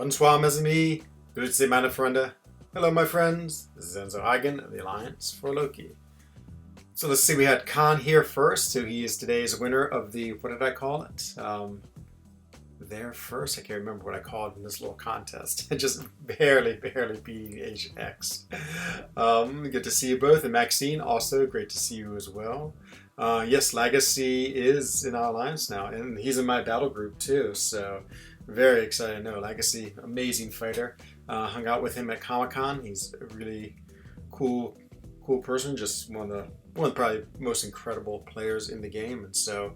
Bonsoir, mes amis. Grüezi, meine Freunde. Hello, my friends. This is Enzo Hagen of the Alliance for Loki. So let's see, we had Khan here first. So he is today's winner of the, what did I call it? There first. I can't remember what I called in this little contest. Just barely beating Agent X. Good to see you both. And Maxine, also great to see you as well. Yes, Legacy is in our alliance now, and he's in my battle group too. So very excited. No, Legacy, amazing fighter. Hung out with him at Comic-Con. He's a really cool person. Just one of the probably most incredible players in the game. And so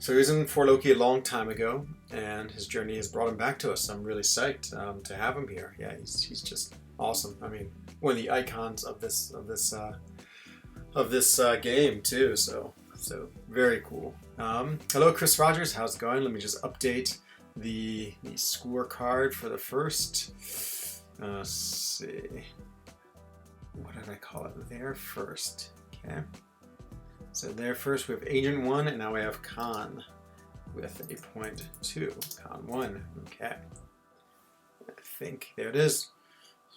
he was in For Loki a long time ago, and his journey has brought him back to us. I'm really psyched to have him here. Yeah, he's just awesome. I mean, one of the icons of this game too. So very cool. Hello, Chris Rogers. How's it going? Let me just update the scorecard for the first. Let's see. What did I call it? There first. Okay. So there first we have Agent 1, and now we have Khan with a .2. Khan 1. Okay. I think there it is.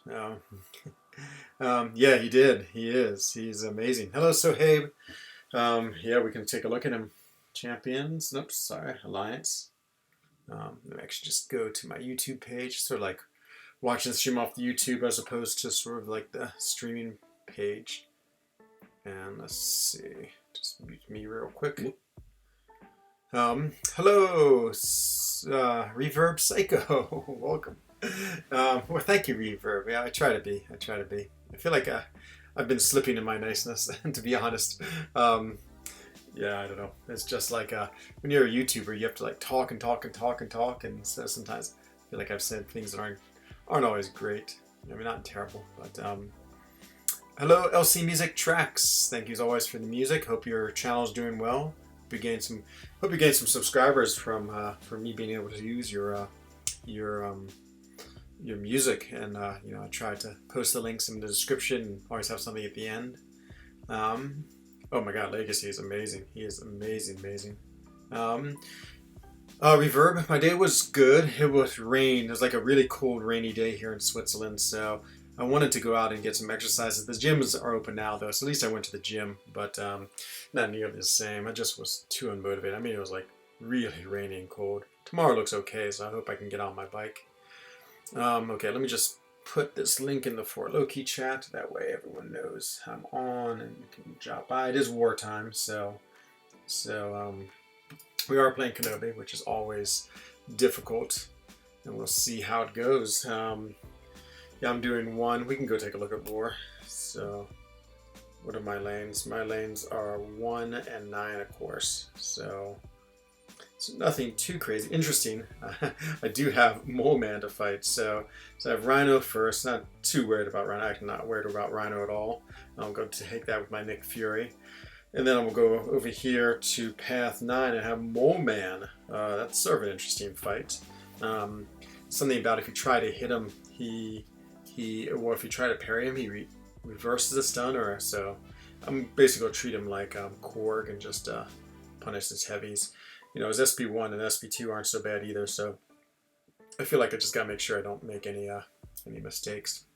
So, yeah, he did. He is. He's amazing. Hello, Sohaib. Yeah, we can take a look at him. Champions. Nope, sorry. Alliance. Let me actually just go to my YouTube page. Sort of like watching the stream off the YouTube as opposed to sort of like the streaming page. And let's see. Just mute me real quick. Hello, Reverb Psycho. Welcome. Well, thank you, Reverb. Yeah, I try to be. I feel like I've been slipping in my niceness, to be honest. Yeah, I don't know. It's just like when you're a YouTuber, you have to like talk, and so sometimes I feel like I've said things that aren't always great. I mean, not terrible, but hello, LC Music Tracks. Thank you as always for the music. Hope your channel's doing well. Hope you gained some subscribers from me being able to use your music, and you know, I try to post the links in the description and always have something at the end. Oh my God, Legacy is amazing. He is amazing. Reverb, my day was good. It was rain. It was like a really cold, rainy day here in Switzerland, so I wanted to go out and get some exercises. The gyms are open now, though, so at least I went to the gym, but not nearly the same. I just was too unmotivated. I mean, it was like really rainy and cold. Tomorrow looks okay, so I hope I can get on my bike. Okay, let me just put this link in the For Loki chat. That way everyone knows I'm on and can drop by. It is wartime, so we are playing Kenobi, which is always difficult, and we'll see how it goes. Yeah, I'm doing 1. We can go take a look at war. So, what are my lanes? My lanes are 1 and 9, of course. So nothing too crazy. Interesting. I do have Mole Man to fight. So I have Rhino first. Not too worried about Rhino. I'm not worried about Rhino at all. I'll go take that with my Nick Fury. And then I will go over here to Path 9 and have Mole Man. That's sort of an interesting fight. Something about if you try to hit him, or if you try to parry him, he reverses the stun, or so. I'm basically going to treat him like Korg and just punish his heavies. You know, his SP1 and SP2 aren't so bad either, so I feel like I just got to make sure I don't make any mistakes.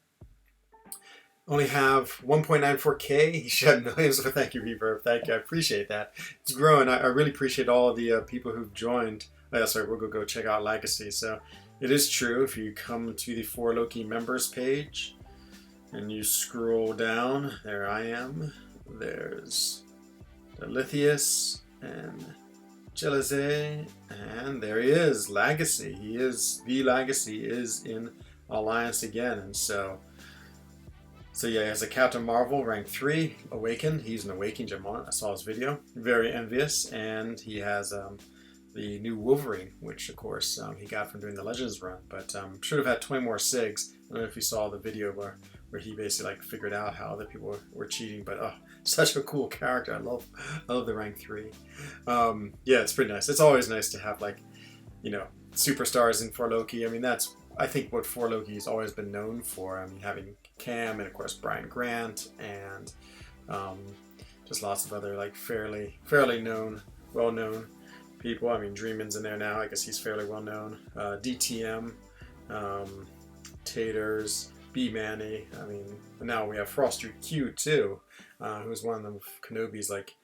Only have 1.94K. He shed millions, so thank you, Reverb. Thank you. I appreciate that. It's growing. I really appreciate all of the people who've joined. Oh, yeah, sorry, we'll go check out Legacy. So it is true. If you come to the For Loki members page and you scroll down, there I am. There's Lithius and Chelize, and there he is, Legacy. The Legacy is in Alliance again, and so yeah, he has a Captain Marvel, rank 3, Awakened. He's an Awakened gem on it. I saw his video. Very envious, and he has the new Wolverine, which of course he got from doing the Legends run, but should have had 20 more SIGs. I don't know if you saw the video where he basically like figured out how other people were cheating, but such a cool character. I love the rank 3. Yeah, it's pretty nice. It's always nice to have, like, you know, superstars in For Loki. I mean, that's, I think, what For Loki has always been known for. I mean, having Cam and of course Brian Grant and just lots of other like fairly well known people. I mean, Dreamin's in there now. I guess he's fairly well known. DTM, Taters, B Manny. I mean, now we have Froster Q too, who's one of Kenobi's like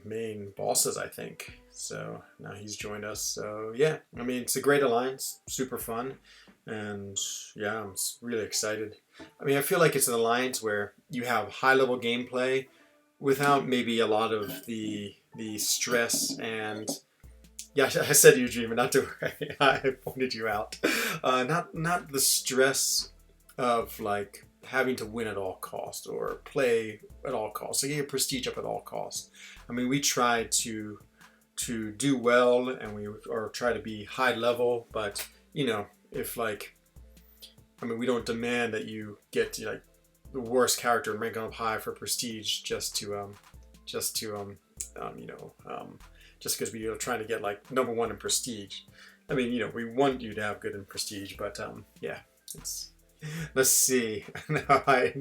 main bosses, I think. So now he's joined us. So yeah, I mean, it's a great alliance, super fun, and yeah, I'm really excited. I mean, I feel like it's an alliance where you have high level gameplay without maybe a lot of the stress and yeah, I said to you, Dreamer, not to worry. I pointed you out. Not the stress of like having to win at all costs or play at all costs. So get prestige up at all costs. I mean, we try to do well and we or try to be high level, but you know, if like, I mean, we don't demand that you get like the worst character and rank up high for prestige just to you know, just because we are trying to get like #1 in prestige. I mean, you know, we want you to have good in prestige, but yeah, it's. Let's see. No, I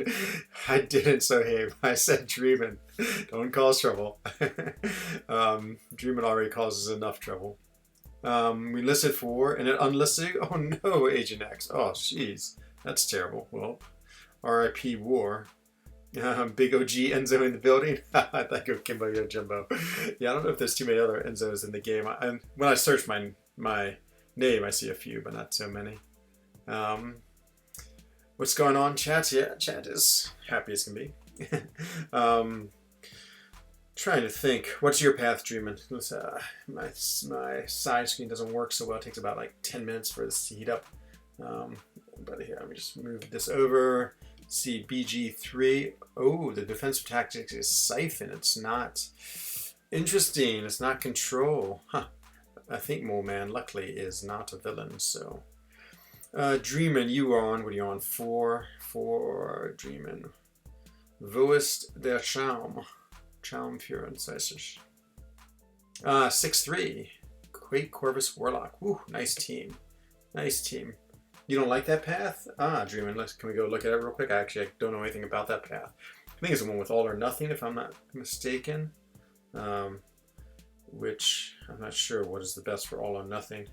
didn't. So hey, I said dreaming. Don't cause trouble. Dreaming already causes enough trouble. We listed 4 and it unlisted. Oh no, Agent X. Oh jeez, that's terrible. Well, R.I.P. War. Big OG Enzo in the building. I think of Kimbo Yo Jimbo. Yeah, I don't know if there's too many other Enzos in the game. And when I search my name, I see a few, but not so many. What's going on, chat? Yeah, chat is happy as can be. Trying to think. What's your path, Dreamin'? My side screen doesn't work so well. It takes about like 10 minutes for this to heat up. But here, let me just move this over. See BG3. Oh, the defensive tactics is Siphon. It's not interesting. It's not Control. Huh. I think Mole Man, luckily, is not a villain. So, Dreamin', you are on. What are you on? 4 Dreamin'. Voist der Charme. Charm Furin Seisisch. 6-3. Quake Corvus Warlock. Woo, nice team. Nice team. You don't like that path? Dreamin', can we go look at it real quick? I don't know anything about that path. I think it's the one with all or nothing, if I'm not mistaken. Which, I'm not sure what is the best for all or nothing.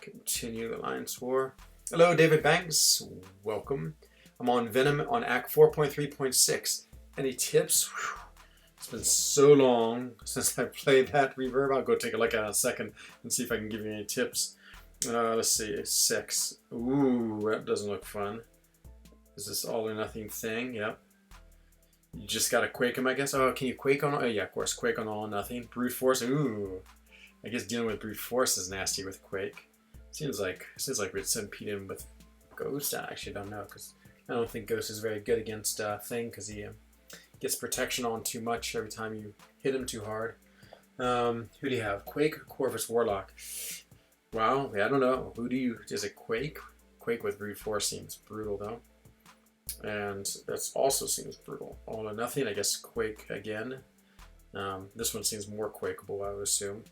Continue Alliance War. Hello, David Banks. Welcome. I'm on Venom on Act 4.3.6. Any tips? Whew. It's been so long since I played that Reverb. I'll go take a look at it in a second and see if I can give you any tips. Let's see, 6. Ooh, that doesn't look fun. Is this all or nothing thing? Yep. You just gotta quake him, I guess. Oh, can you quake on? Oh yeah, of course, quake on all or nothing. Brute force. Ooh, I guess dealing with brute force is nasty with quake. Seems like we'd centipede him with ghost. I actually don't know because I don't think ghost is very good against thing because he gets protection on too much every time you hit him too hard. Who do you have? Quake or Corvus Warlock? Wow, yeah, I don't know. Is it Quake? Quake with brute force seems brutal though. And that also seems brutal. All or nothing, I guess Quake again. This one seems more quakeable, I would assume.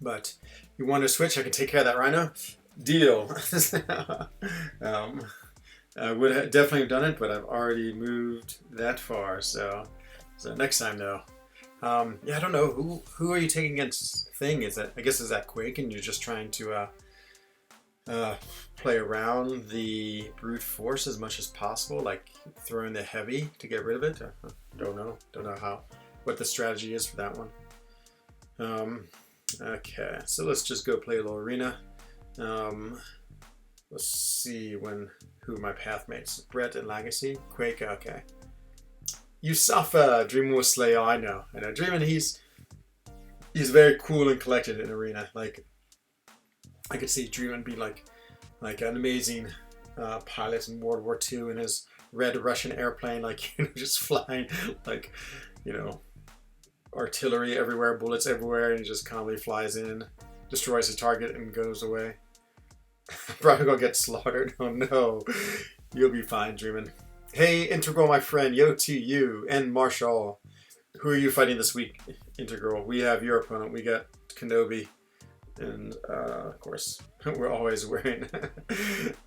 But you want to switch? I can take care of that Rhino. Deal. I would have definitely have done it, but I've already moved that far. So next time though. Yeah, I don't know who are you taking against Thing? Is that Quake, and you're just trying to play around the brute force as much as possible, like throwing the heavy to get rid of it. Don't know what the strategy is for that one. Okay, so let's just go play a little arena. Let's see who my pathmates. Brett and Legacy. Quake. Okay. Yusafa, Dreamin' with Slayer. I know. Dreamin', he's very cool and collected in arena. Like, I could see Dreamin' be like an amazing pilot in World War II in his red Russian airplane, like just flying, like artillery everywhere, bullets everywhere, and he just calmly flies in, destroys his target, and goes away. Probably gonna get slaughtered. Oh no, you'll be fine, Dreamin'. Hey, Integral, my friend, yo to you, and Marshall. Who are you fighting this week, Integral? We have your opponent. We got Kenobi, and of course, we're always wearing.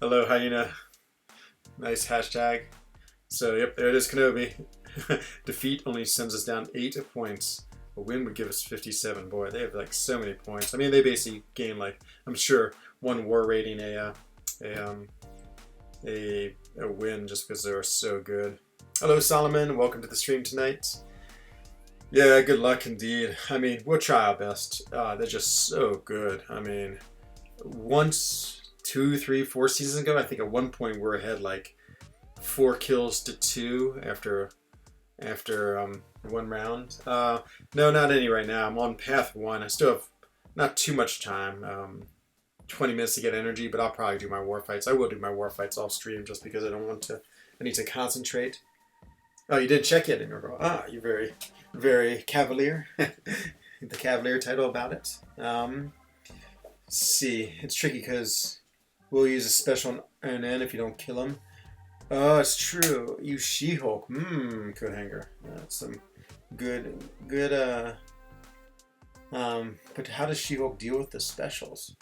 Hello, Hyena. Nice hashtag. So, yep, there it is, Kenobi. Defeat only sends us down 8 points. A win would give us 57. Boy, they have like so many points. I mean, they basically gain like, I'm sure, one war rating a win just because they're so good. Hello, Solomon. Welcome to the stream tonight. Yeah, good luck indeed. I mean, we'll try our best. They're just so good. I mean, once, 2, 3, 4 seasons ago, I think at one point we're ahead like 4 kills to 2 after one round. No, not any right now. I'm on path 1. I still have not too much time. 20 minutes to get energy, but I'll probably do my war fights. I will do my war fights off stream just because I don't want to. I need to concentrate. Oh, you didn't check yet, Integral. You're very, very cavalier. The cavalier title about it. Let's see. It's tricky because we'll use a special on NN if you don't kill him. Oh, it's true. You She-Hulk. Coat hanger. That's some good. But how does She-Hulk deal with the specials?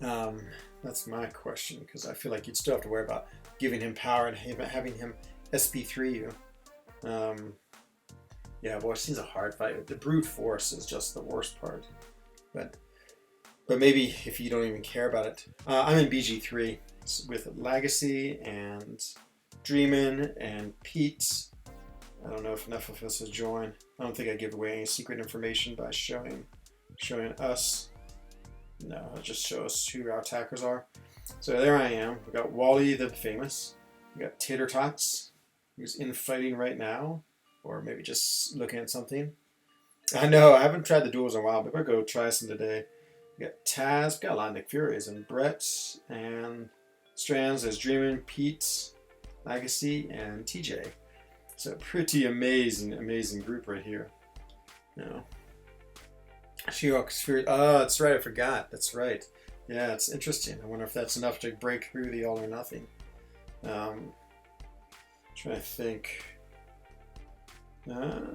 That's my question, because I feel like you'd still have to worry about giving him power and having him SP3 you. Yeah, boy, it seems a hard fight. The brute force is just the worst part. But maybe if you don't even care about it. I'm in BG3 with Legacy and Dreamin' and Pete. I don't know if enough of us have joined. I don't think I give away any secret information by showing us. No, it'll just show us who our attackers are. So there I am. We got Wally the Famous. We got Tater Tots, who's in fighting right now, or maybe just looking at something. I know, I haven't tried the duels in a while, but I'll go try some today. We got Taz, we got a lot of Nick Furies, and Brett, and Strands. There's Dreamin', Pete, Legacy, and TJ. So pretty amazing group right here. You know. She-Hulk Sphere. Oh, that's right. I forgot. That's right. Yeah, it's interesting. I wonder if that's enough to break through the all or nothing. Trying to think.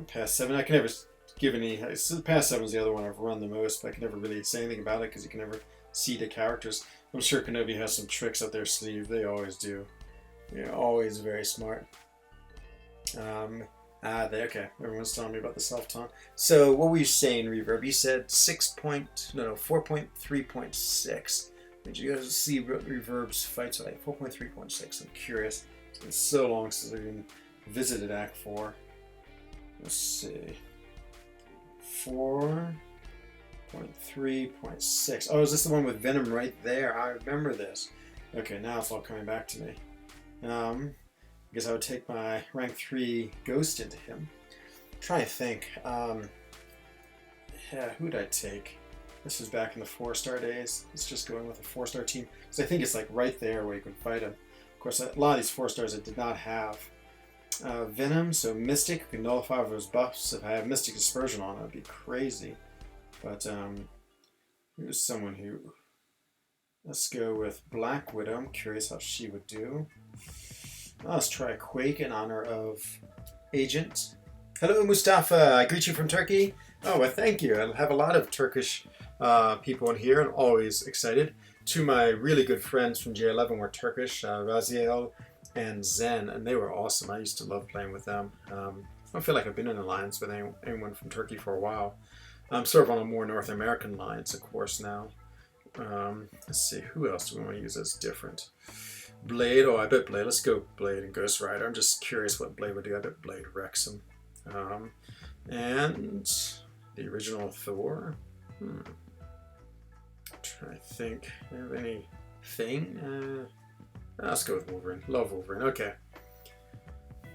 Past 7. I can never give any. Past 7 is the other one I've run the most, but I can never really say anything about it because you can never see the characters. I'm sure Kenobi has some tricks up their sleeve. They always do. They're always very smart. Okay. Everyone's telling me about the self-taunt. So, what were you saying, Reverb? You said 4.3.6. Did you guys see Reverb's fights like 4.3.6? I'm curious. It's been so long since I've even visited Act 4. Let's see. 4.3.6. Oh, is this the one with Venom right there? I remember this. Okay, now it's all coming back to me. I guess I would take my rank 3 Ghost into him. I'm trying to think. Yeah, who'd I take? This was back in the 4-star days. It's just going with a 4-star team. Because I think it's like right there where you can fight him. Of course, a lot of these 4-stars I did not have. Venom, so Mystic, can nullify those buffs. If I have Mystic Dispersion on, it would be crazy. But, here's someone who... Let's go with Black Widow. I'm curious how she would do. Let's try Quake in honor of Agent. Hello, Mustafa. I greet you from Turkey. Oh, well, thank you. I have a lot of Turkish people in here. I'm always excited. Two of my really good friends from J11 were Turkish, Raziel and Zen, and they were awesome. I used to love playing with them. I don't feel like I've been in an alliance with anyone from Turkey for a while. I'm sort of on a more North American alliance, of course, now. Let's see, who else do we want to use that's different? Blade, I bet Blade. Let's go Blade and Ghost Rider. I'm just curious what Blade would do. I bet Blade wrecks him. And the original Thor. Trying to think. Do I have anything? Let's go with Wolverine. Love Wolverine. Okay.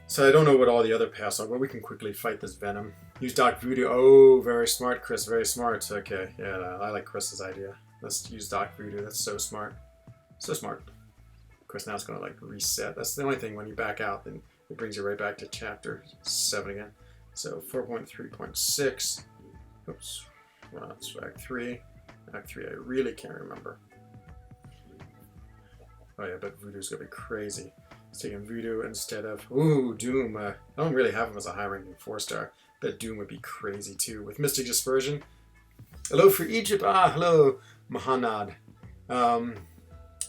So I don't know what all the other paths are, but we can quickly fight this Venom. Use Doc Voodoo. Oh, very smart, Chris. Very smart. Okay. Yeah, I like Chris's idea. Let's use Doc Voodoo. That's so smart. So smart. Of course, now it's going to like reset. That's the only thing when you back out, then it brings you right back to chapter 7 again. So 4.3.6. Oops. Well, that's Act 3. Act 3, I really can't remember. Oh yeah, but Voodoo's going to be crazy. It's taking Voodoo instead of... Ooh, Doom. I don't really have him as a high-ranking 4-star. Bet Doom would be crazy too. With Mystic Dispersion. Hello for Egypt. Hello, Mahanad.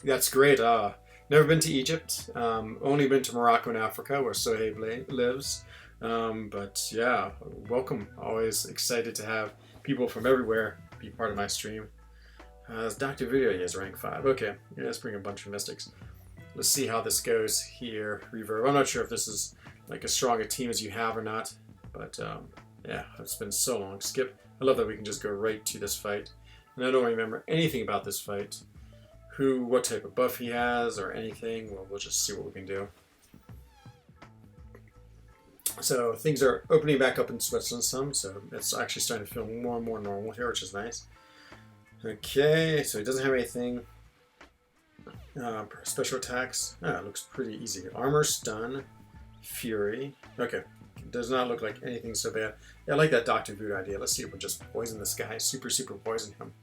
That's great. Never been to Egypt. Only been to Morocco and Africa, where Sohaib lives. But yeah, welcome. Always excited to have people from everywhere be part of my stream. It's Dr. Video, he has rank 5. Okay, yeah, let's bring a bunch of mystics. Let's see how this goes here. Reverb. I'm not sure if this is like as strong a team as you have or not, but yeah, it's been so long. Skip. I love that we can just go right to this fight. And I don't remember anything about this fight. What type of buff he has or anything. Well, we'll just see what we can do. So things are opening back up in Switzerland some, so it's actually starting to feel more and more normal here, which is nice. Okay, so he doesn't have anything. Special attacks. It looks pretty easy. Armor, stun, fury. Okay, does not look like anything so bad. Yeah, I like that Dr. Voodoo idea. Let's see if we'll just poison this guy, super poison him,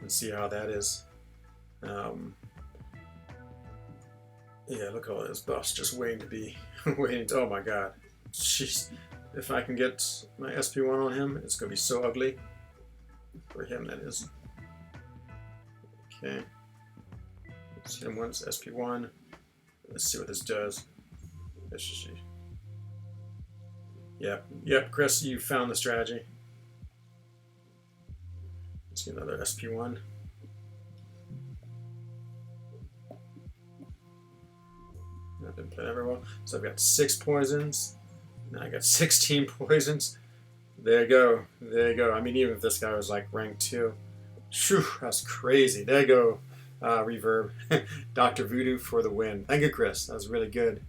and see how that is. Yeah, look at all those buffs just waiting to be waiting. Oh my god. Jeez. If I can get my SP1 on him, it's going to be so ugly. For him, that is. Okay. Let's hit him once, SP1. Let's see what this does. Yep, Chris, you found the strategy. Let's get another SP1. That didn't play very well. So I've got 6 poisons. Now I got 16 poisons. There you go. There you go. I mean, even if this guy was like rank 2. Phew, that's crazy. There you go. Reverb. Dr. Voodoo for the win. Thank you, Chris. That was really good.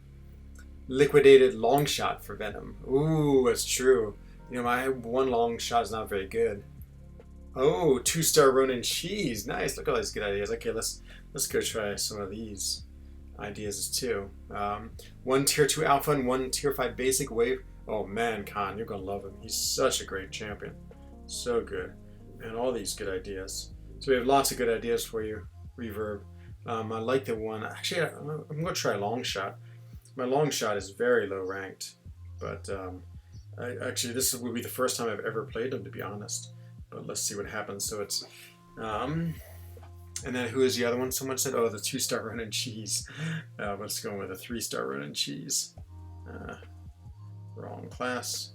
Liquidated long shot for Venom. Ooh, that's true. You know, my one long shot is not very good. Oh, 2-star Ronin cheese. Nice. Look at all these good ideas. Okay, let's go try some of these ideas too. 1 tier 2 alpha and 1 tier 5 basic wave. Oh man, Khan, you're gonna love him. He's such a great champion. So good. And all these good ideas. So we have lots of good ideas for you, Reverb. I like the one. Actually, I'm gonna try long shot. My long shot is very low ranked, but actually this will be the first time I've ever played him, to be honest. But let's see what happens. So it's and then who is the other one? Someone said, oh, the 2-star Ronin cheese. Let's go with a 3-star Ronin cheese. Wrong class.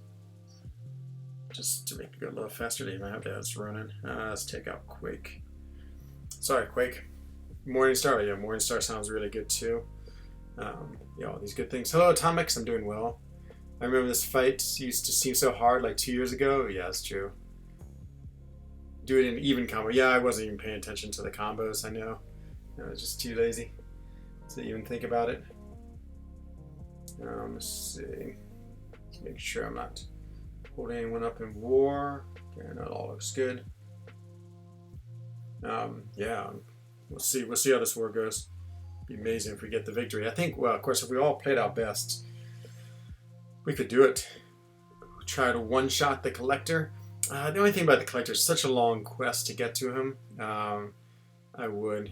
Just to make it go a little faster. Okay, that's Ronin. Let's take out Quake. Sorry, Quake. Morningstar. Yeah, Morningstar sounds really good too. Yeah, all these good things. Hello, Atomics. I'm doing well. I remember this fight used to seem so hard like 2 years ago. Yeah, that's true. Do it in even combo. Yeah, I wasn't even paying attention to the combos, I know. I was just too lazy to even think about it. Let's see. Let's make sure I'm not holding anyone up in war. Okay, that all looks good. Yeah, we'll see how this war goes. It'd be amazing if we get the victory. I think, well, of course, if we all played our best, we could do it. Try to one-shot the Collector. The only thing about the Collector is such a long quest to get to him. I would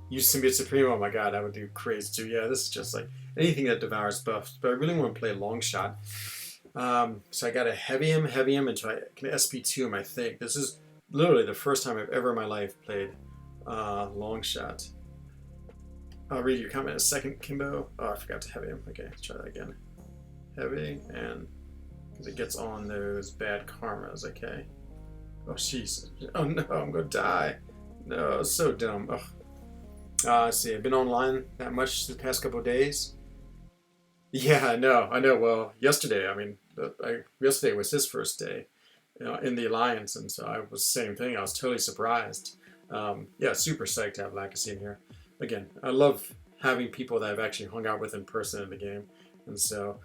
use Symbiote Supreme. Oh my god, I would do crazy too. Yeah, this is just like anything that devours buffs. But I really want to play a long shot. So I got to heavy him until I can SP2 him, I think. This is literally the first time I've ever in my life played long shot. I'll read your comment in a second, Kimbo. Oh, I forgot to heavy him. Okay, let's try that again. Heavy, and because it gets on those bad karmas, okay? Oh, jeez. Oh, no, I'm going to die. No, it's so dumb. Ugh. Let's see, I've been online that much the past couple of days. Yeah, I know. Well, yesterday, I mean, yesterday was his first day in the Alliance, and so I was the same thing. I was totally surprised. Yeah, super psyched to have Lacacy in here. Again, I love having people that I've actually hung out with in person in the game, and so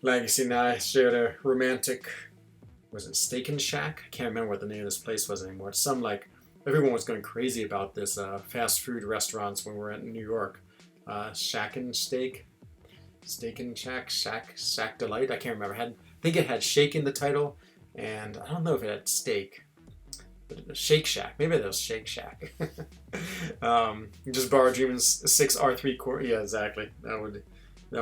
Legacy and I shared a romantic, was it Steak and Shack? I can't remember what the name of this place was anymore. It's some like, everyone was going crazy about this fast food restaurants when we were in New York. Shack and Steak and Shack, Shack Delight, I can't remember. I think it had Shake in the title, and I don't know if it had steak. But Shake Shack, maybe that was Shake Shack. Just borrow Dream's 6 R3 core. Yeah, exactly. That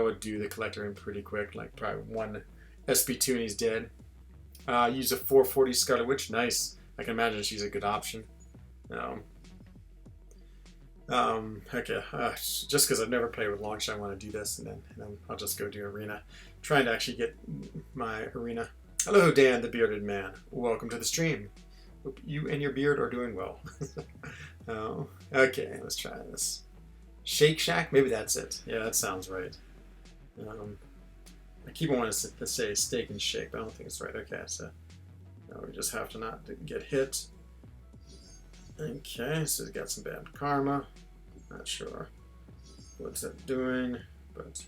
would do the Collector in pretty quick, like probably 1 SP2 and he's dead. Use a 440 Scarlet Witch. Nice. I can imagine she's a good option. Okay. Just because I've never played with Longshot, I want to do this, and then I'll just go do Arena. trying to actually get my arena. Hello, Dan the Bearded Man. Welcome to the stream. Hope you and your beard are doing well. Oh, okay, let's try this. Shake Shack? Maybe that's it. Yeah, that sounds right. I keep wanting to say steak and shake, but I don't think it's right. Okay, so now we just have to not get hit. Okay, so we got some bad karma. Not sure what's that doing, but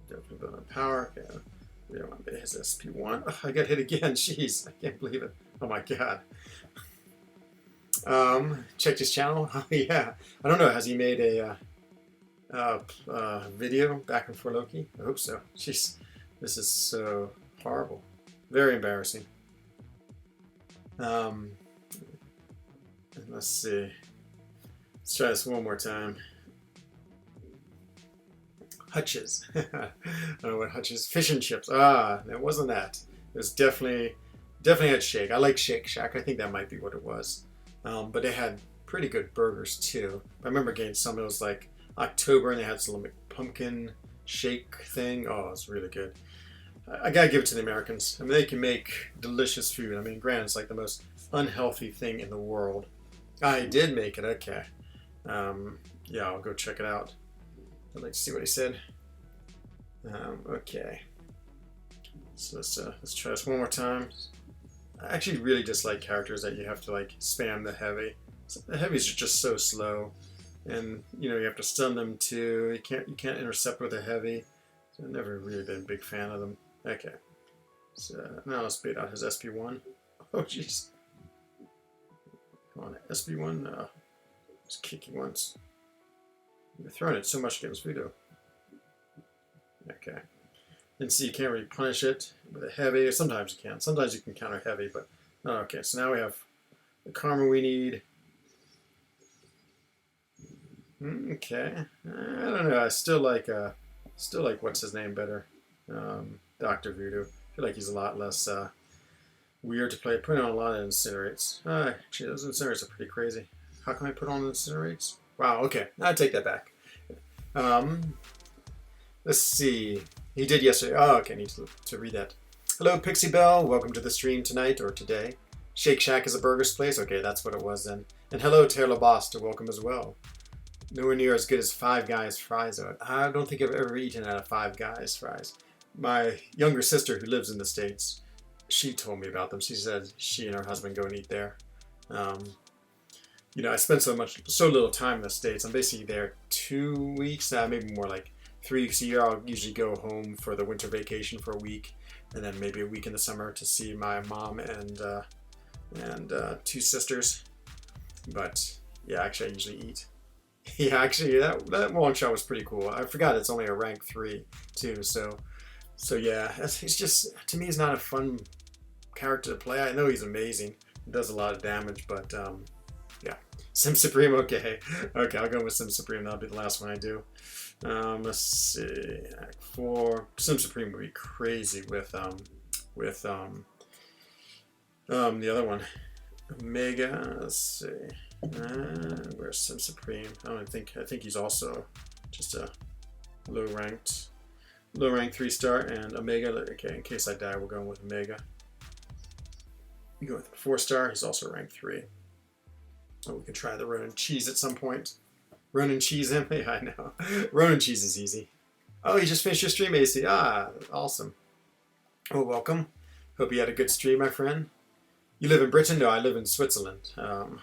definitely building power. Okay, we don't want to be his SP1. Oh, I got hit again. Jeez, I can't believe it. Oh my god. Checked his channel. Oh yeah. I don't know. Has he made a video back and forth Loki? I hope so. Jeez, this is so horrible. Very embarrassing. Let's see. Let's try this one more time. Hutches. I don't know what Hutches. Fish and chips. Ah, it wasn't that. It was definitely had Shake. I like Shake Shack. I think that might be what it was. But they had pretty good burgers too. I remember getting some. It was like October, and they had some pumpkin shake thing. Oh, it's really good. I gotta give it to the Americans. I mean, they can make delicious food. I mean, granted, it's like the most unhealthy thing in the world. I did make it. Okay. Yeah, I'll go check it out. I'd like to see what he said. Okay. So let's try this one more time. I actually really dislike characters that you have to like spam the heavy. So the heavies are just so slow, and you know you have to stun them too. You can't intercept with a heavy. So I've never really been a big fan of them. Okay. So now let's bait out his SP1. Oh jeez. Come on, SP1. No. Just kick you once. You're throwing it so much against Voodoo. Okay. And see, you can't really punish it with a heavy. Sometimes you can. Sometimes you can counter heavy, but okay. So now we have the karma we need. Okay. I don't know. I still like what's his name better. Dr. Voodoo. I feel like he's a lot less weird to play. Putting on a lot of incinerates. Actually, those incinerates are pretty crazy. How can I put on incinerates? Wow. Okay. I take that back. Let's see. He did yesterday. Oh, okay. I need to read that. Hello, Pixie Bell. Welcome to the stream tonight or today. Shake Shack is a burger's place. Okay, that's what it was then. And hello, Taylor Boss, to welcome as well. Nowhere near as good as Five Guys fries. I don't think I've ever eaten at a Five Guys fries. My younger sister, who lives in the States, she told me about them. She said she and her husband go and eat there. You know, I spend so little time in the States. I'm basically there 2 weeks, maybe more like 3 weeks a year. I'll usually go home for the winter vacation for a week, and then maybe a week in the summer to see my mom and 2 sisters. But yeah, actually I usually eat. Yeah, actually that long shot was pretty cool. I forgot it's only a rank 3 too. So yeah, he's just, to me, he's not a fun character to play. I know he's amazing. He does a lot of damage, but yeah. Sim Supreme, okay. Okay, I'll go with Sim Supreme. That'll be the last one I do. Let's see. Act 4. Sim Supreme would be crazy with the other one. Omega, let's see. Where's Sim Supreme? I think he's also just a low rank 3-star, and Omega. Okay, in case I die, we're going with Omega. You go with a 4-star. He's also rank 3. Oh, we can try the Ronin Cheese at some point. Ronin Cheese him? Yeah, I know. Ronin Cheese is easy. Oh, you just finished your stream, AC. Ah, awesome. Oh, welcome. Hope you had a good stream, my friend. You live in Britain? No, I live in Switzerland. And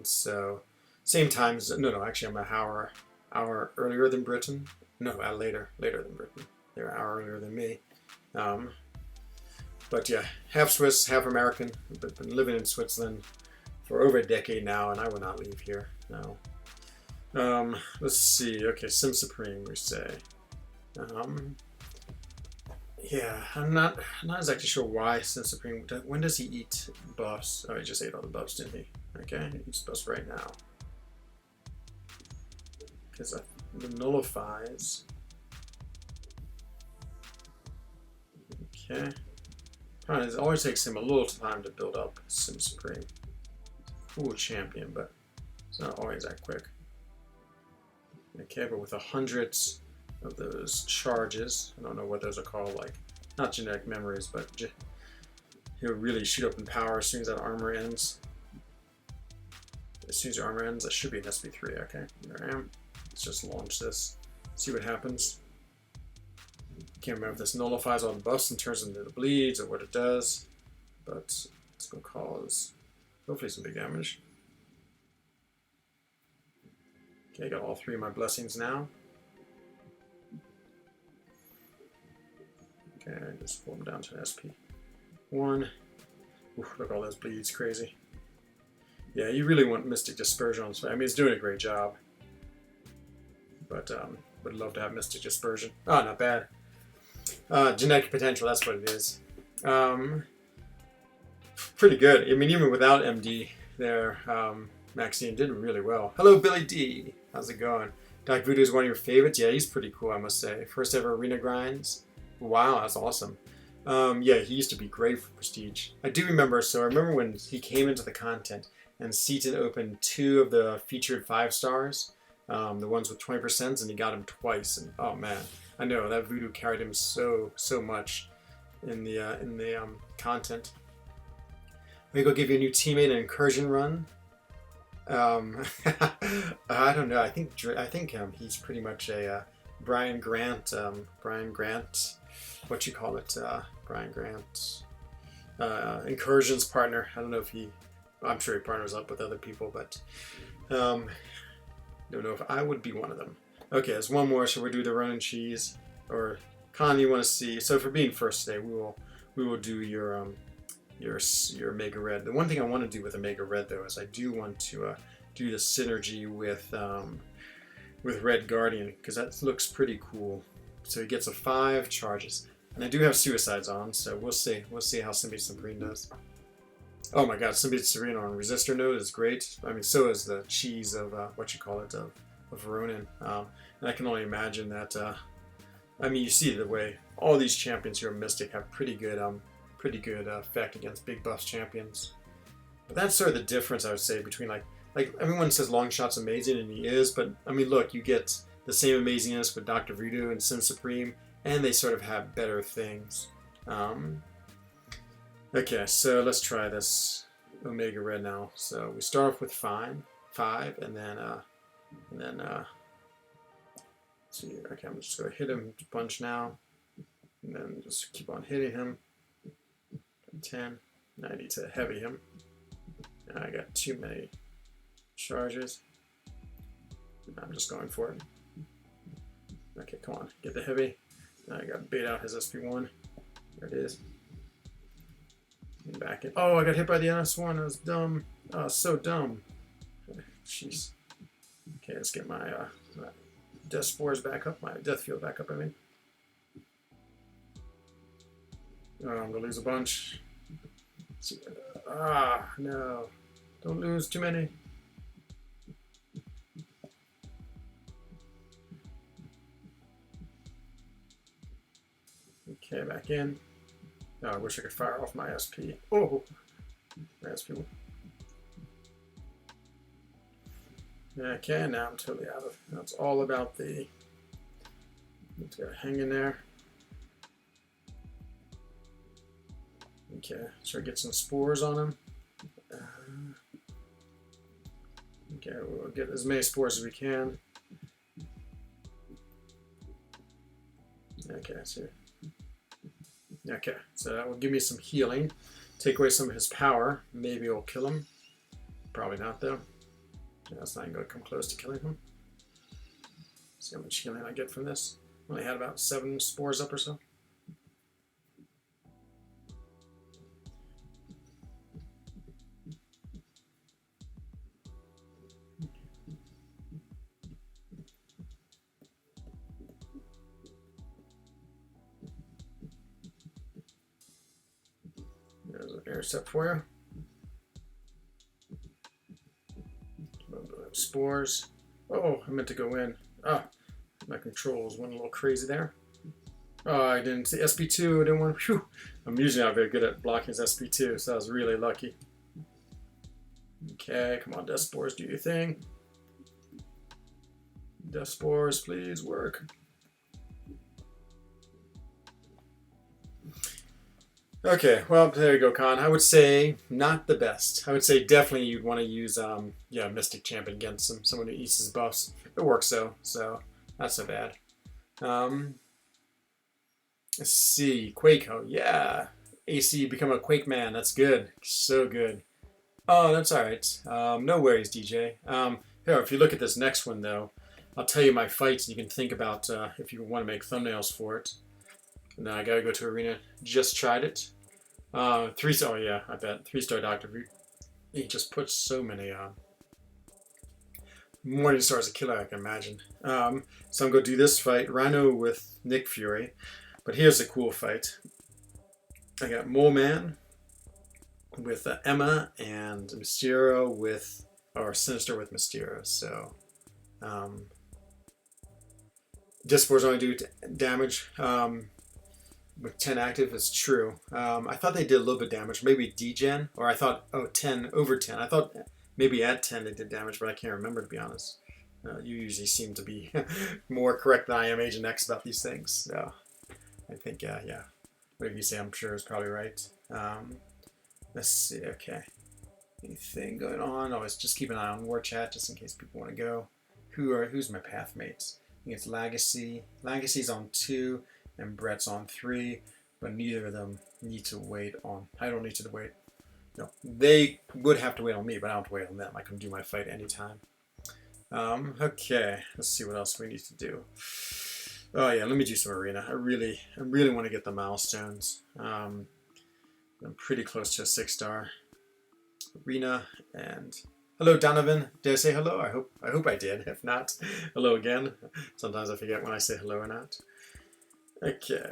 so, same times. No, actually, I'm an hour earlier than Britain. No, later than Britain. They're an hour earlier than me. But yeah, half Swiss, half American. But been living in Switzerland for over a decade now, and I will not leave here. No. Let's see. Okay, Sim Supreme, we say. Yeah, I'm not exactly sure why Sim Supreme. When does he eat buffs? Oh, he just ate all the buffs, didn't he? Okay, he eats buffs right now. Because the nullifies. Okay. It always takes him a little time to build up Sim Supreme. Cool champion, but it's not always that quick. Okay, but with 100 of those charges. I don't know what those are called, like, not genetic memories, but he'll really shoot up in power as soon as that armor ends. As soon as your armor ends, that should be an SP3. Okay, there I am. Let's just launch this, see what happens. Can't remember if this nullifies all the buffs and turns into the bleeds or what it does, but it's going to cause hopefully some big damage. Okay, I got all 3 of my blessings now. Okay, just pull them down to an SP1. Oof, look at all those bleeds, crazy. Yeah, you really want Mystic Dispersion on this. I mean, it's doing a great job. But would love to have Mystic Dispersion. Oh, not bad. Genetic Potential, that's what it is. Pretty good. I mean, even without MD there, Maxine did really well. Hello, Billy D. How's it going? Doc Voodoo is one of your favorites? Yeah, he's pretty cool, I must say. First ever arena grinds. Wow, that's awesome. Yeah, he used to be great for Prestige. I do remember, so I remember when he came into the content and Seaton opened 2 of the featured 5 stars, the ones with 20%, and he got him twice. And oh man, I know that Voodoo carried him so much in the content. We go give you a new teammate an incursion run. I don't know. I think he's pretty much a Brian Grant. What you call it? Brian Grant. Incursions partner. I don't know if he. I'm sure he partners up with other people, but don't know if I would be one of them. Okay, there's one more. So we'll do the run and cheese. Or Con, you want to see? So for being first today, we will do your Mega Red. The one thing I want to do with a Mega Red though is I do want to do the synergy with Red Guardian, because that looks pretty cool. So he gets a 5 charges, and I do have Suicides on, so we'll see how Symbiote Supreme does. Oh my God, Symbiote Serene on Resistor node is great. I mean, so is the cheese of of Ronin, and I can only imagine that. I mean, you see the way all these champions here in Mystic have pretty good effect against big buff champions. But that's sort of the difference, I would say, between like everyone says Longshot's amazing, and he is, but I mean, look, you get the same amazingness with Dr. Voodoo and Sim Supreme, and they sort of have better things. Okay, so let's try this Omega Red now. So we start off with 5, and then let's see. Okay, I'm just gonna hit him a bunch now, and then just keep on hitting him. 10. Now I need to heavy him. I got too many charges. I'm just going for it. Okay, come on, get the heavy. Now I got to bait out his SP1. There it is. And back in. Oh, I got hit by the NS1. That was dumb. Oh, so dumb. Jeez. Okay, let's get my death spores back up. My death field back up, I mean. Oh, I'm gonna lose a bunch. Ah, no. Don't lose too many. Okay, back in. Oh, I wish I could fire off my SP. Oh, my SP. Okay, now I'm totally out of. That's all about the. Let's go hang in there. Okay, so get some spores on him. Okay, we'll get as many spores as we can. Okay, so okay, so that will give me some healing. Take away some of his power. Maybe it'll kill him. Probably not though. Yeah, that's not even going to come close to killing him. See how much healing I get from this. Only had about 7 spores up or so. There's an intercept for you. Spores. Oh, I meant to go in. Ah, my controls went a little crazy there. Oh, I didn't see SP2. I didn't want to. Whew. I'm usually not very good at blocking his SP2, so I was really lucky. Okay, come on, Death Spores, do your thing. Death Spores, please work. Okay, well, there you go, Khan. I would say not the best. I would say definitely you'd want to use, yeah, Mystic Champion against someone who eats his buffs. It works though, so not so bad. Um, let's see, Quake. Oh yeah, AC become a Quake man. That's good, so good. Oh, that's all right. No worries, DJ. Here, if you look at this next one though, I'll tell you my fights, and you can think about if you want to make thumbnails for it. And then I gotta go to arena. Just tried it. 3 star. Oh yeah, I bet 3-star Doctor. He just puts so many Morning Star's a killer, I can imagine. So I'm gonna do this fight, Rhino with Nick Fury. But here's a cool fight. I got Mole Man with Emma and Mysterio with, or Sinister with Mysterio. So, Disciples only do damage. With 10 active, it's true. I thought they did a little bit of damage, maybe degen, or I thought, oh, 10 over 10. I thought maybe at 10 they did damage, but I can't remember, to be honest. You usually seem to be more correct than I am, Agent X, about these things. So I think, yeah, whatever you say, I'm sure is probably right. Let's see, okay. Anything going on? Always just keep an eye on War Chat, just in case people want to go. Who's my pathmates? I think it's Legacy. Legacy's on 2. And Brett's on 3, but neither of them need to wait on. I don't need to wait. No, they would have to wait on me, but I don't have to wait on them. I can do my fight anytime. Okay, let's see what else we need to do. Oh yeah, let me do some arena. I really want to get the milestones. I'm pretty close to a 6-star arena. And hello, Donovan. Did I say hello? I hope I did. If not, hello again. Sometimes I forget when I say hello or not. Okay,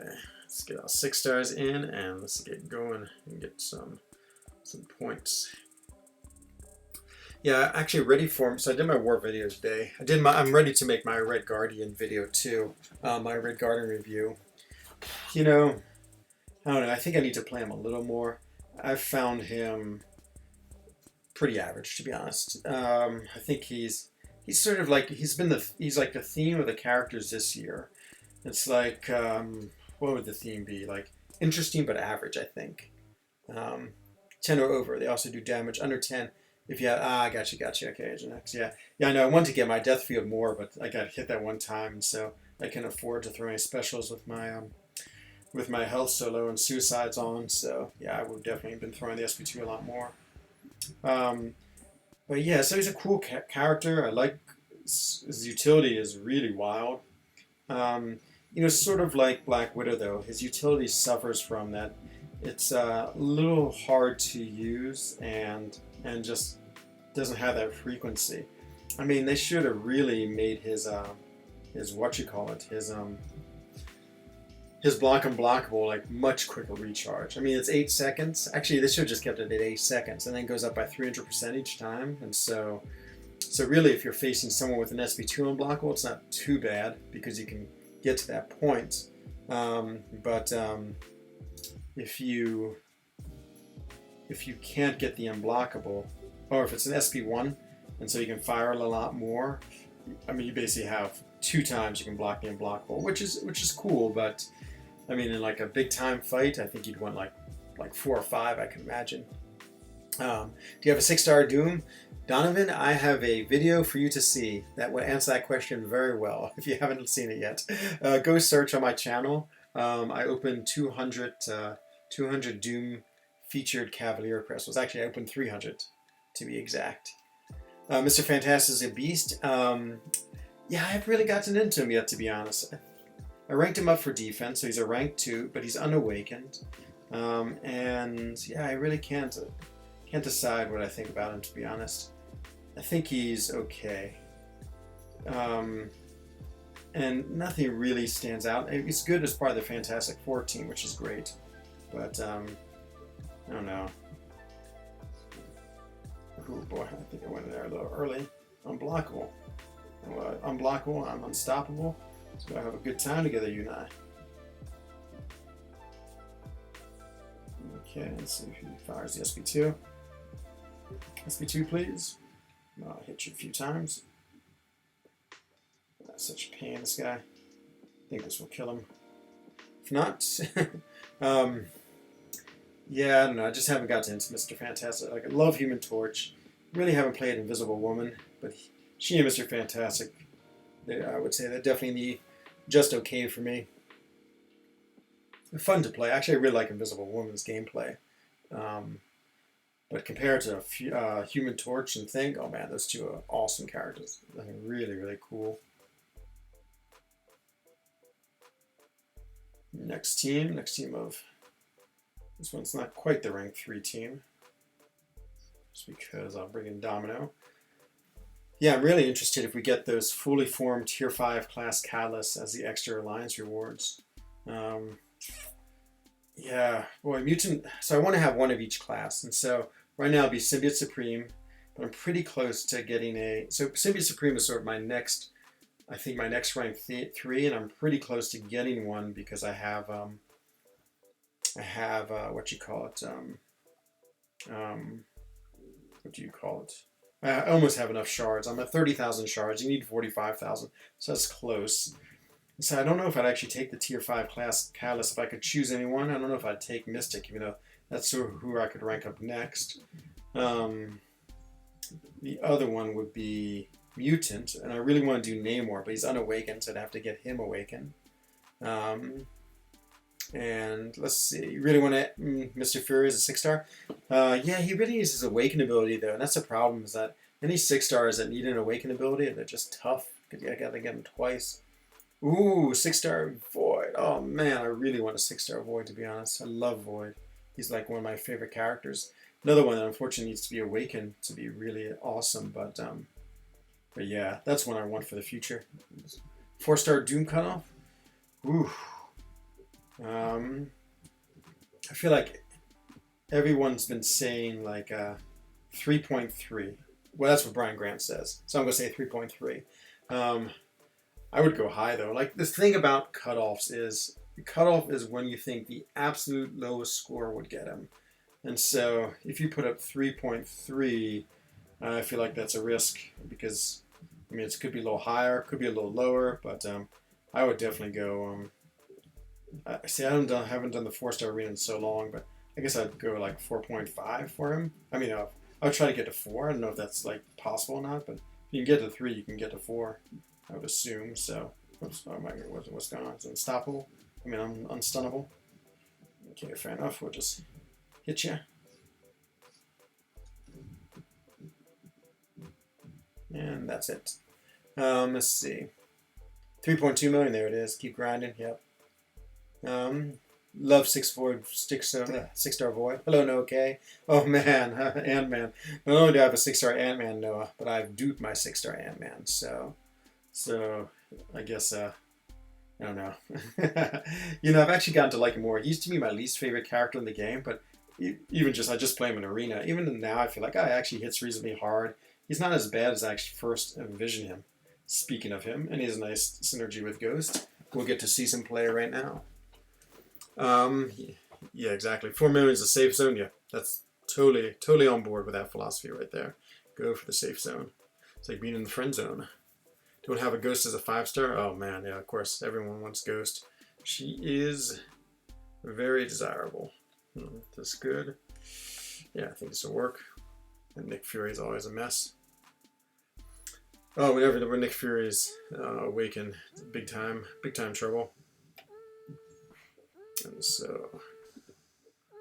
let's get our 6 stars in and let's get going and get some points. Yeah, actually ready for, so I did my war video today. I'm ready to make my Red Guardian video too, my Red Guardian review. You know, I don't know, I think I need to play him a little more. I've found him pretty average, to be honest. I think he's sort of like, he's like the theme of the characters this year. It's like, what would the theme be? Like, interesting but average, I think. 10 or over. They also do damage under 10. If you have, I got you. Okay, Agent X. Yeah, I know. I wanted to get my death field more, but I got hit that one time, and so I can afford to throw any specials with my health solo and suicides on. So yeah, I would definitely have been throwing the SP2 a lot more. But yeah, so he's a cool character. I like his utility is really wild. You know, sort of like Black Widow, though, his utility suffers from that. It's a little hard to use and just doesn't have that frequency. I mean, they should have really made his block unblockable like much quicker recharge. I mean, it's 8 seconds. Actually, they should have just kept it at 8 seconds, and then it goes up by 300% each time. And so really, if you're facing someone with an SP2 unblockable, it's not too bad because you can get to that point. But if you can't get the unblockable, or if it's an SP1, and so you can fire it a lot more, I mean, you basically have 2 times you can block the unblockable, which is cool. But I mean, in like a big time fight, I think you'd want like 4 or 5, I can imagine. Do you have a 6-star Doom? Donovan, I have a video for you to see that will answer that question very well if you haven't seen it yet. Go search on my channel. I opened 200 Doom featured Cavalier crystals. Actually, I opened 300 to be exact. Mr. Fantastic is a beast. Yeah, I haven't really gotten into him yet, to be honest. I ranked him up for defense, so he's a rank 2, but he's unawakened. And yeah, I really can't decide what I think about him, to be honest. I think he's okay. And nothing really stands out. He's good as part of the Fantastic Four team, which is great. But, I don't know. Oh boy, I think I went in there a little early. Unblockable. Unblockable, I'm unstoppable. So I have a good time together, you and I. Okay, let's see if he fires the SP2. SP2, please. I'll hit you a few times. That's such a pain, this guy. I think this will kill him. If not, Um, yeah, I don't know. I just haven't got into Mr. Fantastic. Like, I love Human Torch. Really haven't played Invisible Woman, but she and Mr. Fantastic, I would say they're definitely just okay for me. They're fun to play. Actually, I really like Invisible Woman's gameplay. Um, but compared to Human Torch and Thing, oh man, those two are awesome characters. They're really, really cool. Next team of this one's not quite the rank 3 team, just because I'll bring in Domino. Yeah, I'm really interested if we get those fully formed Tier 5 class catalysts as the extra alliance rewards. Um, yeah, boy, Mutant. So I want to have one of each class, and so right now it'll be Symbiote Supreme, but I'm pretty close to getting a. So Symbiote Supreme is sort of my next, I think my next rank 3, and I'm pretty close to getting one because I have what you call it, what do you call it? I almost have enough shards. I'm at 30,000 shards. You need 45,000, so that's close. So I don't know if I'd actually take the Tier 5 class Catalyst if I could choose anyone. I don't know if I'd take Mystic, even though that's who I could rank up next. The other one would be Mutant, and I really want to do Namor, but he's unawakened, so I'd have to get him awakened. And let's see, you really want to Mr. Fury is a 6-star? Yeah, he really uses his awaken ability though, and that's the problem, is that any 6-stars that need an awaken ability, they're just tough, because you gotta get them twice. Ooh, 6-star Void. Oh man, I really want a 6-star Void, to be honest. I love Void. He's like one of my favorite characters. Another one that unfortunately needs to be awakened to be really awesome, but yeah, that's one I want for the future. 4-star Doom Cutoff? Ooh. I feel like everyone's been saying like 3.3. Well, that's what Brian Grant says, so I'm gonna say 3.3. I would go high though. Like the thing about cutoffs is the cutoff is when you think the absolute lowest score would get him, and so if you put up 3.3, I feel like that's a risk because I mean it could be a little higher, could be a little lower, but I would definitely go. See, I haven't done the 4-star arena in so long, but I guess I'd go like 4.5 for him. I mean, I'll try to get to 4. I don't know if that's like possible or not, but if you can get to 3, you can get to 4. I would assume so. Oops, oh my God, what's going on? It's unstoppable. I mean, I'm unstunnable. Okay, fair enough. We'll just hit you. And that's it. Let's see. 3.2 million. There it is. Keep grinding. Yep. Love 6-star Void. Hello, no okay. Oh man, Ant-Man. Not only do I have a 6-star Ant-Man, Noah, but I've duped my 6-star Ant-Man. So I guess I don't know. You know, I've actually gotten to like him more. He used to be my least favorite character in the game, but even I just play him in arena. Even now, I feel like I actually hits reasonably hard. He's not as bad as I actually first envisioned him. Speaking of him, and he has a nice synergy with Ghost. We'll get to see some play right now. Yeah, exactly. 4 million is a safe zone. Yeah, that's totally on board with that philosophy right there. Go for the safe zone. It's like being in the friend zone. Don't have a Ghost as a 5-star? Oh man, yeah, of course. Everyone wants Ghost. She is very desirable. That's good. Yeah, I think this will work. And Nick Fury is always a mess. Oh, whenever Nick Fury's awakened, big time trouble. And so,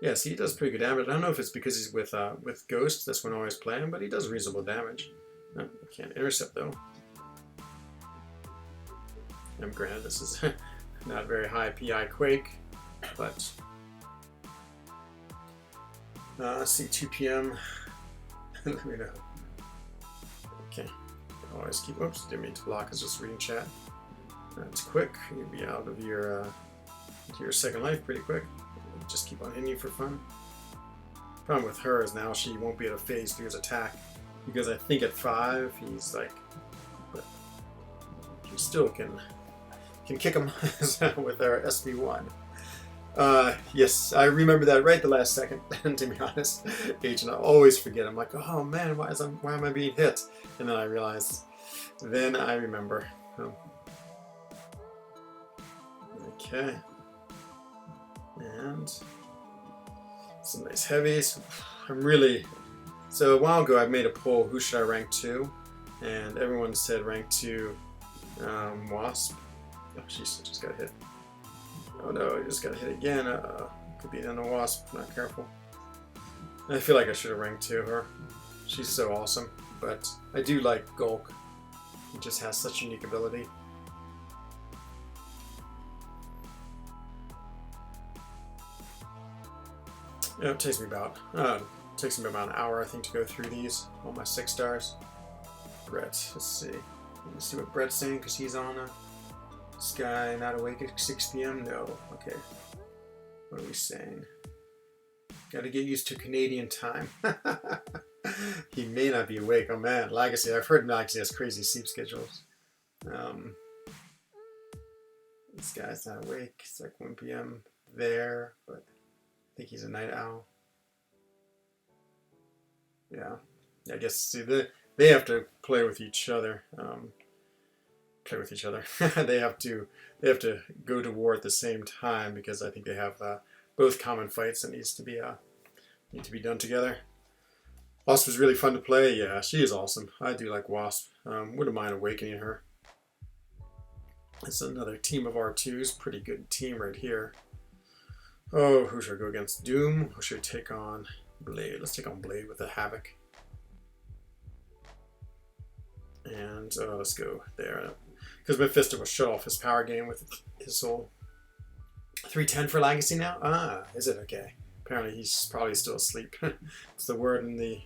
yeah, see, he does pretty good damage. I don't know if it's because he's with Ghost. That's when I always play him, but he does reasonable damage. No, I can't intercept though. And granted, this is not very high PI Quake, but let's see, 2 p.m. Let me know. Okay, always keep. Oops, didn't mean to block. I was just reading chat. That's quick. You'll be out of your second life pretty quick. Just keep on hitting you for fun. Problem with her is now she won't be able to phase through his attack because I think at 5 he's like, but you still can kick him with our SB1. Yes, I remember that right the last second. And to be honest, Agent, I always forget. I'm like, oh man, why am I being hit? And then I realize, then I remember. Okay. And some nice heavies. So a while ago I made a poll, who should I rank 2? And everyone said rank 2 Wasp. Oh jeez, just got hit. Oh no, I just got hit again. Could be on a Wasp, not careful. I feel like I should have ranked 2 her. She's so awesome. But I do like Gulk. He just has such unique ability. Yeah, it takes me about an hour, I think, to go through these. All my 6 stars. Brett, let's see. Let me see what Brett's saying, because he's on a Sky, not awake at 6 p.m. No. Okay. What are we saying? Gotta get used to Canadian time. He may not be awake. Oh man, Legacy. I've heard Legacy has crazy sleep schedules. This guy's not awake. It's like 1 p.m. there, but I think he's a night owl. Yeah. I guess, see, they have to play with each other. They have to go to war at the same time, because I think they have both common fights that need to be done together. Wasp was really fun to play. Yeah, she is awesome. I do like Wasp. Wouldn't mind awakening her. It's another team of R2s. Pretty good team right here. Oh, who should I go against? Doom? Who should I take on? Blade. Let's take on Blade with the Havoc. And let's go there. Because Mephisto will shut off his power game with his soul. 310 for Legacy now? Ah, is it? Okay. Apparently he's probably still asleep. It's the word in the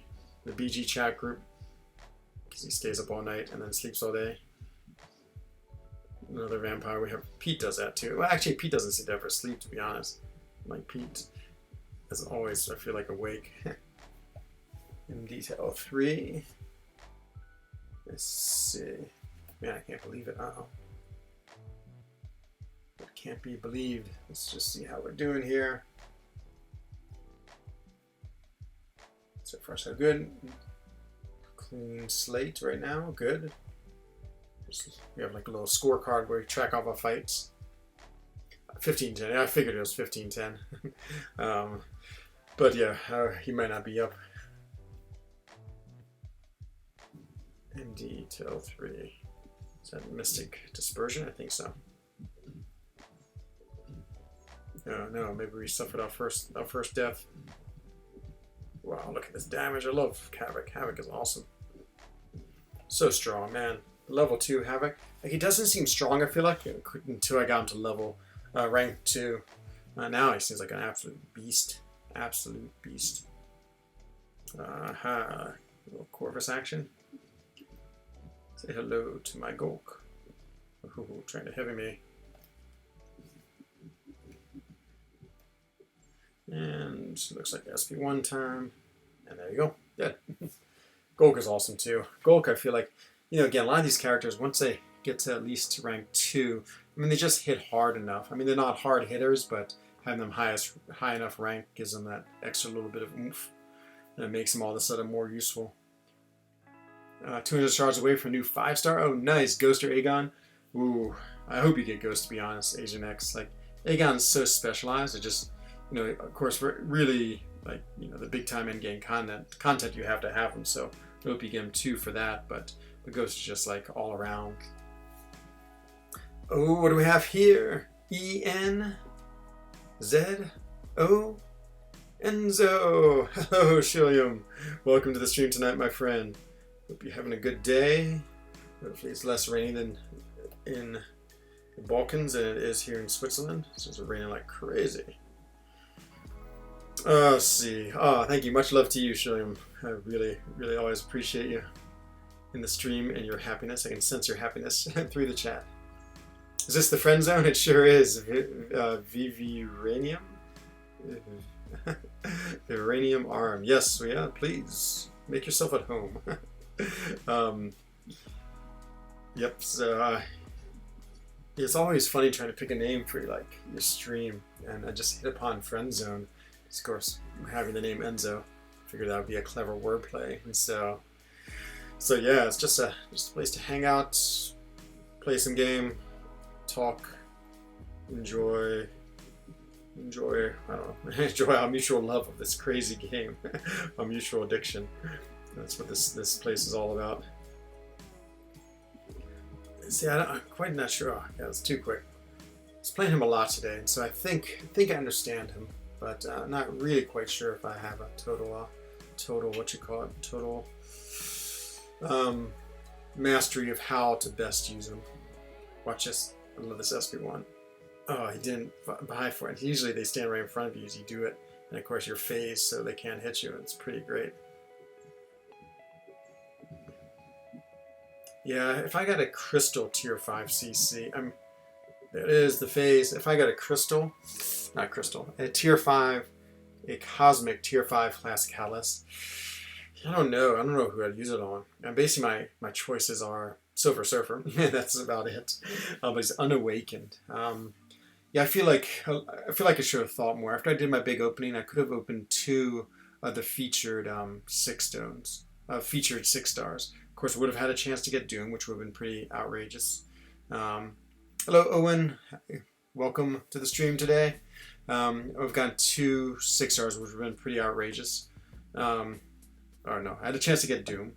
BG chat group. Because he stays up all night and then sleeps all day. Another vampire. We have Pete does that too. Well, actually, Pete doesn't seem to ever sleep, to be honest. Like Pete is always, I feel like, awake. In detail 3. Let's see. Man, I can't believe it. Uh-oh. It can't be believed. Let's just see how we're doing here. So far, so good. Clean slate right now. Good. We have like a little scorecard where we track off our fights. 15-10. I figured it was 15-10. But yeah, he might not be up. In detail 3. Is that Mystic Dispersion? I think so. No, maybe we suffered our first death. Wow, look at this damage. I love Havoc. Havoc is awesome. So strong, man. Level 2 Havoc. Like, he doesn't seem strong, I feel like, until I got him to level rank 2. Now he seems like an absolute beast. Absolute beast. Little Corvus action. Say hello to my Gulk. Ooh, trying to heavy me. And looks like SP1 time. And there you go. Dead. Gulk is awesome too. Gulk, I feel like, again, a lot of these characters, once they get to at least rank 2, I mean, they just hit hard enough. I mean, they're not hard hitters, but having them high enough rank gives them that extra little bit of oomph. And it makes them all of a sudden more useful. 200 stars away from a new 5-star. Oh, nice. Ghost or Aegon. Ooh, I hope you get Ghost, to be honest, Agent X. Like, Aegon's so specialized. It just, of course, really, like, the big-time endgame content, you have to have him. So I hope you get him 2 for that. But the Ghost is just, like, all around. Oh, what do we have here? ENZO. Enzo. Hello, Shilliam. Welcome to the stream tonight, my friend. Hope you're having a good day. Hopefully it's less rainy than in the Balkans than it is here in Switzerland. It's raining like crazy. Let's see. Oh, thank you. Much love to you, Shilliam. I really, really always appreciate you in the stream and your happiness. I can sense your happiness through the chat. Is this the friend zone? It sure is. Viviranium? Viviranium arm. Yes, yeah, please. Make yourself at home. Yep, so it's always funny trying to pick a name for your stream, and I just hit upon frENZOne. Of course, having the name Enzo, figured that would be a clever wordplay, and so yeah, it's just a place to hang out, play some game, talk, enjoy, enjoy, I don't know, enjoy our mutual love of this crazy game, our mutual addiction. That's what this place is all about. See, I'm quite not sure. Oh, yeah, it's too quick. I was playing him a lot today, and so I think I understand him, but I'm not really quite sure if I have a total what you call it, total mastery of how to best use him. Watch this. I love this SP1. Oh, he didn't buy for it. Usually they stand right in front of you as you do it, and of course you're phased, so they can't hit you. It's pretty great. Yeah, if I got a crystal tier 5 CC, there it is, the phase. If I got a tier 5, a cosmic tier 5 class Callus, I don't know who I'd use it on. And basically my choices are Silver Surfer, that's about it. But he's unawakened. Yeah, I feel like I should have thought more. After I did my big opening, I could have opened 2 of the featured 6 stones, featured 6 stars. Of course, would have had a chance to get Doom, which would have been pretty outrageous. Hello, Owen. Welcome to the stream today. We've got 2 6 stars, which would have been pretty outrageous. Oh no, I had a chance to get Doom,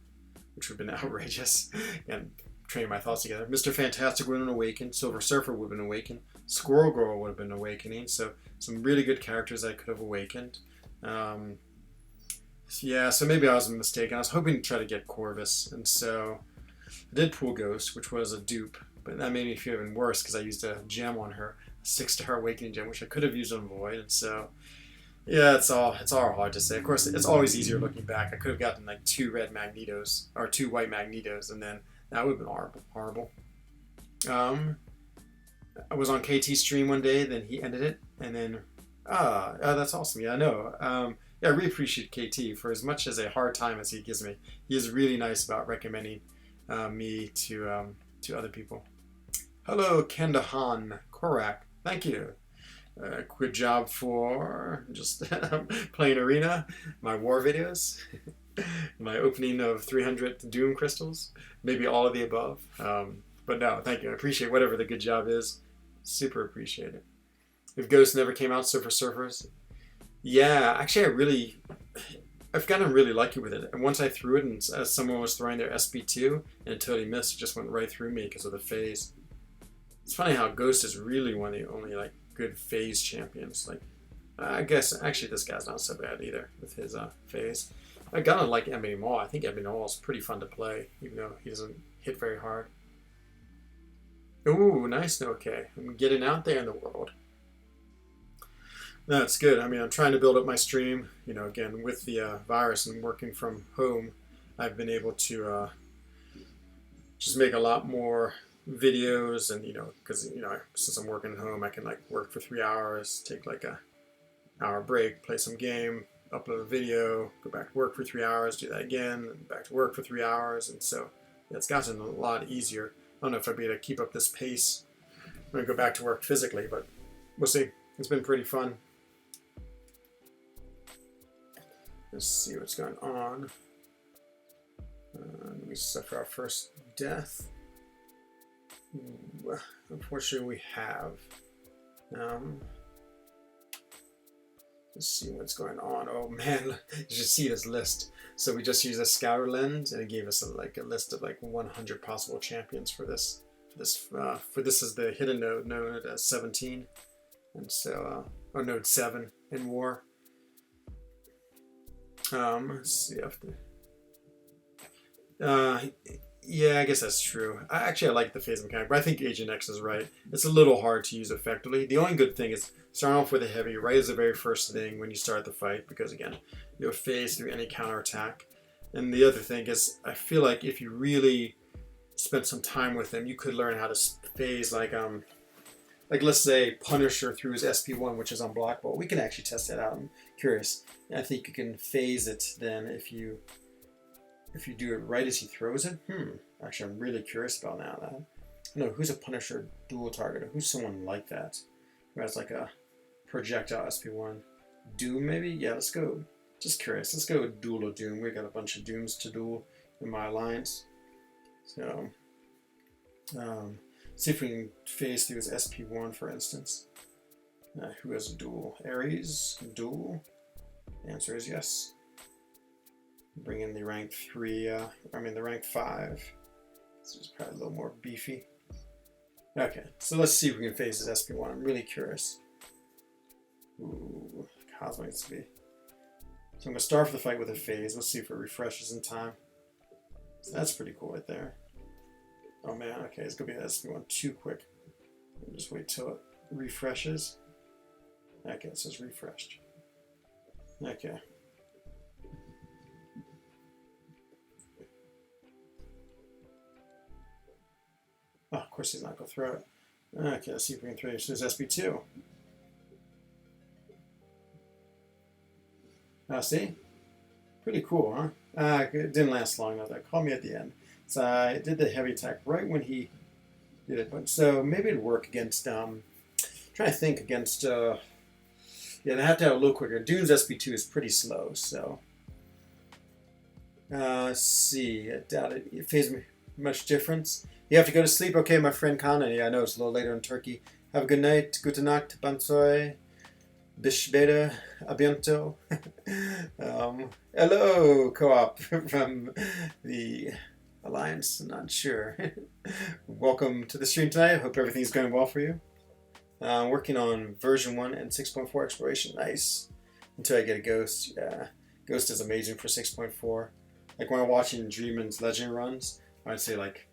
which would have been outrageous. And training my thoughts together. Mr. Fantastic would have been awakened. Silver Surfer would have been awakened. Squirrel Girl would have been awakening. So some really good characters I could have awakened. Yeah, so maybe I was mistaken. I was hoping to try to get Corvus, and so I did pull Ghost, which was a dupe, but that made me feel even worse because I used a gem on her, a 6-star Awakening gem, which I could have used on Void, and so yeah, it's all hard to say. Of course, it's always easier looking back. I could have gotten like 2 red Magnetos or 2 white Magnetos, and then that would have been horrible. I was on KT's stream one day, then he ended it, and then that's awesome. Yeah, I know. Yeah, I really appreciate KT for as much as a hard time as he gives me. He is really nice about recommending me to other people. Hello, Kendahan Korak. Thank you. Good job for just playing Arena, my war videos, my opening of 300 Doom crystals, maybe all of the above. But no, thank you. I appreciate whatever the good job is. Super appreciate it. If Ghost never came out, so for Surfers, yeah, actually I've gotten really lucky with it. And once I threw it, and as someone was throwing their SB2, and it totally missed, it just went right through me because of the phase. It's funny how Ghost is really one of the only like good phase champions. Like, I guess actually this guy's not so bad either with his phase. I gotta like Ebony Maw. I think Ebony Maw is pretty fun to play, even though he doesn't hit very hard. Ooh, nice. Okay, I'm getting out there in the world. That's good. I mean, I'm trying to build up my stream. You know, again, with the virus and working from home, I've been able to just make a lot more videos, and because since I'm working at home, I can like work for 3 hours, take like a hour break, play some game, upload a video, go back to work for 3 hours, do that again, and back to work for 3 hours, and so it's gotten a lot easier. I don't know if I'd be able to keep up this pace when I go back to work physically, but we'll see. It's been pretty fun. Let's see what's going on. We suffer our first death. Ooh, unfortunately, we have. Let's see what's going on. Oh man, you should see this list. So we just used a scatter lens, and it gave us a list of like 100 possible champions for this. For this is the hidden node 17, and so or node 7 in war. Let's see after. Yeah, I guess that's true. I like the phase mechanic, but I think Agent X is right. It's a little hard to use effectively. The only good thing is starting off with a heavy right is the very first thing when you start the fight, because again, you'll phase through any counterattack. And the other thing is, I feel like if you really spent some time with him, you could learn how to phase like let's say Punisher through his SP1, which is unblockable. We can actually test that out. I'm curious. I think you can phase it then if you do it right as he throws it. Actually, I'm really curious about that. I don't know, who's a Punisher dual targeter? Who's someone like that? Who has like a projectile SP1? Doom, maybe? Yeah, let's go. Just curious. Let's go with Duel of Doom. We got a bunch of Dooms to duel in my alliance. So, see if we can phase through his SP1, for instance. Who has a duel? Ares, duel? The answer is yes. Bring in the rank 3, the rank 5. This is probably a little more beefy. Okay, so let's see if we can phase this SP1. I'm really curious. Ooh, Cosmic to be. So I'm going to start for the fight with a phase. Let's see if it refreshes in time. So that's pretty cool right there. Oh man, okay, it's going to be an SP1 too quick. We'll just wait till it refreshes. Okay, it says refreshed. Okay. Oh, of course he's not going to throw it. Okay, let's see if we can throw it. There's SB2. See? Pretty cool, huh? It didn't last long enough. That called me at the end. So I did the heavy attack right when he did it. But so maybe it'd work against, trying to think against, yeah, they have to have a little quicker. Dune's SB2 is pretty slow, so. Let's see. I doubt it phased me much difference. You have to go to sleep? Okay, my friend Kana. Yeah, I know it's a little later in Turkey. Have a good night. Gute Nacht. Bansoy. Bis später. Abiento. Hello, co-op from the Alliance. I'm not sure. Welcome to the stream tonight. Hope everything's going well for you. Working on version 1 and 6.4 exploration. Nice. Until I get a Ghost. Yeah. Ghost is amazing for 6.4. Like when I'm watching Dreamin's Legend runs, I'd say like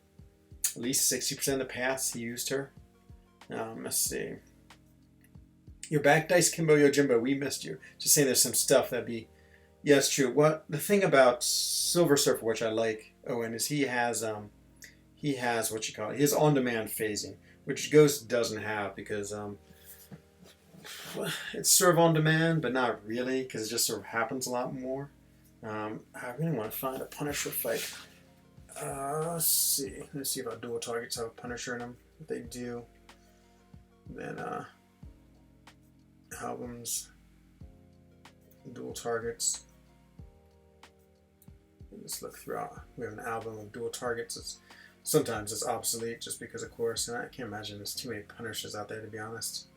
at least 60% of the paths he used her. Let's see. You're back, Dice Kimbo Yojimbo. We missed you. Just saying there's some stuff that'd be... Yeah, it's true. What the thing about Silver Surfer, which I like, Owen, is he has what you call it. He has on-demand phasing, which Ghost doesn't have because it's sort of on-demand, but not really because it just sort of happens a lot more. I really want to find a Punisher fight. Let's see. Let's see if our dual targets have a Punisher in them. If they do, then albums, dual targets. Let's look throughout. We have an album of dual targets. Sometimes it's obsolete just because, of course, and I can't imagine there's too many Punishers out there, to be honest.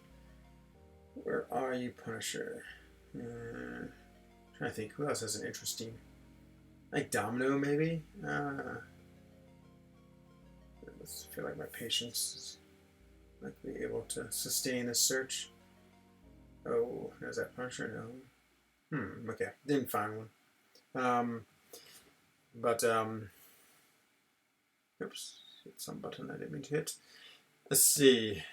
Where are you, Punisher? Trying to think who else has an interesting, like Domino maybe. I feel like my patience is not be able to sustain this search. Oh, there's that Punisher. No. Okay, didn't find one. Oops, hit some button I didn't mean to hit. Let's see.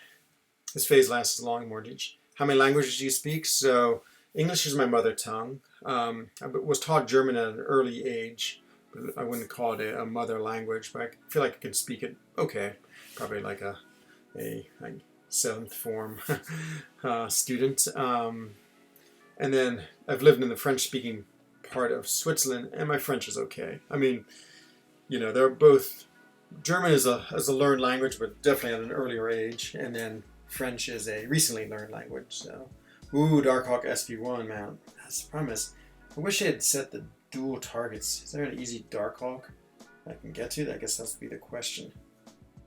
This phase lasts as long, Mortgage. How many languages do you speak? So English is my mother tongue. I was taught German at an early age, but I wouldn't call it a mother language, but I feel like I can speak it okay. Probably like a 7th form student. And then I've lived in the French-speaking part of Switzerland, and my French is okay. I mean, you know, they're both... German is a learned language, but definitely at an earlier age, and then French is a recently learned language, so... Ooh, Darkhawk SP1, man. That's the problem is, I wish I had set the dual targets. Is there an easy Darkhawk I can get to? I guess that's be the question.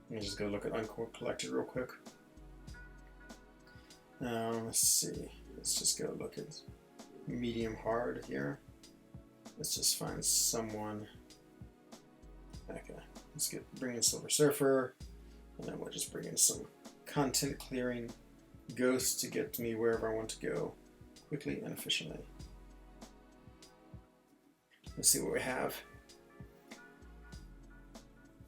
Let me just go look at Uncore Collected real quick. Let's see. Let's just go look at medium hard here. Let's just find someone. Okay, let's bring in Silver Surfer, and then we'll just bring in some content clearing Ghosts to get me wherever I want to go quickly and efficiently. Let's see what we have.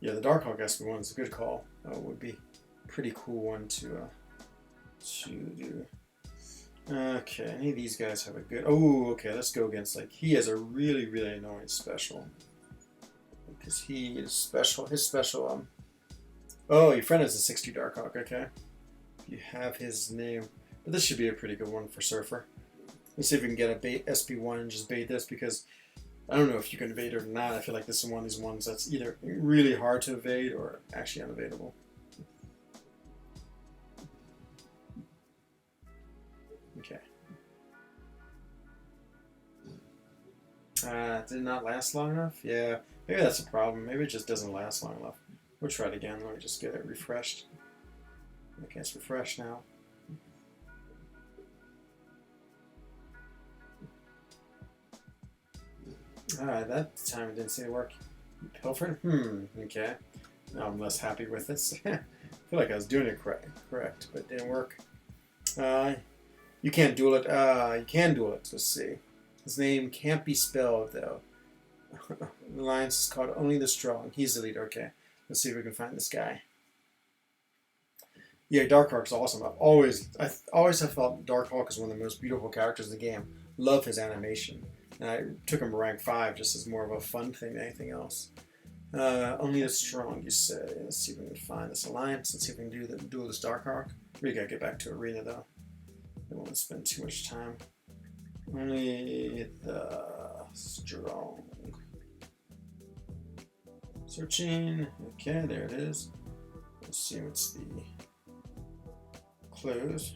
Yeah, the Darkhawk SP1 is a good call. It would be a pretty cool one to do. Okay, any of these guys have a good... Oh, okay, let's go against, like, he has a really, really annoying special. Because he is special. His special, Oh, your friend has a 60 Darkhawk, okay. You have his name. But this should be a pretty good one for Surfer. Let's see if we can get a bait SB1 and just bait this, because I don't know if you can evade it or not. I feel like this is one of these ones that's either really hard to evade or actually unevadable. Okay. Did not last long enough? Yeah, maybe that's a problem. Maybe it just doesn't last long enough. We'll try it again. Let me just get it refreshed. Okay, it's refreshed now. That time it didn't seem to work. Pilfered? Okay. Now I'm less happy with this. I feel like I was doing it correct, but it didn't work. You can't duel it. You can duel it. Let's see. His name can't be spelled, though. The alliance is called Only the Strong. He's the leader. Okay. Let's see if we can find this guy. Yeah, Darkhawk's awesome. I always have thought Darkhawk is one of the most beautiful characters in the game. Love his animation. And I took him to rank 5 just as more of a fun thing than anything else. Only the Strong, you say. Let's see if we can find this alliance and see if we can do this Darkhawk. We gotta get back to Arena, though. I don't want to spend too much time. Only the Strong. Searching. Okay, there it is. Let's see what's the clues.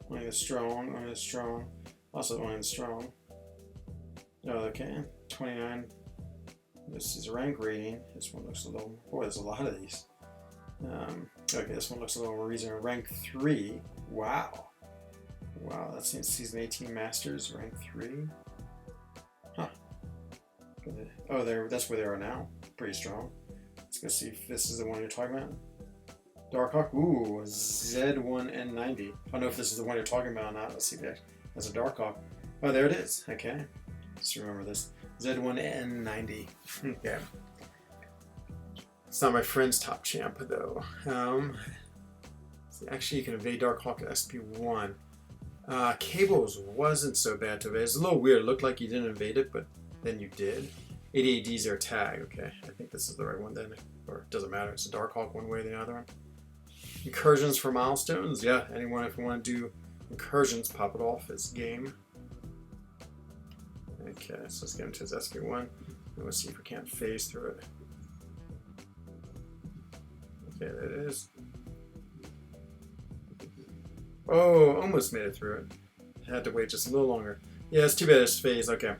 Only the Strong. Only the Strong. Also only the Strong. Oh, okay. 29. This is rank rating. This one looks a little... Boy, there's a lot of these. Okay, this one looks a little more reasonable. Rank 3. Wow. Wow, that's in Season 18 Masters. Rank 3. Huh. Oh, that's where they are now. Pretty strong. Let's go see if this is the one you're talking about. Darkhawk. Ooh, Z1N90. I don't know if this is the one you're talking about or not. Let's see if that's a Darkhawk. Oh, there it is. Okay. Just remember this. Z1N90. Yeah. It's not my friend's top champ, though. Actually, you can evade Darkhawk at SP1. Cables wasn't so bad to evade. It's a little weird. It looked like you didn't evade it, but then you did. 88D's are tag. Okay, I think this is the right one then. Or it doesn't matter. It's a Darkhawk one way or the other one. Incursions for milestones. Yeah, anyone, if you want to do incursions, pop it off. It's game. Okay, so let's get into his SP1. And we'll see if we can't phase through it. Okay, there it is. Oh, almost made it through it. Had to wait just a little longer. Yeah, it's too bad it's phase. Okay.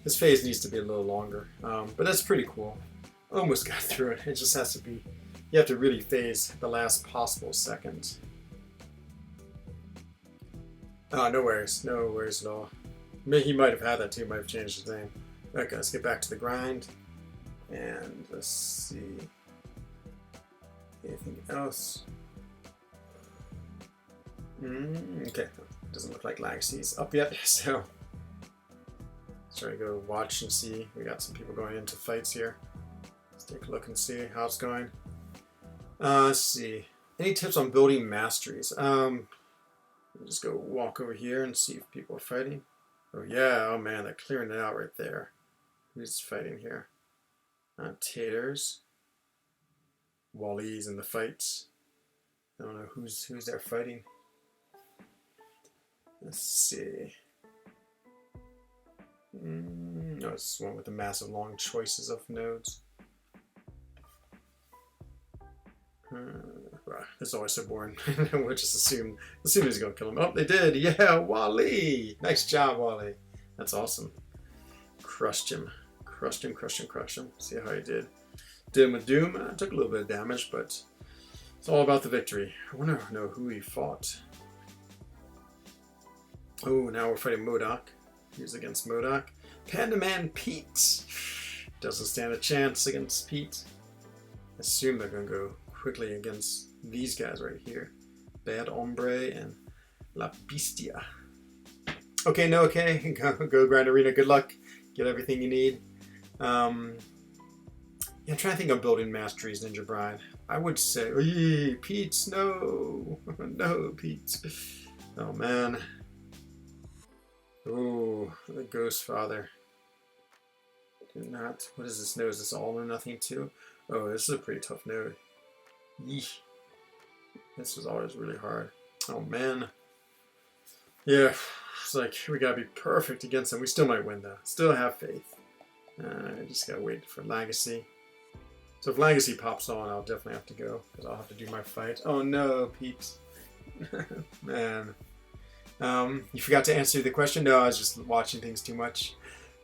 This phase needs to be a little longer. But that's pretty cool. Almost got through it. It just has to be... You have to really phase the last possible second. Oh, no worries. No worries at all. He might have had that too. Might have changed his name. Okay, let's get back to the grind. And let's see... Anything else? Okay, doesn't look like Legacy's up yet, so let's try to go watch and see. We got some people going into fights here. Let's take a look and see how it's going. Let's see. Any tips on building masteries? Just go walk over here and see if people are fighting. Oh yeah, oh man, they're clearing it out right there. Who's fighting here? Taters. Wally's in the fights. I don't know who's there fighting. Let's see. No, it's one with the massive long choices of nodes. It's always so boring. We'll just assume he's gonna kill him. Oh, they did! Yeah, Wally! Nice job, Wally. That's awesome. Crushed him. Crushed him. See how he did. Did him with Doom. Took a little bit of damage, but it's all about the victory. I want to know who he fought. Oh, now we're fighting MODOK. He's against MODOK. Panda Man Pete doesn't stand a chance against Pete. I assume they're going to go quickly against these guys right here. Bad Ombre and La Bestia. Okay, no, okay. Go Grind Arena. Good luck. Get everything you need. Yeah, I'm trying to think of building masteries, Ninja Bride. I would say, oh, Pete, no. No, Pete. Oh, man. Oh, the Ghost Father. Do not. What is this node? Is this all or nothing too? Oh, this is a pretty tough node. Yeesh. This was always really hard. Oh man. Yeah, it's like we gotta be perfect against them. We still might win though. Still have faith. I just gotta wait for Legacy. So if Legacy pops on, I'll definitely have to go because I'll have to do my fight. Oh no, Pete. Man. You forgot to answer the question? No, I was just watching things too much.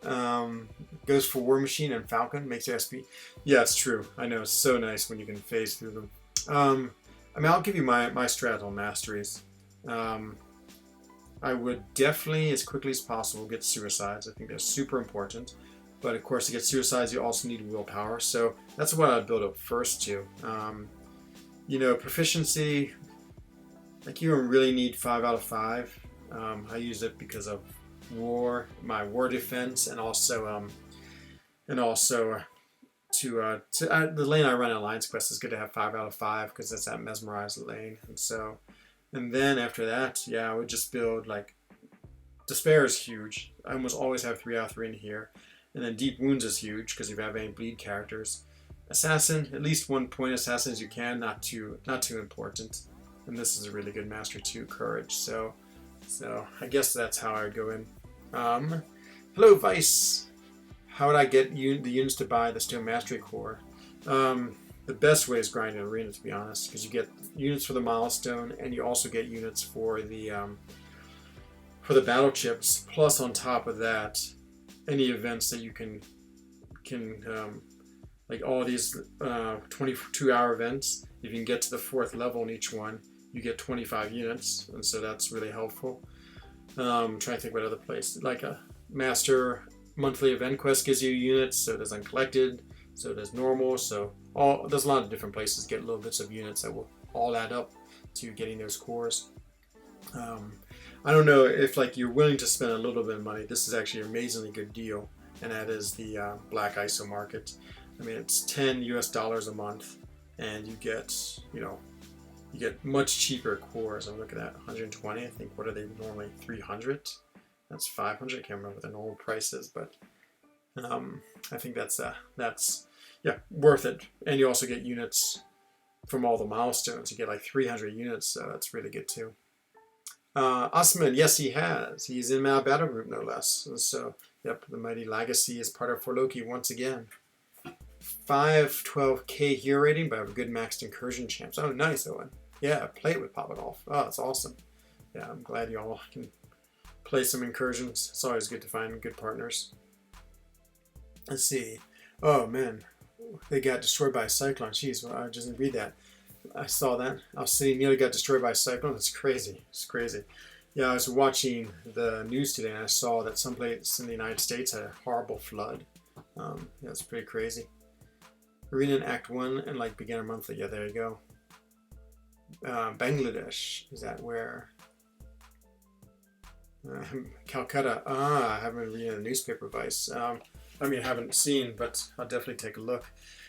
Goes for War Machine and Falcon, makes your SP. Yeah, it's true. I know, it's so nice when you can phase through them. I mean, I'll give you my strat on masteries. I would definitely, as quickly as possible, get Suicides. I think they're super important. But of course, to get suicides, you also need willpower. So that's what I'd build up first too. You know, proficiency, like you don't really need 5 out of 5. I use it because of my war defense, and also the lane I run in Alliance Quest is good to have 5 out of 5 because it's that mesmerized lane. And then after that, yeah, I would just build like Despair is huge. I almost always have 3 out of 3 in here. And then Deep Wounds is huge because if you have any bleed characters. Assassin, at least 1 point assassin as you can, not too important. And this is a really good master too, Courage. So I guess that's how I would go in. Hello Vice. How would I get the units to buy the Stone Mastery Core? The best way is grinding arena, to be honest, because you get units for the milestone, and you also get units for the battle chips. Plus, on top of that, any events that you can like all these 22-hour events. If you can get to the 4th level in each one, you get 25 units, and so that's really helpful. I'm trying to think what other place, like a Master Monthly Event Quest gives you units, so does Uncollected, so does Normal, so there's a lot of different places to get little bits of units that will all add up to getting those cores. I don't know if like you're willing to spend a little bit of money. This is actually an amazingly good deal, and that is the Black ISO market. I mean, it's $10 US a month, and you get much cheaper cores. I'm looking at 120. I think what are they normally 300? That's 500. I can't remember what the normal price is, but I think that's worth it. And you also get units from all the milestones. You get like 300 units, so that's really good too. Osman, yes, he has. He's in my battle group, no less. So, yep, the Mighty Legacy is part of For Loki once again. 512k hero rating, but I have a good maxed incursion champs. Oh, nice, Owen. Yeah, play it with Papadolf. Oh, that's awesome. Yeah, I'm glad you all can play some incursions. It's always good to find good partners. Let's see. Oh, man. They got destroyed by a cyclone. Jeez, well, I just didn't read that. I saw that. I was saying nearly got destroyed by a cyclone. It's crazy. It's crazy. Yeah, I was watching the news today, and I saw that some place in the United States had a horrible flood. Yeah, it's pretty crazy. Arena in Act 1 and like Beginner Monthly. Yeah, there you go. Bangladesh. Is that where? Calcutta. I haven't been reading the newspaper, Vice. I mean, I haven't seen, but I'll definitely take a look.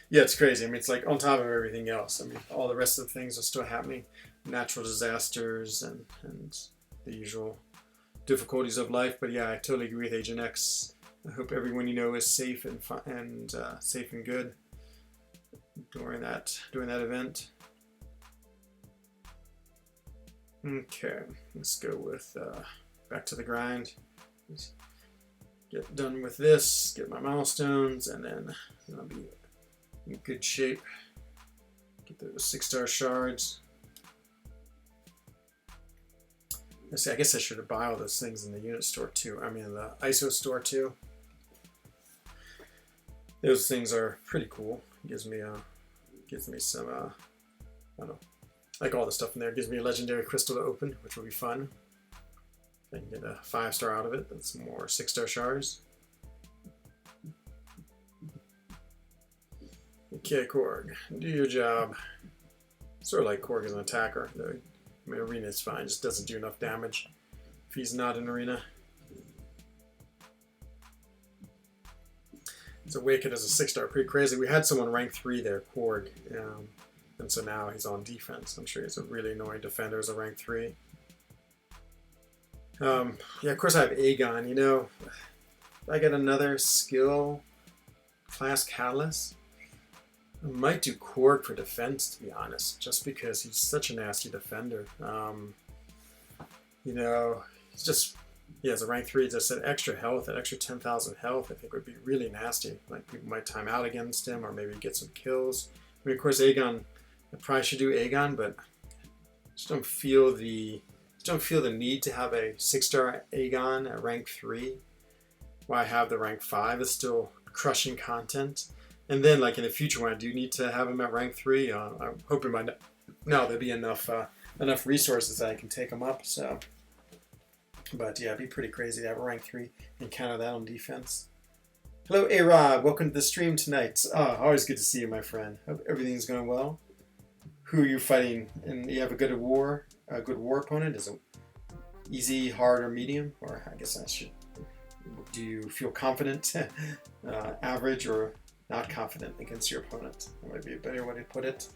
Yeah, it's crazy. I mean, it's like on top of everything else. I mean, all the rest of the things are still happening. Natural disasters and the usual difficulties of life. But yeah, I totally agree with Agent X. I hope everyone you know is safe and safe and good during that event. Okay, let's go with back to the grind. Let's get done with this, get my milestones, and then I'll be in good shape. Get those 6-star shards. Let's see, I guess I should buy all those things in the unit store too. I mean, the ISO store too. Those things are pretty cool. Gives me some I don't know, like all the stuff in there. Gives me a legendary crystal to open, which will be fun. I can get a 5-star out of it. That's some more 6-star shards. Okay, Korg, do your job. Sort of like Korg as an attacker. Though, I mean, arena is fine, just doesn't do enough damage if he's not in arena. So Wicked as a 6-star, pretty crazy. We had someone rank 3 there, Korg, and so now he's on defense. I'm sure he's a really annoying defender as a rank 3. Yeah, of course I have Aegon. You know, I get another skill class catalyst. I might do Korg for defense, to be honest, just because he's such a nasty defender. You know, he's just, yeah, as a rank 3, just an extra health, an extra 10,000 health, I think would be really nasty. Like, people might time out against him, or maybe get some kills. I mean, of course, Aegon, I probably should do Aegon, but I just don't feel the need to have a 6-star Aegon at rank 3. While I have the rank 5 is still crushing content. And then, like in the future, when I do need to have him at rank 3, I'm hoping by now there'll be enough resources that I can take him up. So, but yeah, it'd be pretty crazy to have a rank 3 and counter that on defense. Hello, A-Rob. Welcome to the stream tonight. Always good to see you, my friend. Hope everything's going well. Who are you fighting? And you have a good war opponent? Is it easy, hard, or medium? Or I guess I should. Do you feel confident, average, or not confident against your opponent? That might be a better way to put it.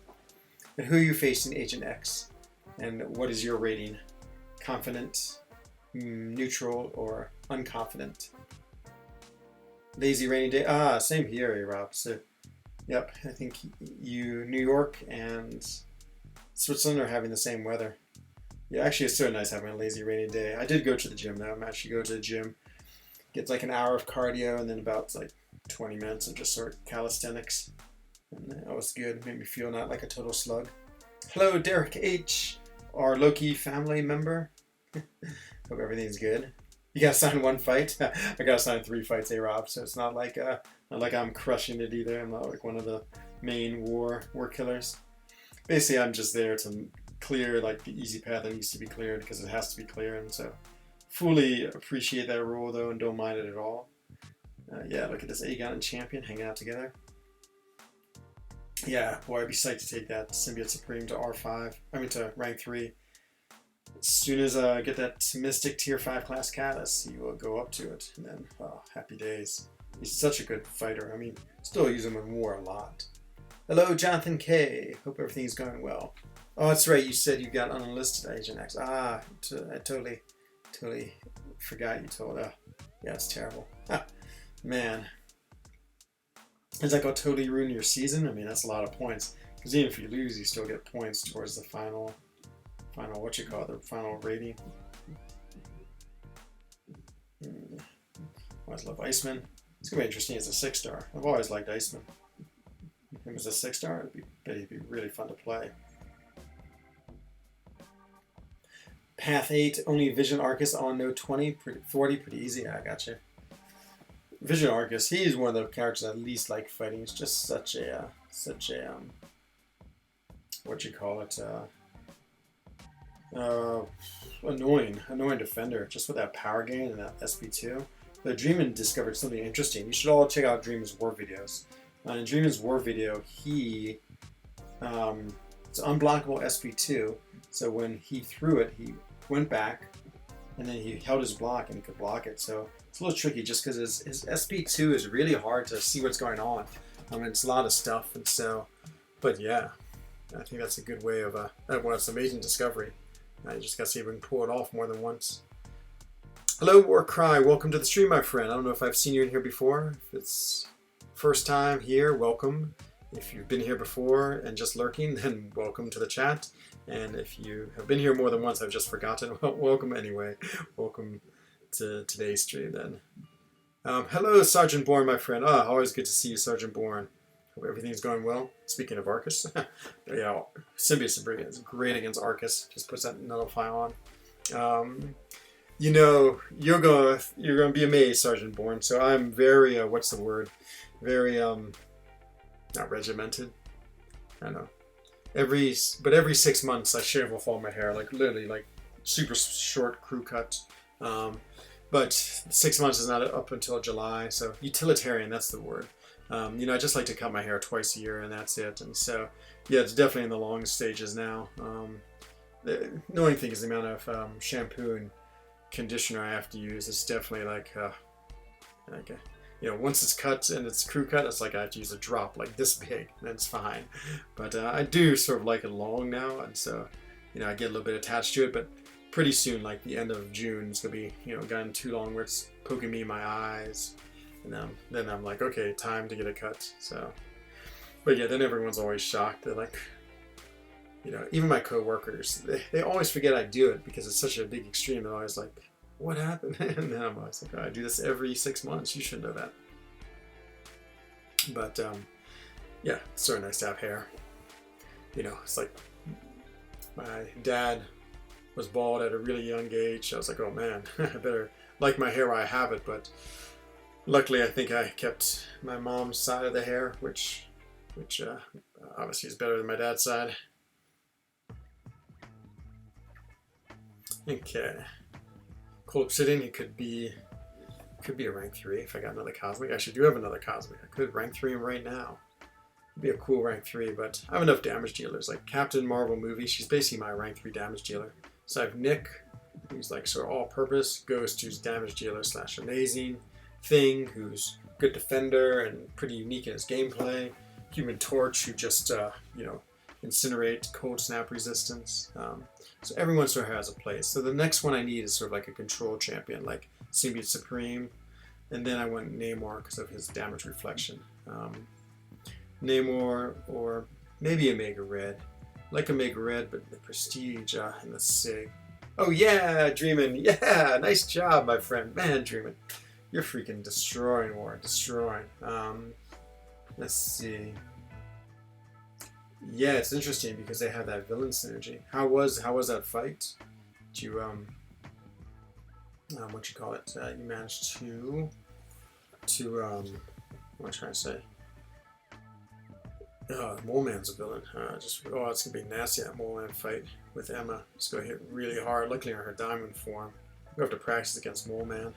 And who are you facing, Agent X? And what is your rating? Confident, neutral, or unconfident? Lazy rainy day. Same here, Rob. So, yep, I think New York and Switzerland are having the same weather. Yeah, actually, it's so nice having a lazy rainy day. I did go to the gym though. I'm actually going to the gym, get like an hour of cardio, and then about like 20 minutes of just sort of calisthenics. And that was good. Made me feel not like a total slug. Hello, Derek H, our Loki family member. Hope everything's good. You gotta sign one fight. I gotta sign 3 fights, A-Rob. So it's not like I'm crushing it either. I'm not like one of the main war killers. Basically, I'm just there to clear like the easy path that needs to be cleared because it has to be clear. And so, fully appreciate that rule though, and don't mind it at all. Yeah, look at this Aegon and Champion hanging out together. Yeah, boy, I'd be psyched to take that Symbiote Supreme to R5. I mean to rank 3. As soon as I get that Mystic Tier 5 class Catalyst, he will go up to it. And then, happy days. He's such a good fighter. I mean, still use him in war a lot. Hello, Jonathan K. Hope everything's going well. Oh, that's right. You said you got unenlisted Agent X. I totally forgot you told. Yeah, it's terrible. Man. Is that going to totally ruin your season? I mean, that's a lot of points. Because even if you lose, you still get points towards the final the final rating. I always love Iceman. It's going to be interesting as a 6-star. I've always liked Iceman. If it was a 6-star, it'd be really fun to play. Path 8, only Vision Arcus on Node 20, 40, pretty easy. I gotcha. Vision Arcus, he's one of the characters I least like fighting. He's just such a what you call it, annoying defender, just with that power gain and that SP2. But Dreamin discovered something interesting. You should all check out Dreamin's war videos. In Dreamin's war video, he it's unblockable SP2. So when he threw it, he went back, and then he held his block and he could block it. So it's a little tricky just because his SP2 is really hard to see what's going on. I mean, it's a lot of stuff, and so, but yeah, I think that's a good way of well, it's an amazing discovery. You just got to see if we can pull it off more than once. Hello, Warcry. Welcome to the stream, my friend. I don't know if I've seen you in here before. If it's first time here, welcome. If you've been here before and just lurking, then welcome to the chat. And if you have been here more than once, I've just forgotten. Well, welcome anyway. Welcome to today's stream then. Hello, Sergeant Bourne, my friend. Always good to see you, Sergeant Bourne. Hope everything's going well. Speaking of Arcus, yeah, Symbiote Supreme is great against Arcus. Just puts that nullify on. You know, you're gonna be amazed, Sergeant Bourne. So I'm very what's the word? Very not regimented. I don't know. Every 6 months I shave off all my hair, like literally like super short crew cut. But 6 months is not up until July, so utilitarian, that's the word. You know, I just like to cut my hair twice a year and that's it. And so, yeah, it's definitely in the long stages now. The annoying thing is the amount of shampoo and conditioner I have to use. It's definitely like you know, once it's cut and it's crew cut, it's like I have to use a drop like this big, and it's fine. But I do sort of like it long now, and so, you know, I get a little bit attached to it, but pretty soon, like the end of June, it's gonna be, you know, gotten too long where it's poking me in my eyes, and then I'm like, okay, time to get a cut. So, but yeah, then everyone's always shocked. They're like, you know, even my co-workers, they always forget I do it because it's such a big extreme. They're always like, what happened? And then I'm always like, oh, I do this every 6 months. You should know that. But yeah, it's so nice to have hair. You know, it's like my dad was bald at a really young age. I was like, oh man, I better like my hair while I have it. But luckily, I think I kept my mom's side of the hair, which obviously is better than my dad's side. Okay. Cold Obsidian, it could be Could be a rank 3 if I got another Cosmic. I actually do have another Cosmic. I could rank 3 him right now. It'd be a cool rank 3, but I have enough damage dealers. Like Captain Marvel movie, she's basically my rank 3 damage dealer. So I have Nick, who's like sort of all-purpose. Ghost, who's damage dealer / amazing. Thing, who's good defender and pretty unique in his gameplay. Human Torch, who just, you know, incinerate, cold snap resistance. So everyone sort of has a place. So the next one I need is sort of like a control champion, like Symbiote Supreme. And then I want Namor because of his damage reflection. Namor or maybe Omega Red. Like Omega Red, but the Prestige and the Sig. Oh yeah, Dreamin'. Yeah, nice job, my friend. Man, Dreamin'. You're freaking destroying War. Destroying. Let's see. Yeah, it's interesting because they have that villain synergy. How was that fight? Did you what you call it? You managed to what am I trying to say? Mole Man's a villain. It's gonna be nasty, that Mole Man fight with Emma. It's gonna hit really hard. Luckily, in her diamond form, we have to practice against Mole Man.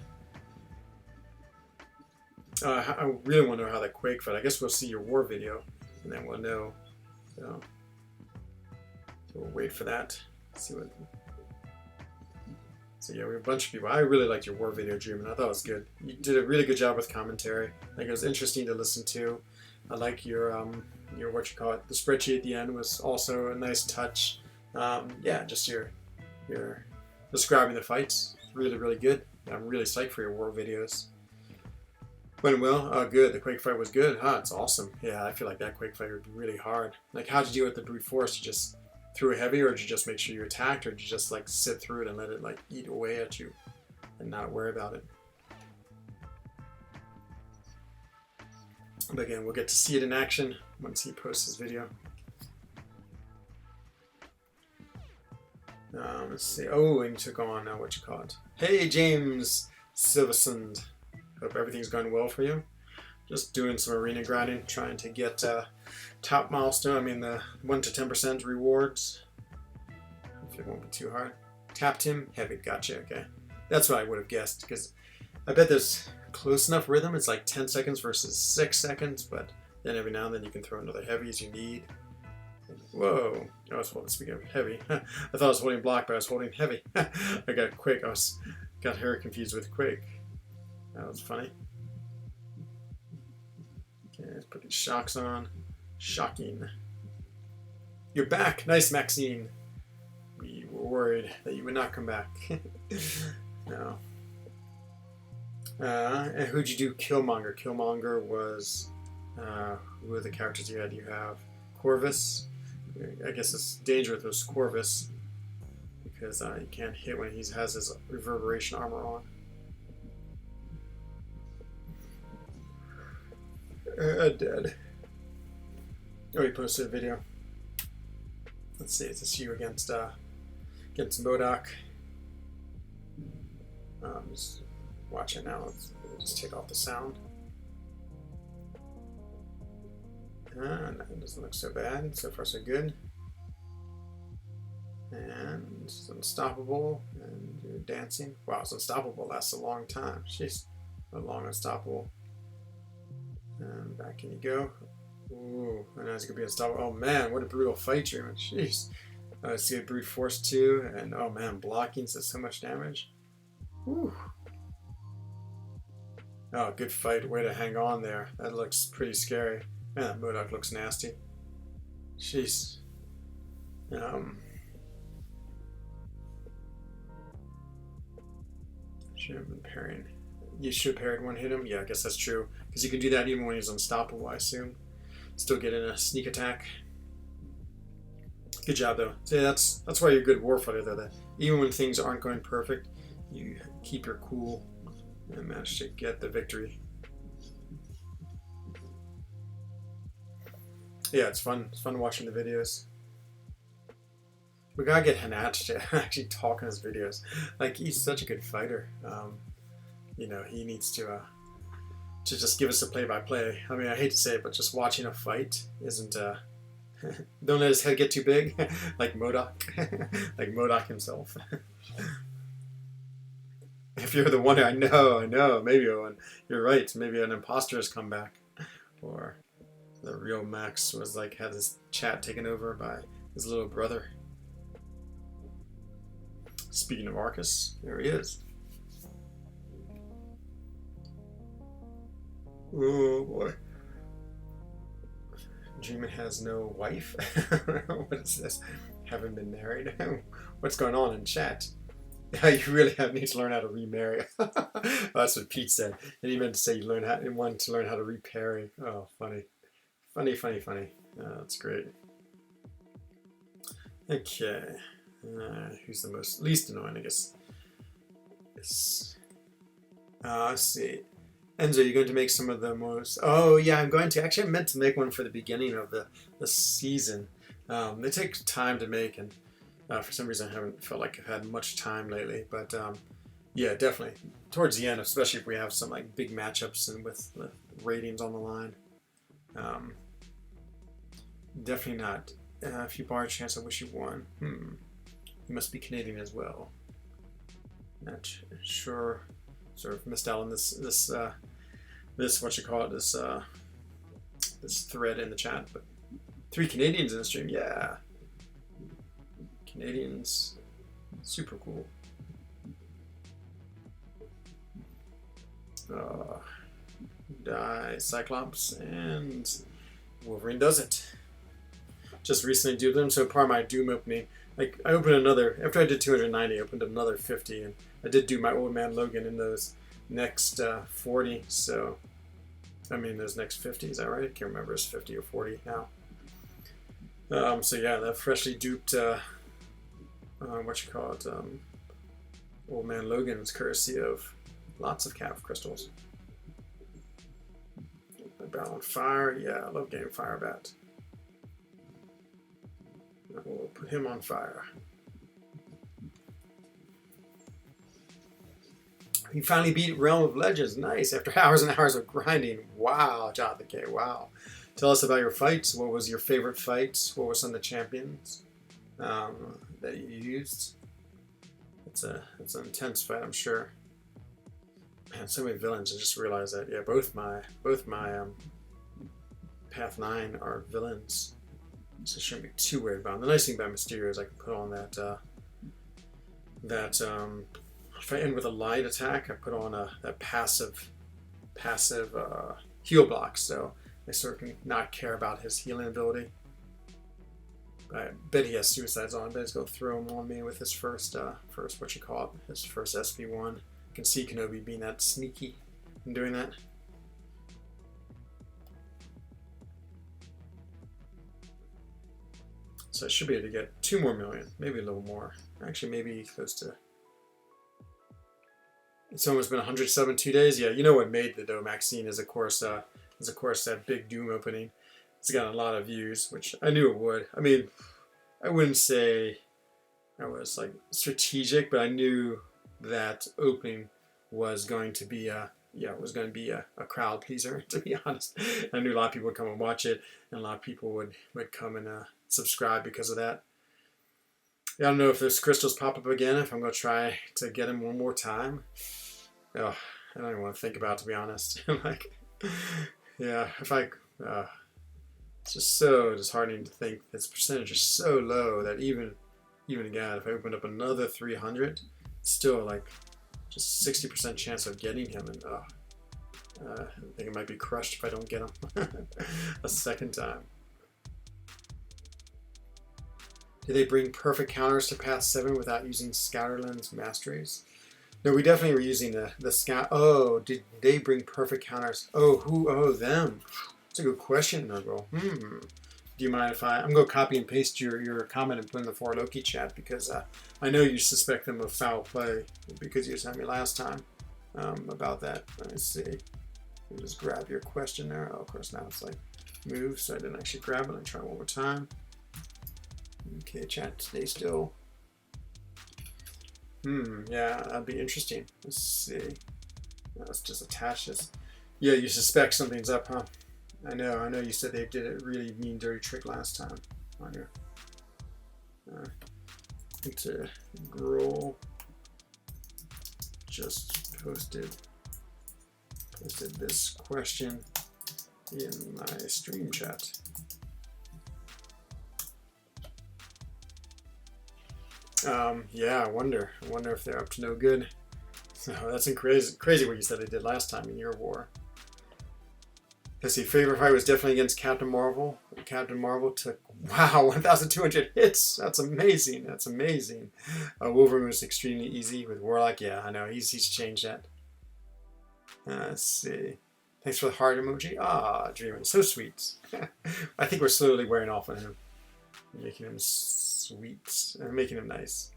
I really want to know how that Quake fight. I guess we'll see your war video, and then we'll know. So we'll wait for that. See what. So yeah, we have a bunch of people. I really liked your war video, Dream, and I thought it was good. You did a really good job with commentary. I think it was interesting to listen to. I like your what you call it. The spreadsheet at the end was also a nice touch. Yeah, just your describing the fights. Really, really good. I'm really psyched for your war videos. Went well. Good. The Quake fight was good. It's awesome. Yeah, I feel like that Quake fight would be really hard. Like, how'd you deal with the brute force? You just threw it heavy, or did you just make sure you attacked, or did you just like sit through it and let it like eat away at you and not worry about it? But again, we'll get to see it in action once he posts his video. Let's see. Oh, and he took on what you call it. Hey, James Silversund. Hope everything's going well for you. Just doing some arena grinding, trying to get top milestone. I mean the 1 to 10% rewards. Hopefully it won't be too hard. Tapped him, heavy. Gotcha. Okay, that's what I would have guessed because I bet there's close enough rhythm. It's like 10 seconds versus 6 seconds, but then every now and then you can throw another heavy as you need. Whoa! I was holding. Speaking of heavy, I thought I was holding block, but I was holding heavy. I got Quake. Got her confused with Quake. That was funny. Okay, let's put these shocks on. Shocking. You're back. Nice, Maxine. We were worried that you would not come back. No. And who'd you do? Killmonger. Killmonger was... who are the characters you had? You have Corvus. I guess it's dangerous with Corvus because you can't hit when he has his reverberation armor on. Dead. Oh, he posted a video. Let's see, it's you against MODOK. Just watch it now. Let's just take off the sound. It doesn't look so bad. So far, so good. And it's unstoppable. And you're dancing. Wow, it's unstoppable. Lasts a long time. Jeez, a long unstoppable. And back can you go. Ooh, and that's gonna be unstoppable. Oh man, what a brutal fight, Dreamin'. Jeez. Let's get brute force too, and oh man, blocking does so much damage. Whew. Oh, good fight. Way to hang on there. That looks pretty scary. Man, that MODOK looks nasty. Jeez. Should have been parrying. You should have parried one hit him. Yeah, I guess that's true. Because you can do that even when he's unstoppable, I assume. Still get in a sneak attack. Good job, though. See, that's why you're a good warfighter, though. That even when things aren't going perfect, you keep your cool and manage to get the victory. Yeah, it's fun. It's fun watching the videos. We gotta get Hanat to actually talk in his videos. Like, he's such a good fighter. You know, he needs to just give us a play-by-play. I mean, I hate to say it, but just watching a fight isn't... don't let his head get too big, like MODOK. Like MODOK himself. If you're the one, I know. Maybe Owen, you're right. Maybe an imposter has come back, or the real Max was like had his chat taken over by his little brother. Speaking of Arcus, there he is. Oh boy. Dreamin has no wife? What is this? Haven't been married? What's going on in chat? You really need to learn how to remarry. That's what Pete said. And he meant to say he wanted to learn how to reparry. Oh, funny. Funny. That's great. Okay. Who's the least annoying, I guess? Let's see. Enzo, you're going to make some of the most... Oh, yeah, I'm going to. Actually, I meant to make one for the beginning of the season. They take time to make, and for some reason I haven't felt like I've had much time lately. But, yeah, definitely. Towards the end, especially if we have some like big matchups and with the ratings on the line. Definitely not. If you bar a chance, I wish you won. You must be Canadian as well. Not sure. Sort of missed out on this what you call it, this thread in the chat. But 3 Canadians in the stream, yeah. Canadians, super cool. Die Cyclops and Wolverine does it. Just recently duped them, so part of my Doom opening, like I opened another, after I did 290, I opened another 50, and I did do my Old Man Logan in those next 40, so, I mean those next 50, is that right? I can't remember, it's 50 or 40 now. So yeah, that freshly duped, Old Man Logan is courtesy of lots of calf crystals. Bat on fire, yeah, I love getting fire bat. We'll put him on fire. He finally beat Realm of Legends. Nice. After hours and hours of grinding. Wow, Jonathan K. Wow. Tell us about your fights. What was your favorite fights? What were some of the champions that you used? It's an intense fight, I'm sure. Man, so many villains. I just realized that. Yeah, both my Path 9 are villains. So I shouldn't be too worried about them. The nice thing about Mysterio is I can put on if I end with a light attack, I put on that passive heal block, so I sort of can not care about his healing ability. I bet he has suicides on. I bet he's going to throw him on me with his first his first SP1. I can see Kenobi being that sneaky and doing that. So I should be able to get 2 more million, maybe a little more. Actually, maybe close to... It's almost been 107 2 days. Yeah, you know what made the dough, Maxine, is of course that big Doom opening. It's got a lot of views, which I knew it would. I mean, I wouldn't say I was like strategic, but I knew that opening was going to be a crowd pleaser, to be honest. I knew a lot of people would come and watch it, and a lot of people would come and subscribe because of that. Yeah, I don't know if those crystals pop up again, if I'm going to try to get them one more time. Oh, I don't even want to think about it, to be honest. Like, yeah, it's just so disheartening to think this percentage is so low that even again, if I opened up another 300, it's still like just 60% chance of getting him, and I think it might be crushed if I don't get him a second time. Do they bring perfect counters to Path 7 without using Scatterland's masteries? No, we definitely were using the scout. Oh, did they bring perfect counters? Oh, who? Oh, them. That's a good question, Nurgle. Do you mind if I'm going to copy and paste your comment and put in the For Loki chat, because I know you suspect them of foul play because you sent me last time about that. Let me see. Let me just grab your question there. Oh, of course, now it's like move, so I didn't actually grab it. Let me try one more time. Okay, chat, stay still. Yeah, that'd be interesting. Let's see. Let's just attach this. Yeah, you suspect something's up, huh? I know you said they did a really mean, dirty trick last time on your integral just posted this question in my stream chat. Yeah, I wonder if they're up to no good. So that's crazy what you said they did last time in your war. Let's see, favorite fight was definitely against Captain Marvel. Captain Marvel took, wow, 1,200 hits. That's amazing. That's amazing. Wolverine was extremely easy with Warlock. Yeah, I know. He's changed that. Let's see. Thanks for the heart emoji. Ah, Dreamer. So sweet. I think we're slowly wearing off on him. Making him sweet. And making him nice.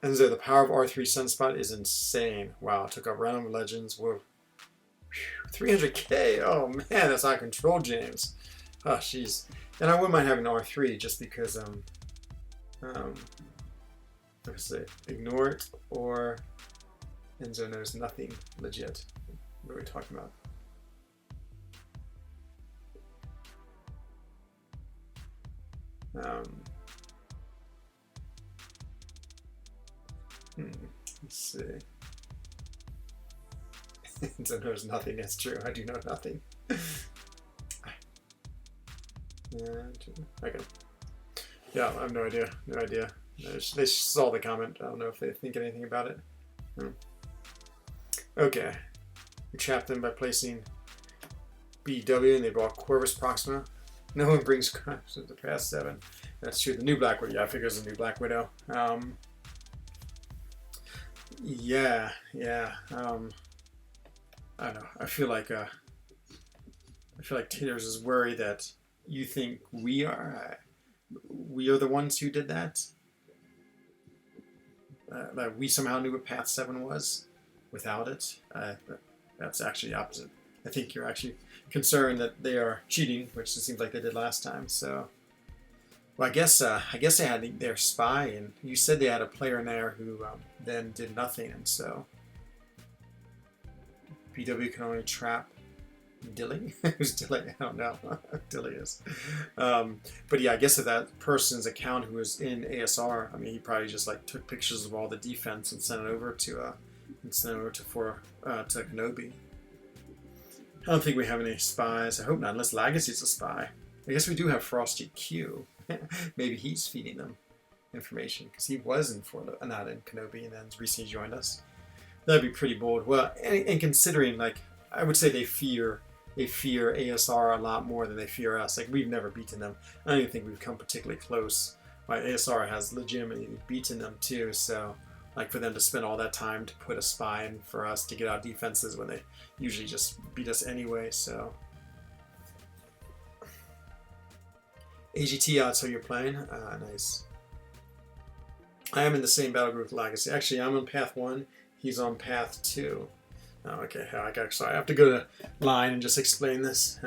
And so the power of R3 Sunspot is insane. Wow, took up Random Legends. Whoa. 300k. Oh man, that's out of control, James. Oh jeez. And I wouldn't mind having R3 just because let's say ignore it or Enzo knows nothing legit. What are we talking about? Let's see. So there's nothing. That's true. I do know nothing. Okay. Yeah, I have no idea. No idea. They saw the comment. I don't know if they think anything about it. Okay. We trapped them by placing BW, and they brought Corvus Proxima. No one brings crimes to the past 7. That's true. The new Black Widow. Yeah, I figure it's a new Black Widow. Yeah. I don't know. I feel like Taters is worried that you think we are the ones who did that. That we somehow knew what Path 7 was without it. That's actually the opposite. I think you're actually concerned that they are cheating, which it seems like they did last time. So, well, I guess they had their spy, and you said they had a player in there who then did nothing, and so BW can only trap Dilly. Who's Dilly? I don't know. Dilly is. But yeah, I guess if that person's account who was in ASR, I mean, he probably just like took pictures of all the defense and sent it over to Kenobi. I don't think we have any spies. I hope not, unless Legacy's a spy. I guess we do have Frosty Q. Maybe he's feeding them information because he was not in Kenobi and then recently joined us. That'd be pretty bold. Well, and considering, like, I would say they fear ASR a lot more than they fear us. Like, we've never beaten them. I don't even think we've come particularly close. Like, ASR has legitimately beaten them too. So, like, for them to spend all that time to put a spy in for us to get out defenses when they usually just beat us anyway. So, AGT out, so you're playing? Nice. I am in the same battle group with Legacy. Actually, I'm on Path 1. He's on Path 2. Oh, okay. Sorry, I have to go to line and just explain this.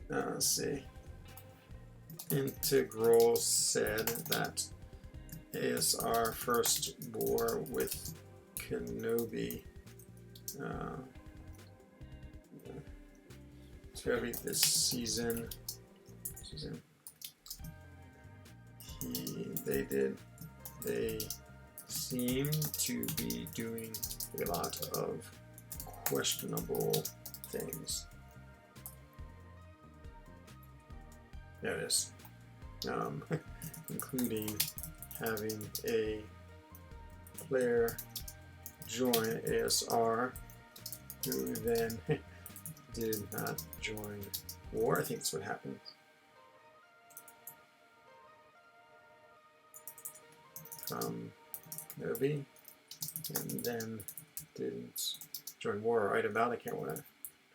Let's see. Integral said that ASR first war with Kenobi. It's gotta be this season. They seem to be doing a lot of questionable things. There it is. Including having a player join ASR who then did not join war. I think that's what happened. From Kenobi, and then didn't join war or itemed out. I can't want to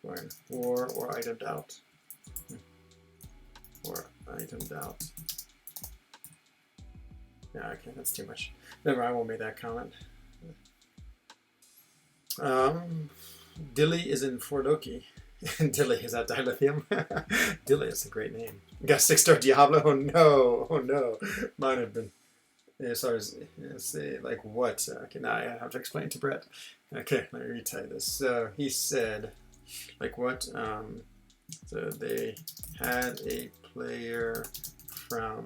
join war or itemed out. Or itemed out. Yeah, okay, that's too much. Never, I won't make that comment. Dilly is in Fort Oki. Dilly is at Dilithium. Dilly is a great name. Got 6-star Diablo? Oh no. Mine have been. So say like what? Okay, now I have to explain to Brett. Okay, let me retell this. So he said, like what? So they had a player from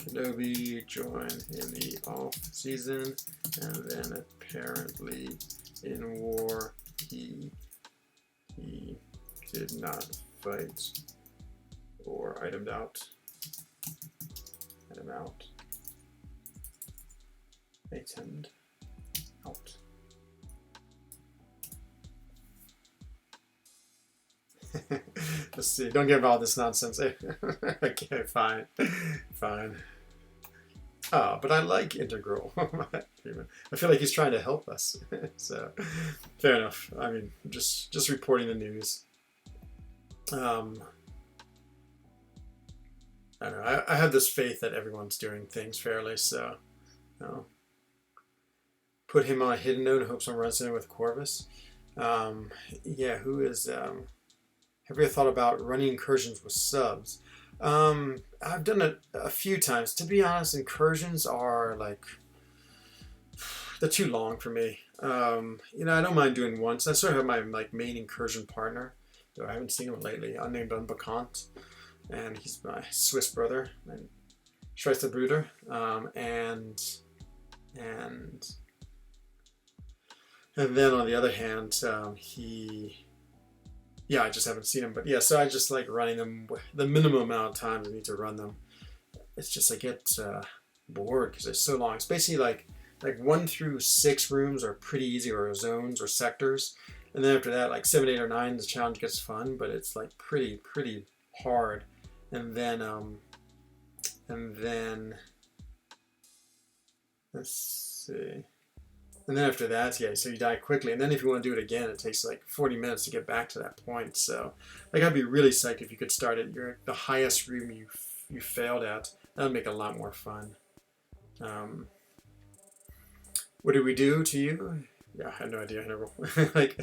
Kenobi join in the off season, and then apparently in war he did not fight or itemed out. Item out. Itemed out. Let's see. Don't get involved in this nonsense. Okay, fine. Fine. Oh, but I like Integral. I feel like he's trying to help us. So, fair enough. I mean, just reporting the news. I don't know. I have this faith that everyone's doing things fairly, so put him on a hidden note and hope someone runs in with Corvus. Yeah, who is... have you ever thought about running incursions with subs? I've done it a few times. To be honest, incursions are like... they're too long for me. You know, I don't mind doing once. I sort of have my like main incursion partner, though I haven't seen him lately, unnamed Unbekant. And he's my Swiss brother, and Schweizerbrüder, and then on the other hand, I just haven't seen him. But yeah, so I just like running them the minimum amount of times I need to run them. It's just I get bored because they're so long. It's basically like 1 through 6 rooms are pretty easy, or zones or sectors, and then after that, like 7, 8, or 9, the challenge gets fun, but it's like pretty hard. And then let's see. And then after that, yeah, so you die quickly. And then if you want to do it again, it takes like 40 minutes to get back to that point. So, like, I'd be really psyched if you could start at the highest room you failed at. That would make it a lot more fun. What did we do to you? Yeah, I have no idea. I never, like,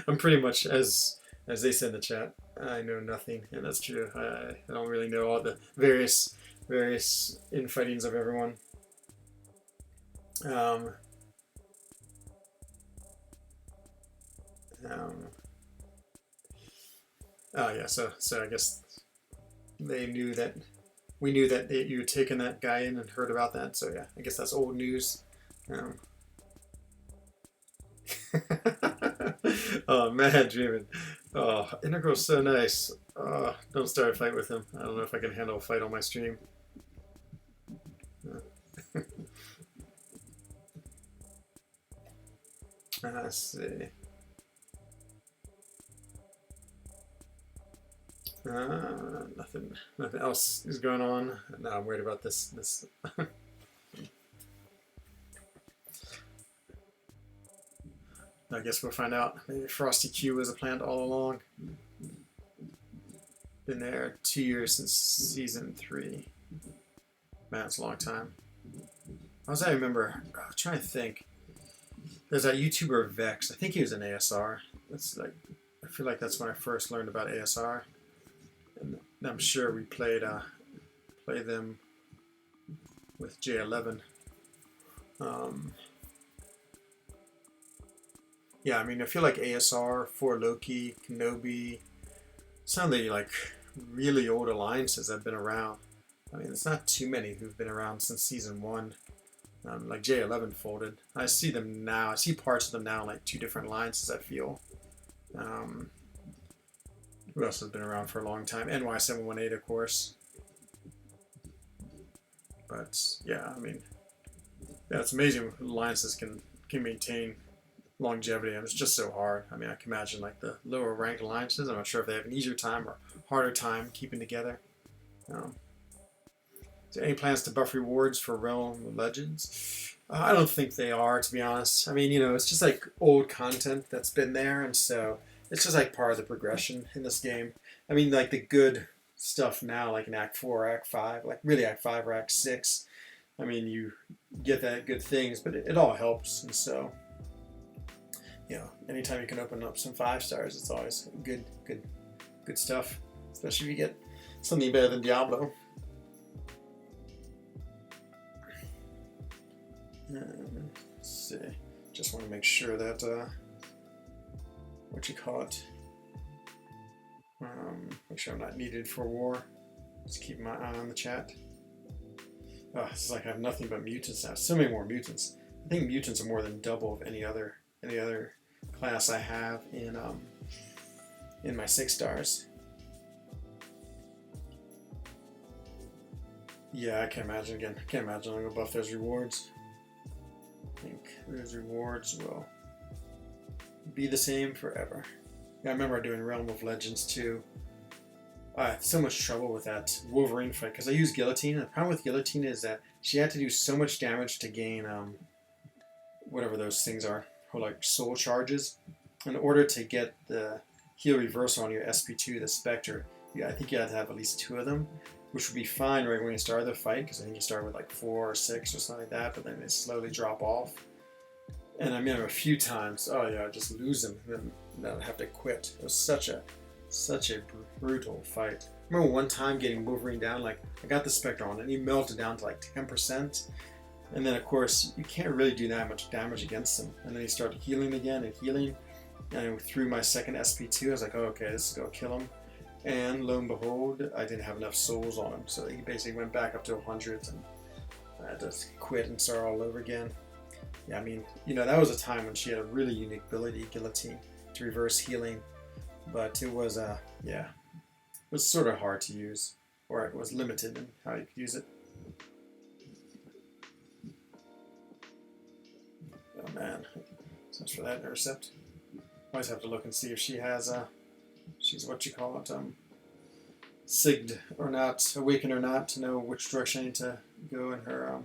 I'm pretty much as they said in the chat, I know nothing, and that's true. I don't really know all the various infightings of everyone. Oh yeah, so I guess they knew that we knew that you had taken that guy in and heard about that. So yeah, I guess that's old news. Oh man, Dreamin'. Oh, Integral's so nice. Oh, don't start a fight with him. I don't know if I can handle a fight on my stream. Let's see. Nothing else is going on. No, I'm worried about this. I guess we'll find out. Maybe Frosty Q was a plant all along. Been there 2 years since season 3. Man, it's a long time. I remember, I'm trying to think. There's that YouTuber Vex. I think he was an ASR. That's like, I feel like that's when I first learned about ASR. And I'm sure we played them with J11. Yeah, I mean, I feel like ASR, 4 Loki, Kenobi, some of the like really old alliances that have been around. I mean, it's not too many who've been around since season 1. Like J11 folded. I see them now. I see parts of them now, like 2 different alliances, I feel. Who else has been around for a long time? NY718, of course. But yeah, I mean, yeah, it's amazing alliances can maintain longevity, and it's just so hard. I mean, I can imagine like the lower ranked alliances. I'm not sure if they have an easier time or harder time keeping together. Is there any plans to buff rewards for Realm Legends? I don't think they are, to be honest. I mean, you know, it's just like old content that's been there, and so it's just like part of the progression in this game. I mean, like the good stuff now, like in Act 4, Act 5, like really Act 5 or Act 6. I mean, you get that good things, but it all helps, and so, you know, anytime you can open up some 5 stars, it's always good stuff. Especially if you get something better than Diablo. Let's see. Just want to make sure that make sure I'm not needed for war. Just keep my eye on the chat. Oh, it's like I have nothing but mutants now. So many more mutants. I think mutants are more than double of any other class I have in my 6 stars. Yeah, I can't imagine again. I can't imagine I'm gonna buff those rewards. I think those rewards will be the same forever. Yeah, I remember doing Realm of Legends too. I had so much trouble with that Wolverine fight because I use Guillotine. And the problem with Guillotine is that she had to do so much damage to gain whatever those things are, or like soul charges, in order to get the heal reversal on your SP2, the Spectre. Yeah, I think you had to have at least 2 of them, which would be fine right when you start the fight, because I think you start with like 4 or 6 or something like that, but then they slowly drop off. And I mean, a few times, oh yeah, I just lose them, and then I'd have to quit. It was such a brutal fight. I remember one time getting Wolverine down, like I got the Spectre on, and he melted down to like 10%. And then of course, you can't really do that much damage against him. And then he started healing again and healing. And through my second SP2, I was like, oh, okay, this is gonna kill him. And lo and behold, I didn't have enough souls on him. So he basically went back up to 100, and I had to quit and start all over again. Yeah, I mean, you know, that was a time when she had a really unique ability, Guillotine, to reverse healing. But it was, yeah, it was sort of hard to use, or it was limited in how you could use it. Oh man, so much for that intercept. Always have to look and see if she has, she's what you call it, sigged or not, awakened or not, to know which direction I need to go in her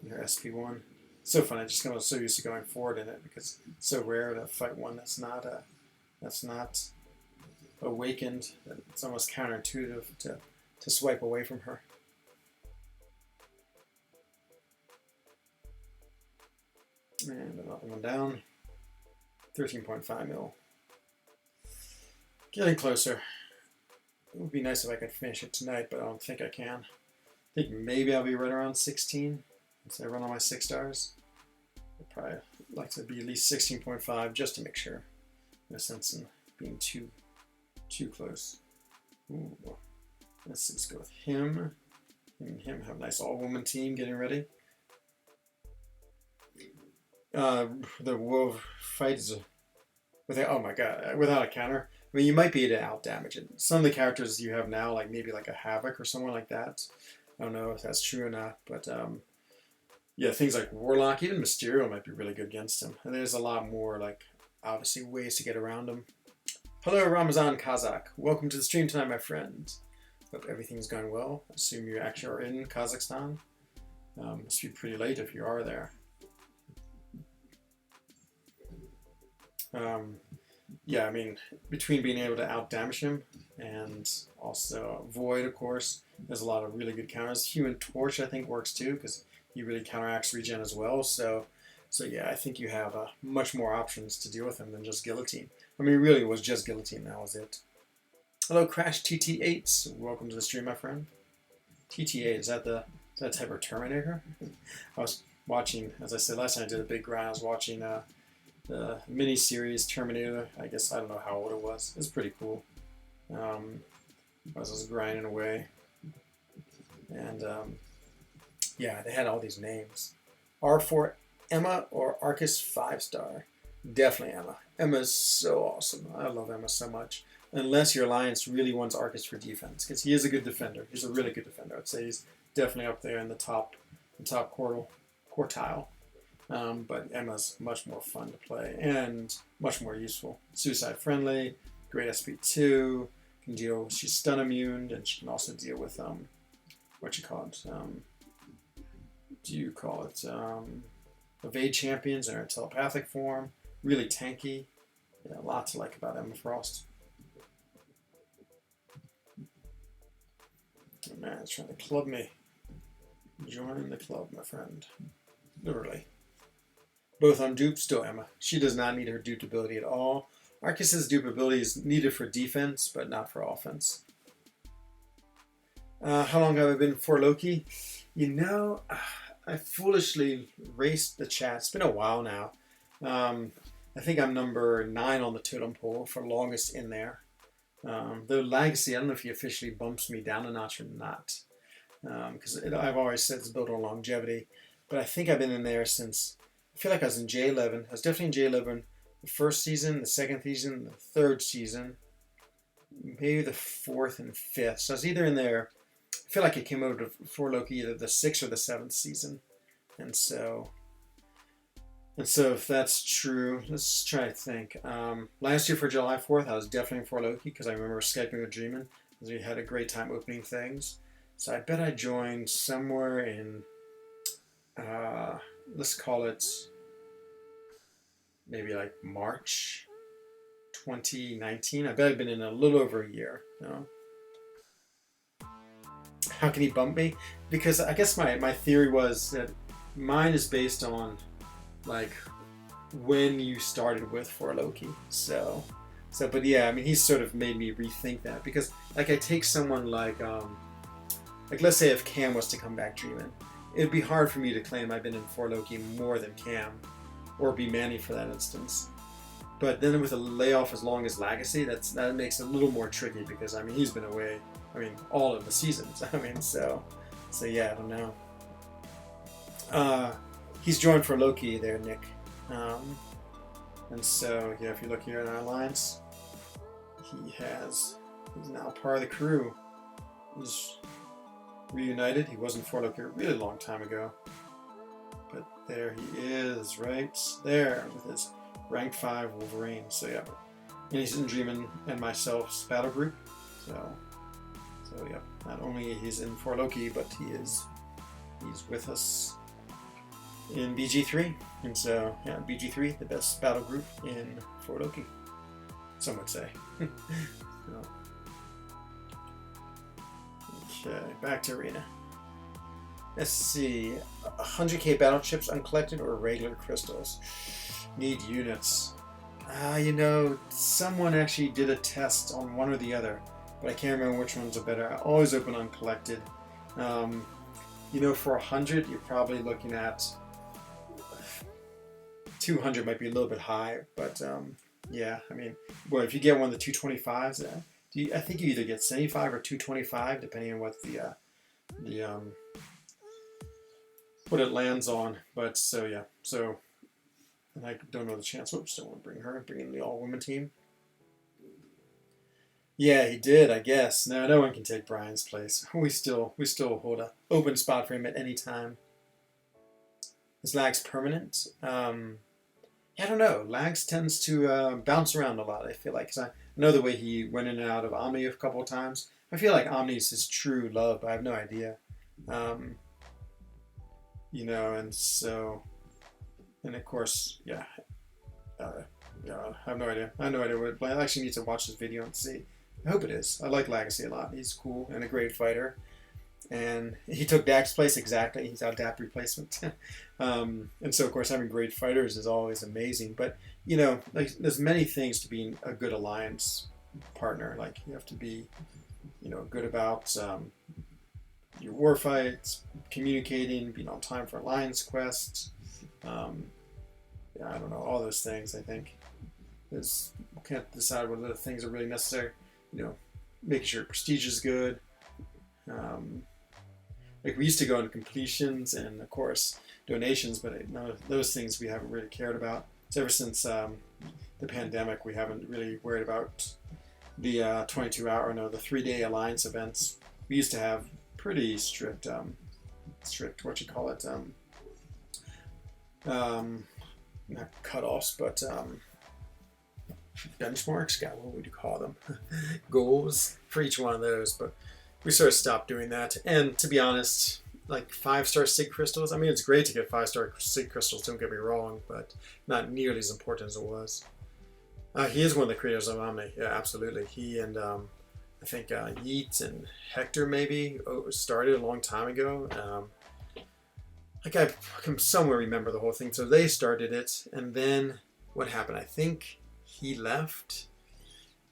SP1. So fun. I just got so used to going forward in it because it's so rare to fight one that's not awakened. That it's almost counterintuitive to swipe away from her. And another one down. 13.5 mil. Getting closer. It would be nice if I could finish it tonight, but I don't think I can. I think maybe I'll be right around 16 once I run all my 6 stars. I'd probably like to be at least 16.5 just to make sure. No sense in being too close. Ooh. Let's just go with him. Him and him have a nice all-woman team getting ready. The wolf fight is oh my god, without a counter. I mean, you might be able to out-damage it. Some of the characters you have now, like maybe like a Havoc or someone like that. I don't know if that's true or not, but yeah, things like Warlock, even Mysterio might be really good against him. And there's a lot more, like, obviously ways to get around him. Hello, Ramazan Kazakh. Welcome to the stream tonight, my friend. Hope everything's going well. I assume you actually are in Kazakhstan. Must be pretty late if you are there. Yeah, I mean, between being able to out-damage him and also Void, of course, there's a lot of really good counters. Human Torch, I think, works too, because he really counteracts regen as well. So yeah, I think you have much more options to deal with him than just Guillotine. I mean, really, it was just Guillotine. That was it. Hello, Crash TT8. Welcome to the stream, my friend. TT8, is that type of Terminator? I was watching, as I said last time, I did a big grind. I was watching the mini-series Terminator. I guess, I don't know how old it was. It was pretty cool. I was grinding away. And, yeah, they had all these names. R4 Emma or Arcus 5-star? Definitely Emma. Emma's so awesome. I love Emma so much. Unless your alliance really wants Arcus for defense, because he is a good defender. He's a really good defender. I'd say he's definitely up there in the top quartile. But Emma's much more fun to play and much more useful. Suicide friendly, great SP2, can deal. She's stun immune, and she can also deal with what you call it. Do you call it evade champions in her telepathic form? Really tanky. Yeah, a lot to like about Emma Frost. Oh man, it's trying to club me. Join the club, my friend. Literally. Both on dupe, still Emma. She does not need her dupe ability at all. Arcus's dupe ability is needed for defense, but not for offense. How long have I been for Loki? You know, I foolishly raced the chat. It's been a while now. I think I'm number 9 on the totem pole for longest in there. The legacy, I don't know if he officially bumps me down a notch or not. because I've always said it's built on longevity. But I think I've been in there since, I feel like I was in J11. I was definitely in J11 the first season, the second season, the third season, maybe the fourth and fifth. So I was either in there, I feel like it came over to For Loki either the sixth or the seventh season. And so if that's true, let's try to think. Last year for July 4th, I was definitely for Loki because I remember Skyping with Dreamin' because we had a great time opening things. So I bet I joined somewhere in, let's call it maybe like March 2019. I bet I've been in a little over a year. No? How can he bump me? Because I guess my theory was that mine is based on like when you started with For Loki. So but yeah, I mean he's sort of made me rethink that because like I take someone like let's say if Cam was to come back dreaming, it'd be hard for me to claim I've been in For Loki more than Cam, or be Manny for that instance. But then with a layoff as long as Legacy, that makes it a little more tricky because I mean he's been away. I mean all of the seasons. I mean so yeah, I don't know. He's joined For Loki there, Nick. And so yeah, if you look here in our alliance, he's now part of the crew. He's reunited. He wasn't For Loki a really long time ago. But there he is, right there with his rank 5 Wolverine. So yeah, and he's in Dreamin' and myself's battle group. So yeah, not only he's in For Loki, but he's with us in BG3. And so yeah, BG3, the best battle group in For Loki, some would say. So, okay, back to Arena. Let's see, 100k battle chips uncollected or regular crystals? Need units. You know, someone actually did a test on one or the other, but I can't remember which ones are better. I always open uncollected. You know, for 100, you're probably looking at 200 might be a little bit high, but yeah, I mean, well, if you get one of the 225s, I think you either get 75 or 225, depending on what the what it lands on. But so yeah, so and I don't know the chance. Whoops, don't want to bring in the all-women team. Yeah, he did, I guess. No one can take Brian's place. We still hold a open spot for him at any time. Is Lags permanent? I don't know. Lags tends to bounce around a lot, I feel like. Because I know the way he went in and out of Omni a couple of times. I feel like Omni's his true love, but I have no idea. You know, and so... And of course, yeah. Yeah, I have no idea. I have no idea what... I actually need to watch this video and see. I hope it is. I like Legacy a lot. He's cool and a great fighter. And he took Dak's place exactly. He's our DAP replacement. And so, of course, having great fighters is always amazing. But, you know, like, there's many things to being a good alliance partner. Like, you have to be, you know, good about your war fights, communicating, being on time for alliance quests. Yeah, I don't know, all those things, I think. Can't decide whether the things are really necessary. You know, making sure prestige is good. Like we used to go on completions and of course donations, but none of those things we haven't really cared about. So ever since the pandemic, we haven't really worried about the the 3-day alliance events. We used to have pretty strict what you call it, not cutoffs, but benchmarks. God, what would you call them? Goals for each one of those, but we sort of stopped doing that. And to be honest, like 5-star Sig crystals, I mean, it's great to get 5-star Sig crystals, don't get me wrong, but not nearly as important as it was. He is one of the creators of Omni. Yeah, absolutely. He and I think Yeet and Hector maybe started a long time ago. Like I can somewhere remember the whole thing. So they started it, and then what happened? I think he left.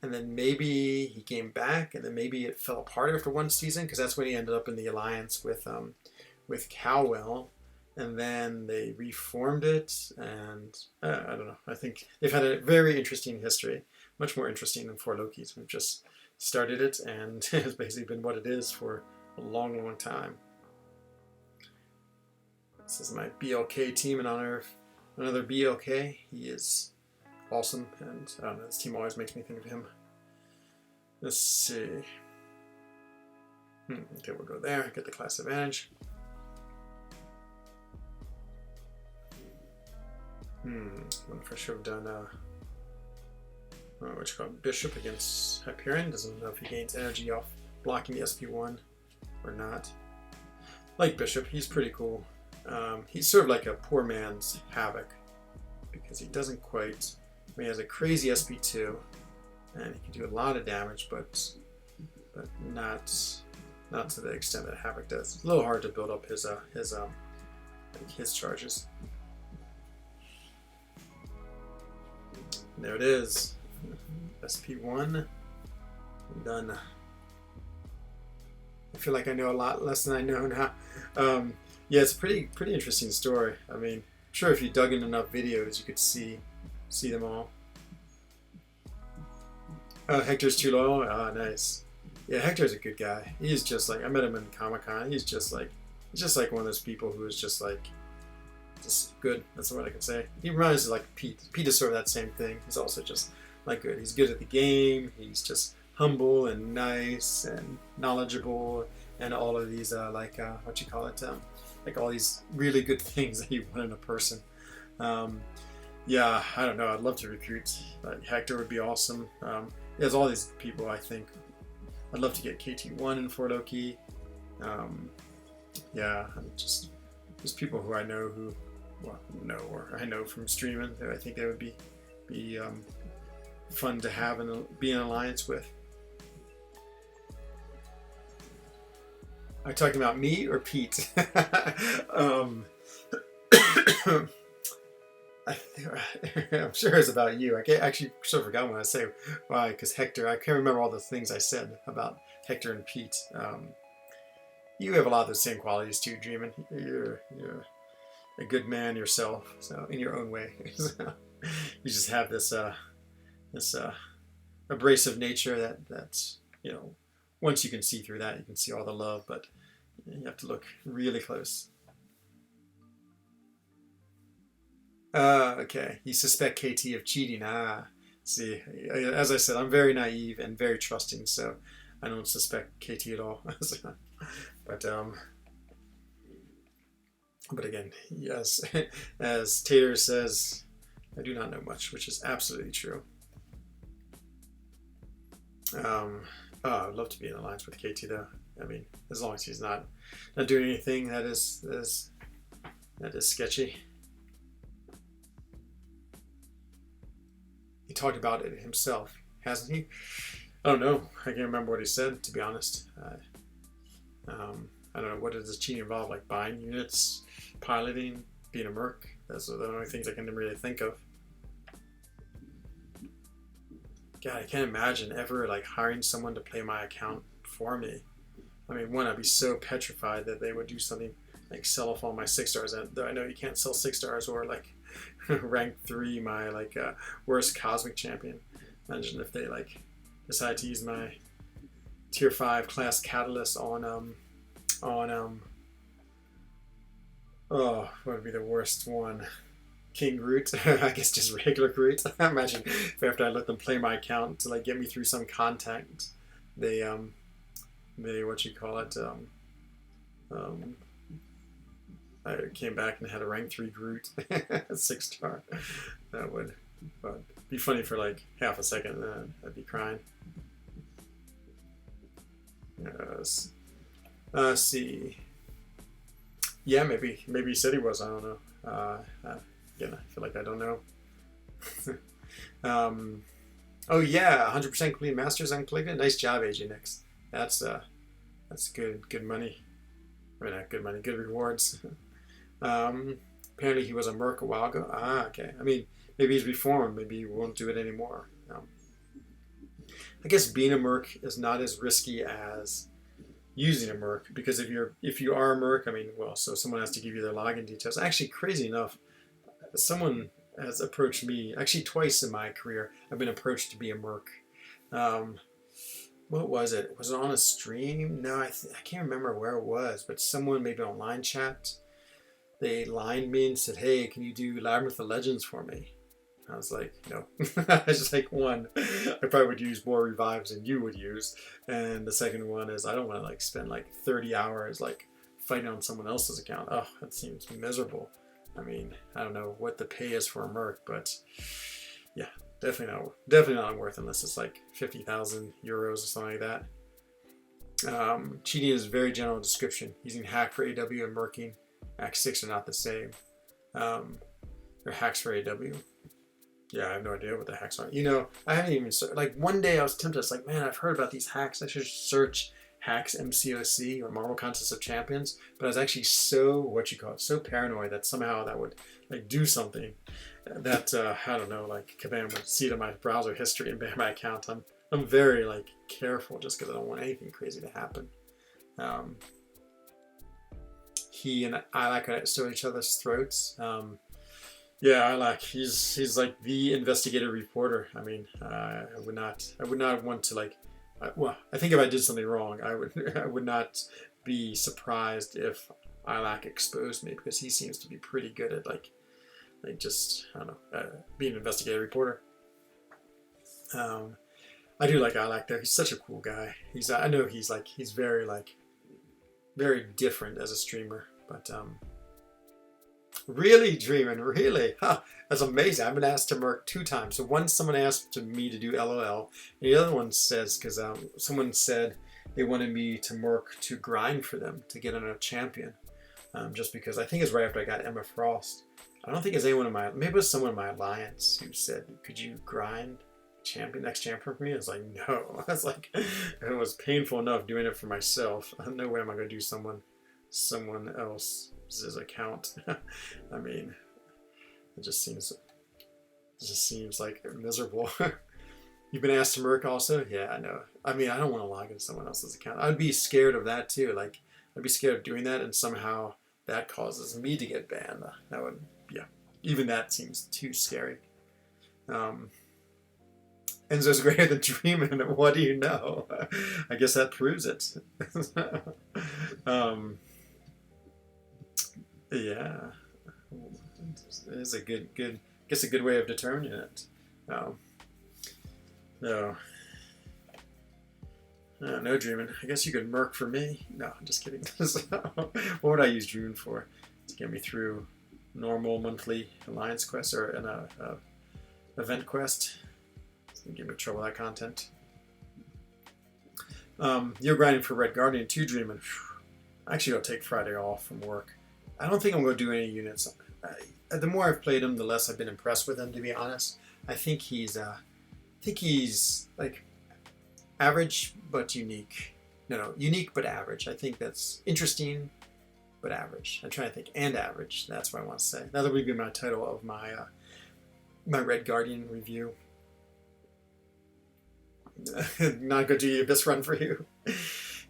And then maybe he came back, and then maybe it fell apart after one season, because that's when he ended up in the alliance with Cowell, and then they reformed it, and I don't know. I think they've had a very interesting history, much more interesting than For Loki's. We've just started it, and it's basically been what it is for a long, long time. This is my BLK team in honor of another BLK. He is awesome, and I don't know, this team always makes me think of him. Let's see. Okay, we'll go there, get the class advantage. Wonder if I should have done what you call Bishop against Hyperion. Doesn't know if he gains energy off blocking the SP1 or not. Like Bishop, he's pretty cool. He's sort of like a poor man's Havoc because he doesn't quite. I mean, he has a crazy SP2 and he can do a lot of damage, but not to the extent that Havoc does. It's a little hard to build up his charges. There it is. SP1. I'm done. I feel like I know a lot less than I know now. Yeah, it's a pretty interesting story. I mean, I'm sure if you dug in enough videos, you could see them all. Oh, Hector's too low. Ah, nice. Yeah, Hector's a good guy. He's just like, I met him in Comic-Con. He's just like one of those people who is just good. That's what I can say. He reminds me of like Pete. Pete is sort of that same thing. He's also just like good. He's good at the game. He's just humble and nice and knowledgeable and all of these like all these really good things that you want in a person. Yeah, I don't know. I'd love to recruit. Hector would be awesome. There's all these people. I think I'd love to get KT1 in for Loki. Yeah, just people who I know or I know from streaming. I think they would be fun to have and be in alliance with. Are you talking about me or Pete? I'm sure it's about you. I actually sort of forgot what I say. Why? Because Hector, I can't remember all the things I said about Hector and Pete. You have a lot of the same qualities too, Dreamin'. You're a good man yourself, so in your own way. You just have this abrasive nature that's once you can see through that, you can see all the love, but you have to look really close. Okay, you suspect KT of cheating. See, as I said, I'm very naive and very trusting, so I don't suspect KT at all. But again, yes, as Tater says, I do not know much, which is absolutely true. I'd love to be in alliance with KT though. I mean, as long as he's not doing anything that is sketchy. He talked about it himself, hasn't he? I don't know. I can't remember what he said, to be honest. I don't know. What does this cheating involve? Like buying units, piloting, being a merc? Those are the only things I can really think of. God, I can't imagine ever like hiring someone to play my account for me. I mean, one, I'd be so petrified that they would do something like sell off all my 6 stars. Though I know you can't sell 6 stars or like rank 3 my worst cosmic champion. Imagine if they like decide to use my tier 5 class catalyst on what would be the worst one? King Groot. I guess just regular Groot. Imagine if after I let them play my account to like get me through some contact, they I came back and had a rank 3 Groot, 6 star. That would be funny for like half a second, and then I'd be crying. Yes. Let's see. Yeah, maybe he said he was. I don't know. Again, I feel like I don't know. Oh yeah, 100% clean masters unclicked. Nice job, AJ Nix. That's good money. I mean, not good money, good rewards. Apparently he was a merc a while ago. Okay. I mean, maybe he's reformed. Maybe he won't do it anymore. I guess being a merc is not as risky as using a merc, because if you are a merc, I mean, well, so someone has to give you their login details. Actually, crazy enough, someone has approached me, actually twice in my career, I've been approached to be a merc. What what was it? Was it on a stream? No, I can't remember where it was, but someone maybe on line chat, they lined me and said, "Hey, can you do Labyrinth of Legends for me?" I was like, no. I was just like, one, I probably would use more revives than you would use, and the second one is I don't want to like spend like 30 hours like fighting on someone else's account. Oh, that seems miserable. I mean, I don't know what the pay is for a merc, but yeah, definitely not worth it unless it's like 50,000 euros or something like that. Cheating is a very general description. Using hack for AW and merking, Act 6 are not the same. Or hacks for AW. Yeah, I have no idea what the hacks are. You know, I haven't even like one day I was tempted. I was like, man, I've heard about these hacks. I should search hacks MCOC or Marvel Contest of Champions. But I was actually so paranoid that somehow that would like do something that I don't know, like Kabam would see to my browser history and ban my account. I'm very like careful just because I don't want anything crazy to happen. He and I like to steal each other's throats. Yeah, I like he's like the investigative reporter. I mean, I would not want to like. Well, I think if I did something wrong, I would not be surprised if Ilac exposed me because he seems to be pretty good at like just I don't know being an investigative reporter. I do like Ilac though. He's such a cool guy. I know he's very different as a streamer, but really, Dreamin', really? Huh, that's amazing. I've been asked to merc 2 times. So once someone asked me to do LOL, and the other one says, because someone said they wanted me to merc to grind for them to get on a champion. Just because I think it's right after I got Emma Frost. I don't think it's anyone in maybe it was someone in my alliance who said, could you grind next champion for me? I was like, no. I was like, it was painful enough doing it for myself. No way am I going to do someone else's account. I mean, it just seems like miserable. You've been asked to merc also? Yeah, I know. I mean, I don't want to log into someone else's account. I'd be scared of that too. Like, I'd be scared of doing that and somehow that causes me to get banned. That would, yeah. Even that seems too scary. Enzo's greater than Dreamin'. What do you know? I guess that proves it. Yeah, it's a good way of determining it. No, no Dreamin'. I guess you could merc for me. No, I'm just kidding. What would I use Dreamin' for? To get me through normal monthly alliance quests or an event quest? It's gonna give me trouble with that content. You're grinding for Red Guardian too, Dreamin'. Actually, I'll take Friday off from work. I don't think I'm going to do any units. The more I've played him, the less I've been impressed with him, to be honest. I think he's like average but unique. No, unique but average. I think that's interesting but average. I'm trying to think, and average. That's what I want to say. That would be my title of my my Red Guardian review. Not going to do this run for you.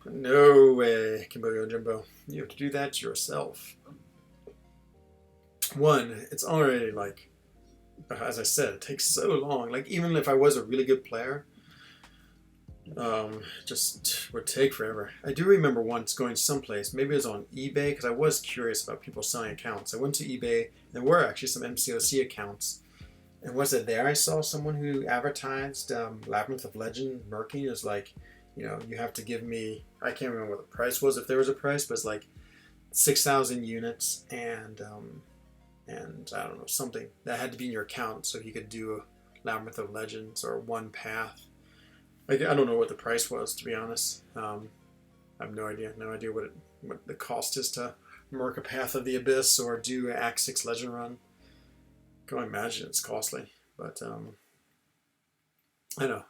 No way, Kimbo Jumbo. You have to do that yourself. One, it's already like, as I said, it takes so long. Like, even if I was a really good player, just would take forever. I do remember once going someplace, maybe it was on eBay, because I was curious about people selling accounts. I went to eBay, and there were actually some MCOC accounts. And was it there I saw someone who advertised Labyrinth of Legend merking? It was like, you know, you have to give me, I can't remember what the price was, if there was a price, but it's like 6,000 units and I don't know, something that had to be in your account so you could do a Labyrinth of Legends or one path. I don't know what the price was, to be honest. I have no idea what the cost is to merc a Path of the Abyss or do an Act 6 Legend run. I can imagine it's costly, but I know.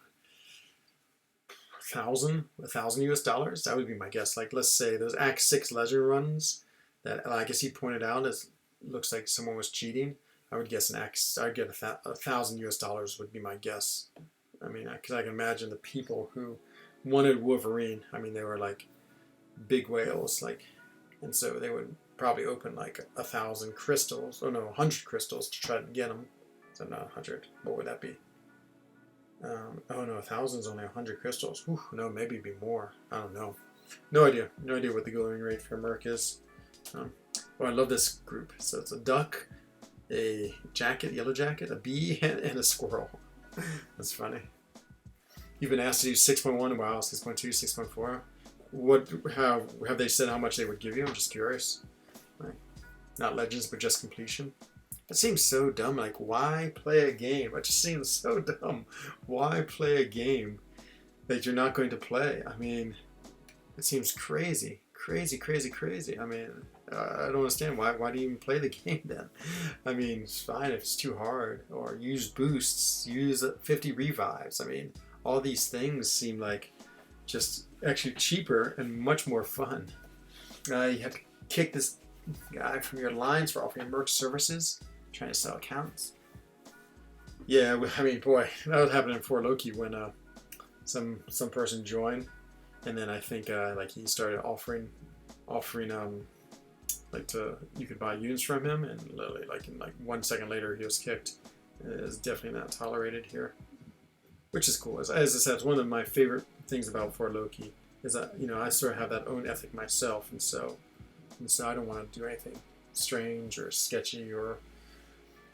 $1,000 US, that would be my guess. Like, let's say those Act 6 Legend runs that I guess he pointed out as looks like someone was cheating. I would guess I'd get $1,000 US would be my guess. I mean, because I can imagine the people who wanted Wolverine. I mean, they were like big whales, like, and so they would probably open like 1,000 crystals, or no, 100 crystals to try to get them. So not 100. What would that be? Oh no, 1,000's only 100 crystals. Whew, no, maybe it'd be more. I don't know. No idea. No idea what the going rate for Merc is. Oh, I love this group. So it's a duck, a jacket, yellow jacket, a bee, and a squirrel. That's funny. You've been asked to do 6.1. Wow, 6.2, 6.4. What have they said how much they would give you? I'm just curious. Right. Not legends, but just completion. It seems so dumb. Like, why play a game? It just seems so dumb. Why play a game that you're not going to play? I mean, it seems crazy. Crazy, crazy, crazy. I mean, I don't understand. Why do you even play the game then? I mean, it's fine if it's too hard. Or use boosts. Use 50 revives. I mean, all these things seem like just actually cheaper and much more fun. You have to kick this guy from your lines for offering merch services. Trying to sell accounts. Yeah, I mean, boy, that was happening for Loki when some person joined, and then I think like he started offering like you could buy units from him, and literally like in like 1 second later he was kicked. It is definitely not tolerated here, which is cool. As I said, it's one of my favorite things about For Loki is that I sort of have that own ethic myself, and so I don't want to do anything strange or sketchy or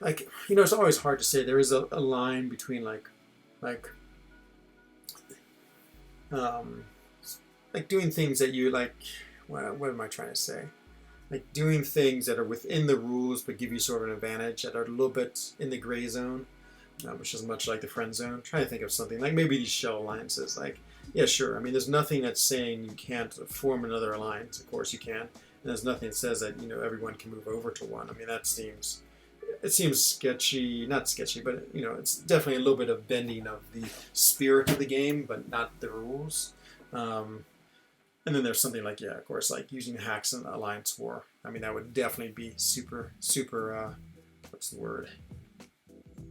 like it's always hard to say. There is a line between like doing things that you like. What am I trying to say? Like doing things that are within the rules but give you sort of an advantage that are a little bit in the gray zone, which is much like the friend zone. I'm trying to think of something like maybe these shell alliances. Like, yeah, sure. I mean, there's nothing that's saying you can't form another alliance. Of course you can. And there's nothing that says that everyone can move over to one. I mean, it seems sketchy, not sketchy, but it's definitely a little bit of bending of the spirit of the game, but not the rules. And then there's something like, yeah, of course, like using hacks in Alliance War. I mean, that would definitely be super, what's the word?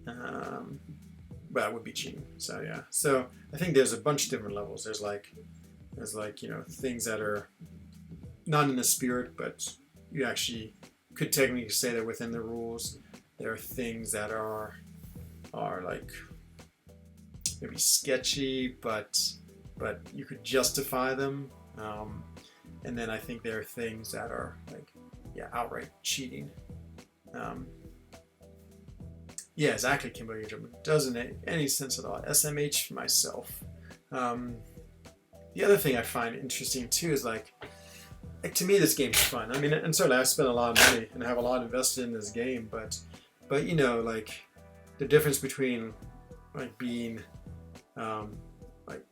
That would be cheating. So yeah. So I think there's a bunch of different levels. There's like things that are not in the spirit, but you actually could technically say they're within the rules. There are things that are like maybe sketchy, but you could justify them. And then I think there are things that are like, yeah, outright cheating. Yeah, exactly, Kimberly. It doesn't make any sense at all. SMH for myself. The other thing I find interesting too is like to me this game's fun. I mean, and certainly I've spent a lot of money and have a lot invested in this game, but like the difference between like being like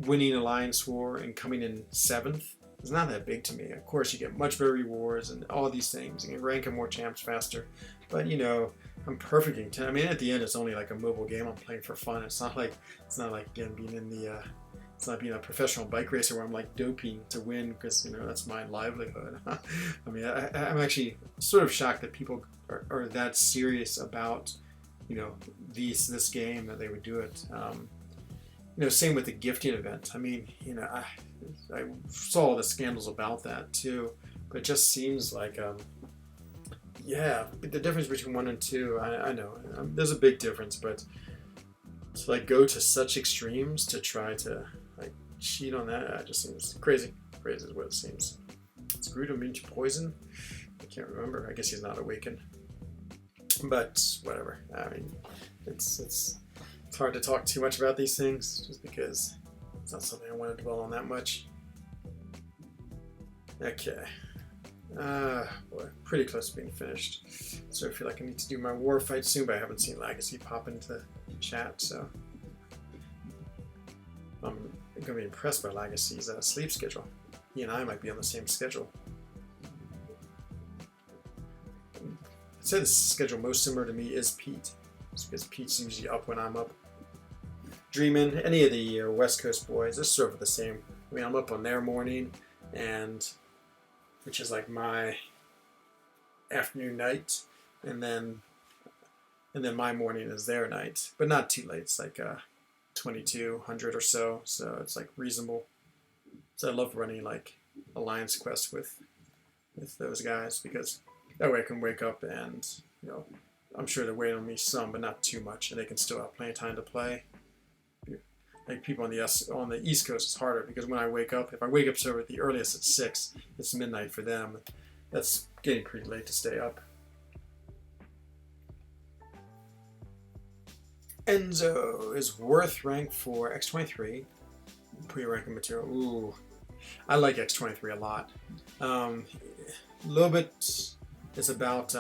winning Alliance War and coming in 7th is not that big to me. Of course, you get much better rewards and all these things. You can rank in more champs faster, but I'm perfecting 10. I mean, at the end, it's only like a mobile game. I'm playing for fun. It's not like again being in the. It's not being a professional bike racer where I'm like doping to win because that's my livelihood. I mean, I'm actually sort of shocked that people are that serious about this game that they would do it. Same with the gifting event. I mean, I saw all the scandals about that too, but it just seems like yeah, the difference between 1 and 2. I know there's a big difference, but to like go to such extremes to try to like cheat on that, just seems crazy. Crazy is what it seems. Is Groot immune to poison? I can't remember. I guess he's not awakened. But whatever. I mean, it's hard to talk too much about these things just because it's not something I want to dwell on that much. Okay. Boy, pretty close to being finished. So I feel like I need to do my war fight soon, but I haven't seen Legacy pop into chat, so I'm going to be impressed by Legacy's sleep schedule. He and I might be on the same schedule. I'd say the schedule most similar to me is Pete. It's because Pete's usually up when I'm up. Dreamin', any of the West Coast boys, they're sort of the same. I mean, I'm up on their morning, which is like my afternoon night, and then my morning is their night, but not too late. It's like 2200 or so it's like reasonable. So I love running like Alliance Quest with those guys because that way I can wake up and I'm sure they're waiting on me some, but not too much, and they can still have plenty of time to play. like people on the East Coast, it's harder because when I wake up, if I wake up so at the earliest at 6, it's midnight for them. That's getting pretty late to stay up. Enzo is worth rank for X23. Pre-ranking material. Ooh, I like X23 a lot. A little bit is about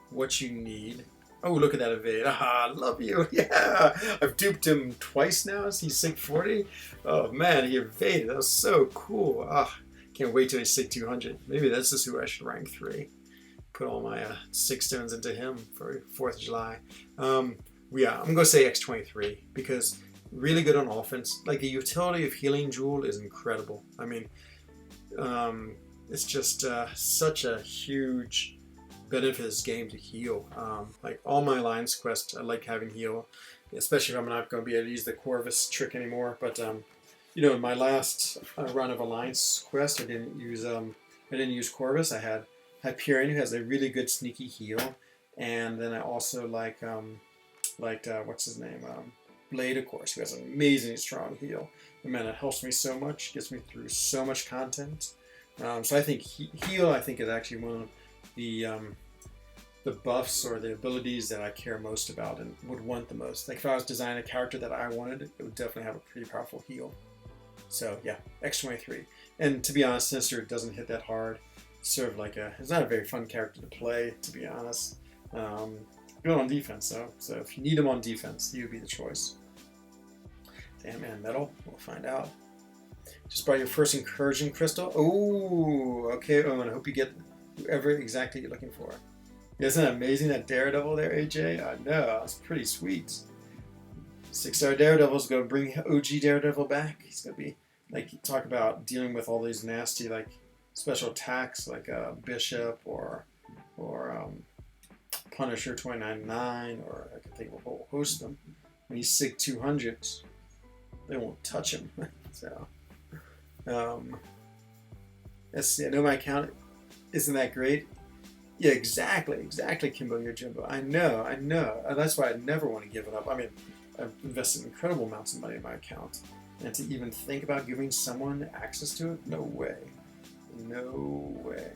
what you need. Oh, look at that evade. Ah, love you. Yeah. I've duped him twice now. He's SIG 40. Oh, man, he evaded. That was so cool. Ah, can't wait till he's SIG 200. Maybe this is who I should rank 3. Put all my 6 stones into him for 4th of July. Yeah, I'm going to say X23 because really good on offense. Like, the utility of Healing Jewel is incredible. I mean, it's just such a huge benefit of this game to heal. Like, all my Alliance quests, I like having heal, especially if I'm not going to be able to use the Corvus trick anymore. But, you know, in my last run of Alliance quest, I didn't use Corvus. I had Hyperion, who has a really good sneaky heal. And then I also liked what's his name? Blade, of course, who has an amazingly strong heal. And man, it helps me so much, gets me through so much content. So I think heal, I think, is actually one of the buffs or the abilities that I care most about and would want the most. Like if I was designing a character that I wanted, it would definitely have a pretty powerful heal. So yeah, X23. And to be honest, Sinister doesn't hit that hard. It's sort of like it's not a very fun character to play, to be honest. Good on defense though, so if you need him on defense, he would be the choice. Damn man, metal, we'll find out. Just buy your first Incursion Crystal. Oh, okay, Owen, I hope you get whoever exactly you're looking for. Isn't that amazing, that Daredevil there, AJ? I know, that's pretty sweet. 6-star Daredevil's gonna bring OG Daredevil back. He's gonna be, like, talk about dealing with all these nasty, like, special attacks, like Bishop or Punisher 299, or I can think of a whole host of them. When he's SIG 200, they won't touch him. So, let's see. I know my account isn't that great. Yeah, exactly, Kimbo Yojimbo. I know. That's why I never want to give it up. I mean, I've invested incredible amounts of money in my account, and to even think about giving someone access to it, no way. No way.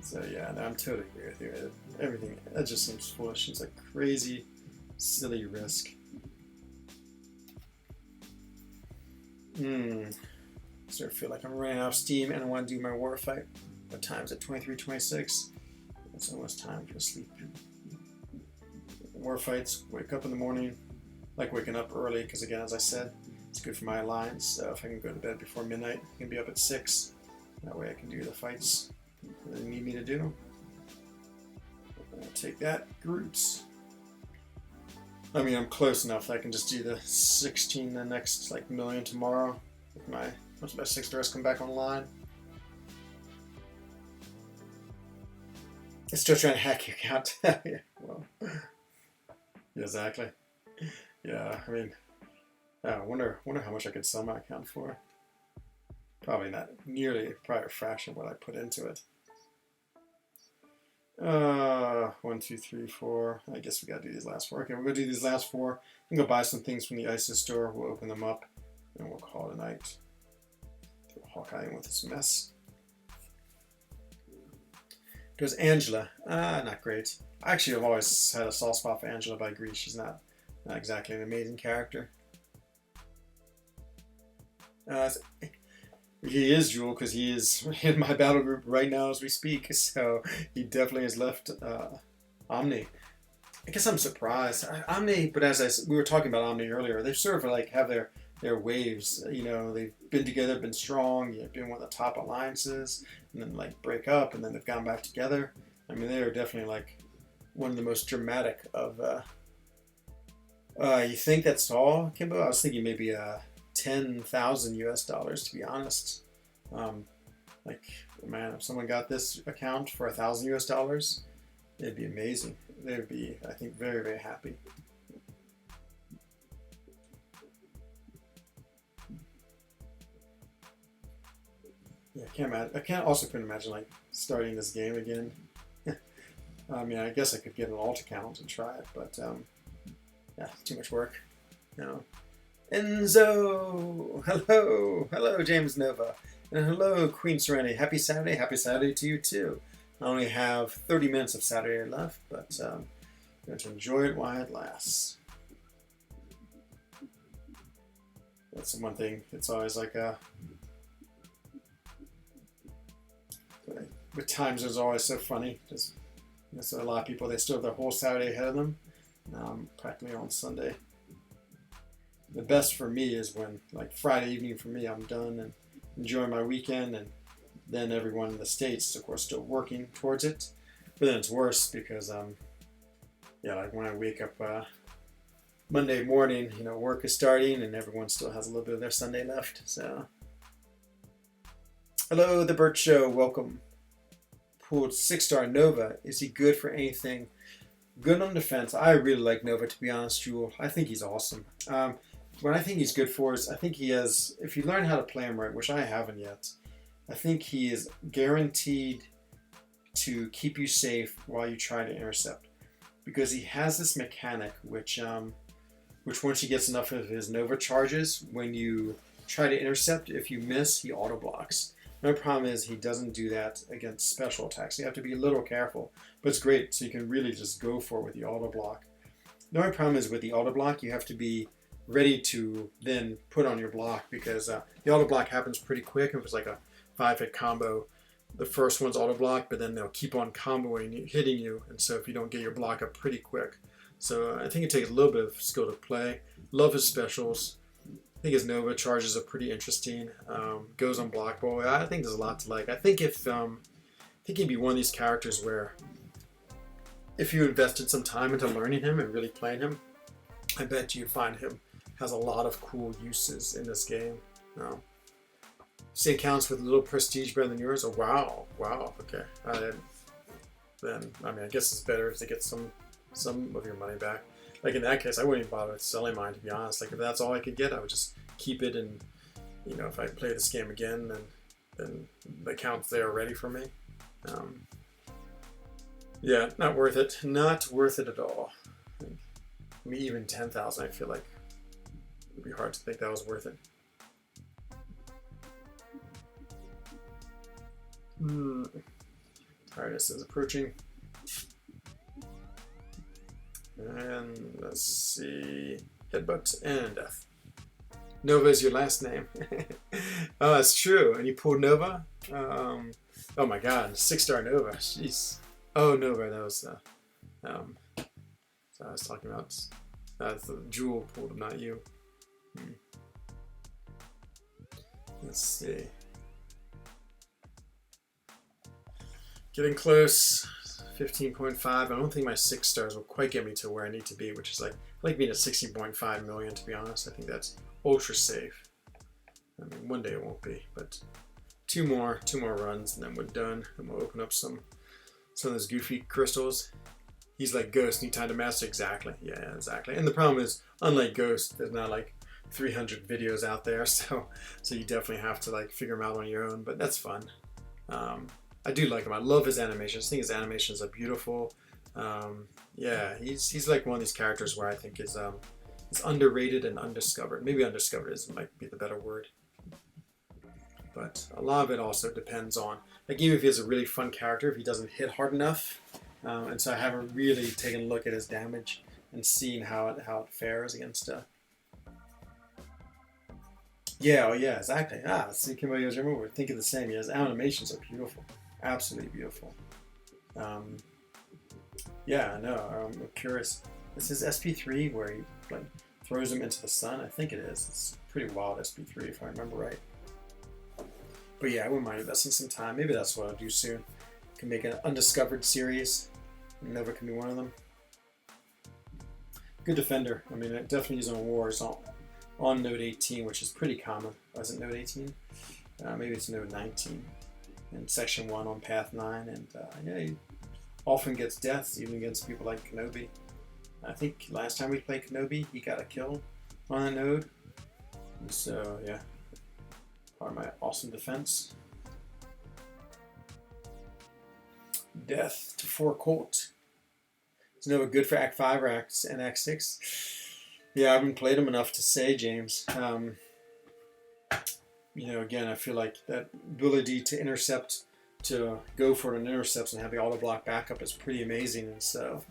So yeah, no, I'm totally agree with you. Everything, that just seems foolish. It's a crazy, silly risk. Sort of feel like I'm running out of steam and I want to do my war fight. What time's it? 23:26. It's almost time for sleep. War fights, wake up in the morning. Like waking up early because, again, as I said, it's good for my alliance. So if I can go to bed before midnight, I can be up at 6. That way I can do the fights that they need me to do. I'll take that, Groots. I mean, I'm close enough that I can just do the 16 the next million tomorrow. With once my 6 stars come back online. It's still trying to hack your account. Yeah, well, exactly. Yeah, I mean, I wonder how much I could sell my account for. Probably not nearly, probably a fraction of what I put into it. 1, 2, 3, 4. I guess we gotta do these last 4. Okay, we're gonna do these last 4. I'm gonna buy some things from the ISIS store. We'll open them up, and we'll call it a night. Throw Hawkeye in with this mess. Goes Angela. Not great. Actually, I've always had a soft spot for Angela, but I agree she's not exactly an amazing character. He is Jewel because he is in my battle group right now as we speak, so he definitely has left Omni. I guess I'm surprised. Omni, but as we were talking about Omni earlier, they sort of like have their waves. You know, they've been together, been strong, been one of the top alliances, and then like break up, and then they've gone back together. I mean, they are definitely like one of the most dramatic of. You think that's all, Kimbo? I was thinking maybe $10,000 US, to be honest. Like, man, if someone got this account for $1,000 US, it'd be amazing. They'd be, I think, very, very happy. Yeah, I couldn't imagine like starting this game again. I mean, I guess I could get an alt account and try it, but yeah, too much work. No. Enzo! Hello, James Nova. And hello, Queen Serenity. Happy Saturday to you too. I only have 30 minutes of Saturday left, but I'm going to enjoy it while it lasts. That's one thing. It's always like with times is always so funny. Just so a lot of people, they still have their whole Saturday ahead of them. Now I'm practically on Sunday. The best for me is when, like Friday evening for me, I'm done and enjoying my weekend, and then everyone in the States is of course still working towards it. But then it's worse because like when I wake up Monday morning, work is starting and everyone still has a little bit of their Sunday left. So hello, the Burt Show, welcome. Pulled 6-star Nova. Is he good for anything? Good on defense. I really like Nova, to be honest, Jewel. I think he's awesome. What I think he's good for is I think he has, if you learn how to play him right, which I haven't yet, I think he is guaranteed to keep you safe while you try to intercept. Because he has this mechanic which once he gets enough of his Nova charges, when you try to intercept, if you miss, he auto blocks. No problem is he doesn't do that against special attacks. You have to be a little careful, but it's great. So you can really just go for it with the auto block. The only problem is with the auto block, you have to be ready to then put on your block because the auto block happens pretty quick. If it's like a 5-hit combo, the first one's auto block, but then they'll keep on comboing, hitting you. And so if you don't get your block up pretty quick. So I think it takes a little bit of skill to play. Love his specials. I think his Nova charges are pretty interesting. Goes on block ball. I think there's a lot to like. I think he'd be one of these characters where if you invested some time into learning him and really playing him, I bet you'd find him has a lot of cool uses in this game. Say counts with a little prestige better than yours. Oh wow, okay. Then I guess it's better to get some of your money back. Like in that case, I wouldn't even bother with selling mine, to be honest. Like if that's all I could get, I would just keep it, and if I play this game again, then the account's there ready for me. Yeah, not worth it. Not worth it at all. Even 10,000, I feel like it would be hard to think that was worth it. Tiredness is approaching. And let's see. Headbutt and death. Nova is your last name. Oh, that's true. And you pulled Nova? Oh my god, 6-star Nova. Jeez. Oh, Nova, that was so I was talking about. That's the Jewel pulled him, not you. Let's see. Getting close. 15.5. I don't think my 6 stars will quite get me to where I need to be, which is like I like being at 16.5 million, to be honest. I think that's ultra safe. One day it won't be, but two more runs and then we're done. And we'll open up some of those goofy crystals. He's like Ghost, need time to master. Exactly. Yeah, exactly. And the problem is, unlike Ghost, there's not like 300 videos out there, so you definitely have to like figure them out on your own. But that's fun. I do like him. I love his animations. I think his animations are beautiful. Yeah, he's like one of these characters where I think is underrated and undiscovered. Maybe undiscovered might be the better word. But a lot of it also depends on, like, even if he has a really fun character, if he doesn't hit hard enough. And so I haven't really taken a look at his damage and seen how it fares against. Yeah, exactly. See, Kimbo, we're thinking the same. Yeah, his animations are beautiful, absolutely beautiful. Yeah, I know. I'm curious. This is SP3 where he like throws him into the sun. I think it is. It's pretty wild SP3 if I remember right. But yeah, I wouldn't mind investing some time. Maybe that's what I'll do soon. Can make an undiscovered series. Nova can be one of them. Good defender. I mean, it definitely is on wars on node 18, which is pretty common. Was it node 18? Maybe it's node 19. And section 1 on path 9. And yeah, he often gets deaths, even against people like Kenobi. I think last time we played Kenobi, he got a kill on a node. And so, yeah. Part of my awesome defense. Death to 4 Colt. Is Nova good for Act 5 or Act 6? Yeah, I haven't played him enough to say, James. Again, I feel like that ability to intercept, to go for it and intercepts and have the auto block backup is pretty amazing. And so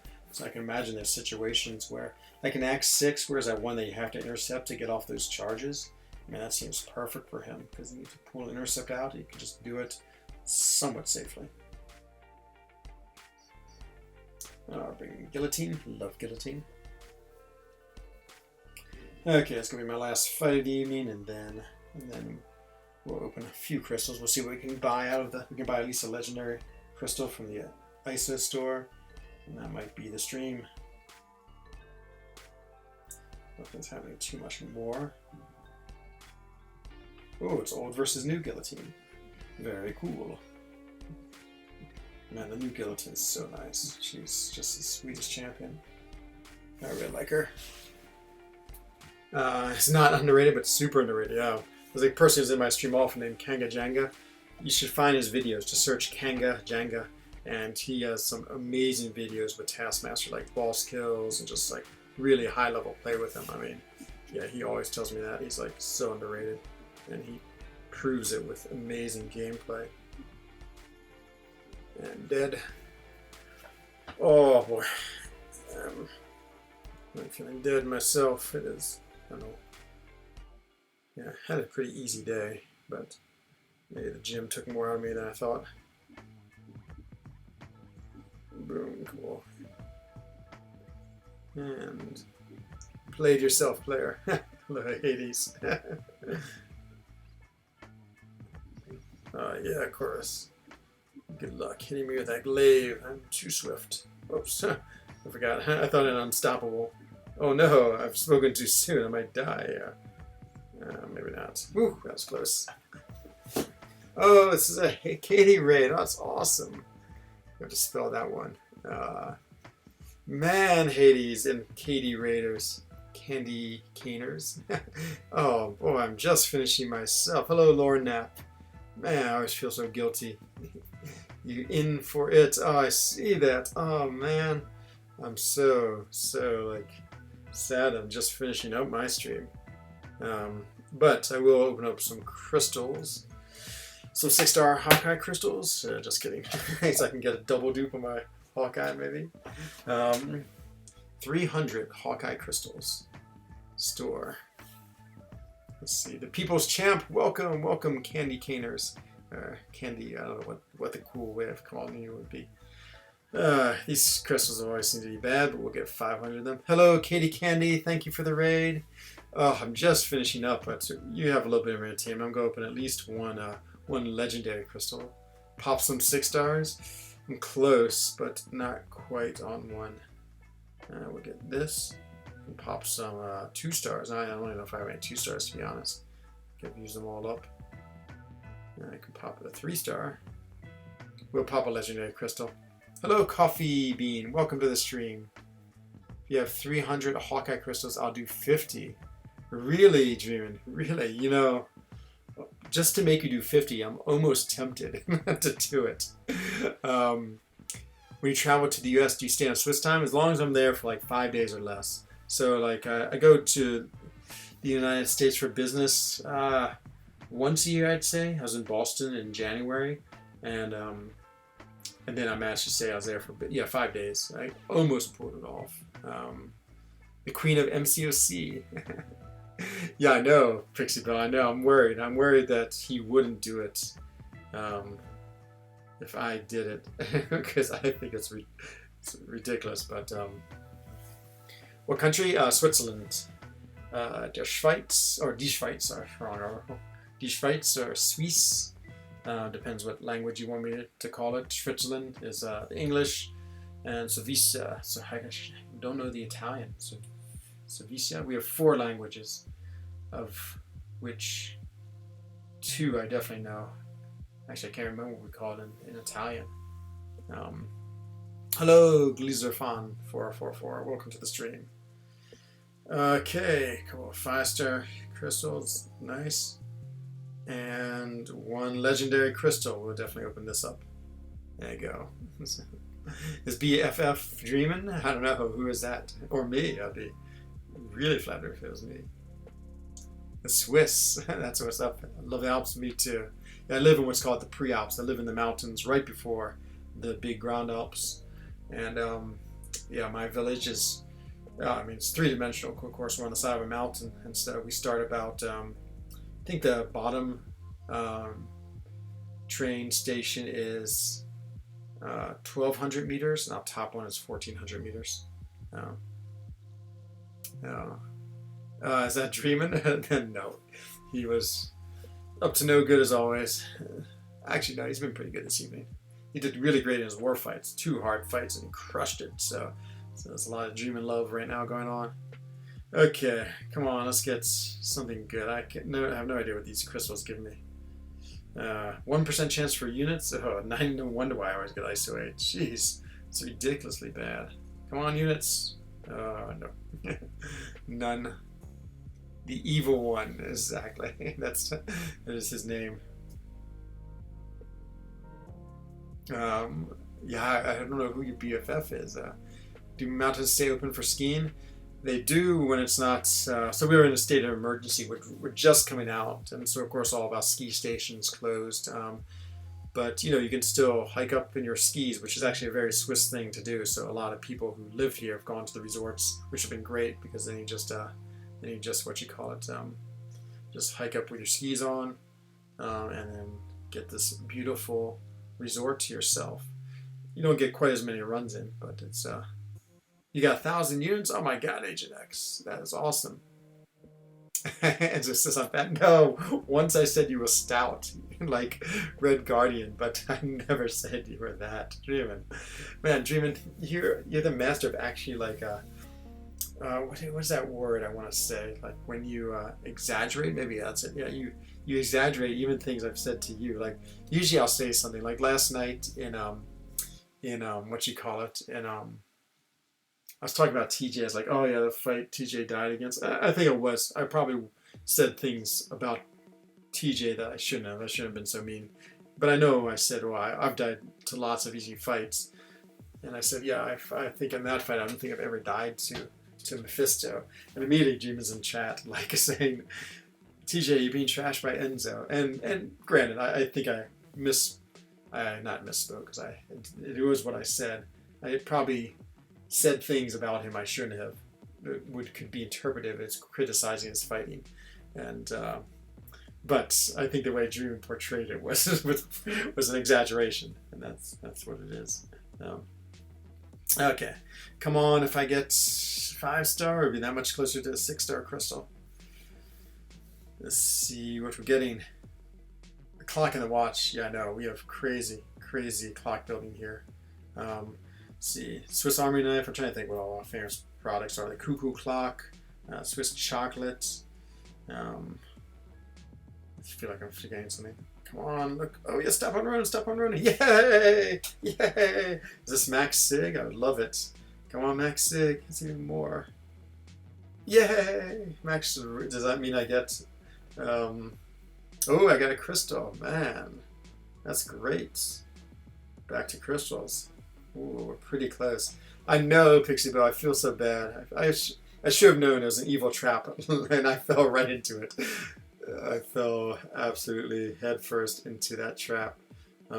I can imagine there's situations where, like in Act 6, where's that one that you have to intercept to get off those charges? I mean, that seems perfect for him because you need to pull an intercept out. You can just do it somewhat safely. Bring guillotine. Love guillotine. Okay, that's gonna be my last fight of the evening, and then we'll open a few crystals. We'll see what we can buy out of the. We can buy at least a legendary crystal from the ISO store, and that might be the stream. Nothing's happening too much more. Oh, it's old versus new guillotine. Very cool. Man, the new guillotine's so nice. She's just the sweetest champion. I really like her. It's not underrated, but super underrated. Yeah, there's a person who's in my stream often named Kanga Janga. You should find his videos. Just search Kanga Janga, and he has some amazing videos with Taskmaster, like boss kills and just like really high level play with him. I mean, yeah, he always tells me that he's like so underrated, and he proves it with amazing gameplay. And dead. Oh boy. I'm feeling dead myself. It is, I don't know. Yeah, I had a pretty easy day, but maybe the gym took more out of me than I thought. Boom, cool. And played yourself, player. Hello, Hades. Yeah, of course. Good luck hitting me with that glaive. I'm too swift. Oops, I forgot. I thought it unstoppable. Oh no, I've spoken too soon. I might die. Maybe not. Woo, that was close. Oh, this is a Katie raid. Oh, that's awesome. You have to spell that one. Man, Hades and Katie raiders. Candy caners. Oh boy, I'm just finishing myself. Hello, Lauren Knapp. Man, I always feel so guilty. You in for it? Oh, I see that. Oh man, I'm so like sad. I'm just finishing up my stream, but I will open up some crystals, some 6-star Hawkeye crystals. Just kidding, so I can get a double dupe on my Hawkeye maybe. 300 Hawkeye crystals. Store. Let's see. The People's Champ. Welcome, Candy Caners. Candy, I don't know what the cool way of calling you would be. These crystals always seem to be bad, but we'll get 500 of them. Hello, Katie Candy. Thank you for the raid. Oh, I'm just finishing up, but you have a little bit of entertainment. I'm going to open at least one legendary crystal. Pop some 6 stars. I'm close, but not quite on one. We'll get this. And pop some 2 stars. I don't even know if I have any 2 stars, to be honest. I've used them all up. I can pop a 3-star. We'll pop a legendary crystal. Hello, Coffee Bean. Welcome to the stream. If you have 300 Hawkeye crystals, I'll do 50. Really, Dreamin'? Really? You know, just to make you do 50, I'm almost tempted to do it. When you travel to the US, do you stay on Swiss time? As long as I'm there for like 5 days or less. So like I go to the United States for business once a year, I'd say. I was in Boston in January, and then I managed to say I was there for 5 days. I almost pulled it off. The Queen of MCOC. Yeah, I know, Pixie Bell. I know. I'm worried. I'm worried that he wouldn't do it if I did it, because I think it's ridiculous. But what country? Switzerland. Die Schweiz or Die Schweiz or Swiss. Depends what language you want me to call it. Switzerland is the English, and Svicia. So I don't know the Italian. So Svicia. We have 4 languages, of which 2 I definitely know. Actually, I can't remember what we call it in Italian. Hello, Glizerfan 444. Welcome to the stream. Okay, cool. 5-star crystals, nice. And 1 legendary crystal. We'll definitely open this up. There you go. Is BFF dreaming? I don't know. Who is that? Or me? I'll be Really flattered if it was me. The Swiss, that's what's up. I love the Alps, me too. I live in what's called the Pre-Alps. I live in the mountains right before the big Grand Alps. And yeah, my village is, I mean, it's three-dimensional. Of course, we're on the side of a mountain. And so we start about, I think the bottom train station is 1,200 meters, and our top one is 1,400 meters. Is that Dreamin'? No. He was up to no good as always. Actually, no, he's been pretty good this evening. He did really great in his war fights. 2 hard fights, and he crushed it. So there's a lot of Dreamin' love right now going on. Okay, come on, let's get something good. I have no idea what these crystals give me. 1% chance for units? Oh, 9 to 1 to why I always get ISO 8. Jeez, it's ridiculously bad. Come on, units. No. None. The evil one, exactly. that is his name. Yeah, I don't know who your BFF is. Do mountains stay open for skiing? They do when it's not. So we were in a state of emergency. We're just coming out, and so of course all of our ski stations closed. But you can still hike up in your skis, which is actually a very Swiss thing to do. So a lot of people who live here have gone to the resorts, which have been great because then you just what you call it, just hike up with your skis on, and then get this beautiful resort to yourself. You don't get quite as many runs in, but it's you got 1,000 units. Oh my God, Agent X, that is awesome. And just says I'm fat. No, once I said you were stout, like Red Guardian, but I never said you were that. Dreamin', man, Dreamin', you're the master of actually like what's that word I want to say? Like when you exaggerate, maybe that's it. Yeah, you exaggerate even things I've said to you. Like usually I'll say something like last night in what you call it I was talking about TJ. I was like, oh yeah, the fight TJ died against. I think it was. I probably said things about TJ that I shouldn't have. I shouldn't have been so mean. But I know I said, well, I've died to lots of easy fights. And I said, yeah, I think in that fight, I don't think I've ever died to Mephisto. And immediately Jim is in chat, like saying, TJ, you're being trashed by Enzo. And granted, I think I not misspoke, because it was what I said. I probably said things about him I shouldn't have. Could be interpreted as criticizing his fighting. And but I think the way Drew portrayed it was an exaggeration, and that's what it is. Okay, come on, if I get 5-star, it'll be that much closer to a 6-star crystal. Let's see what we're getting. The clock and the watch. Yeah, I know, we have crazy clock building here. Let's see, Swiss Army knife. I'm trying to think what all our famous products are. The cuckoo clock, Swiss chocolate. I feel like I'm forgetting something. Come on, look. Oh yeah, stop on running. Yay! Is this Max Sig? I would love it. Come on, Max Sig. It's even more. Yay! Max, does that mean I get... oh, I got a crystal. Man, that's great. Back to crystals. Ooh, we're pretty close. I know, Pixie Bell, I feel so bad. I should have known it was an evil trap, and I fell right into it. I fell absolutely headfirst into that trap. We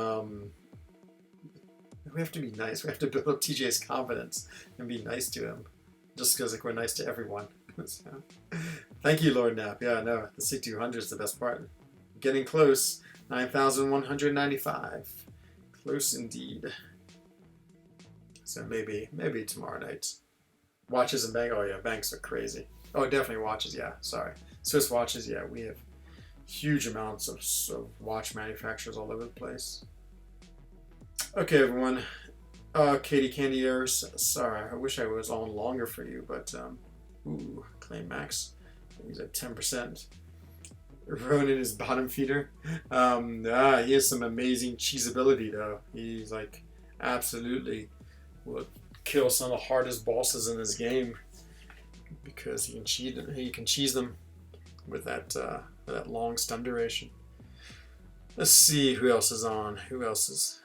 have to be nice. We have to build up TJ's confidence and be nice to him. Just because we're nice to everyone. So, thank you, Lord Knapp. Yeah, no, the C200 is the best part. Getting close. 9,195. Close indeed. So maybe tomorrow night. Watches and bank. Oh yeah, banks are crazy. Oh, definitely watches. Yeah, sorry. Swiss watches. Yeah, we have huge amounts of watch manufacturers all over the place. Okay, everyone. Katie Candiers. Sorry, I wish I was on longer for you, but ooh, claim max. He's at 10%. Ronan is bottom feeder. He has some amazing cheesability though. He's like absolutely will kill some of the hardest bosses in this game because he can cheese them with that long stun duration. Let's see who else is on. Who else is?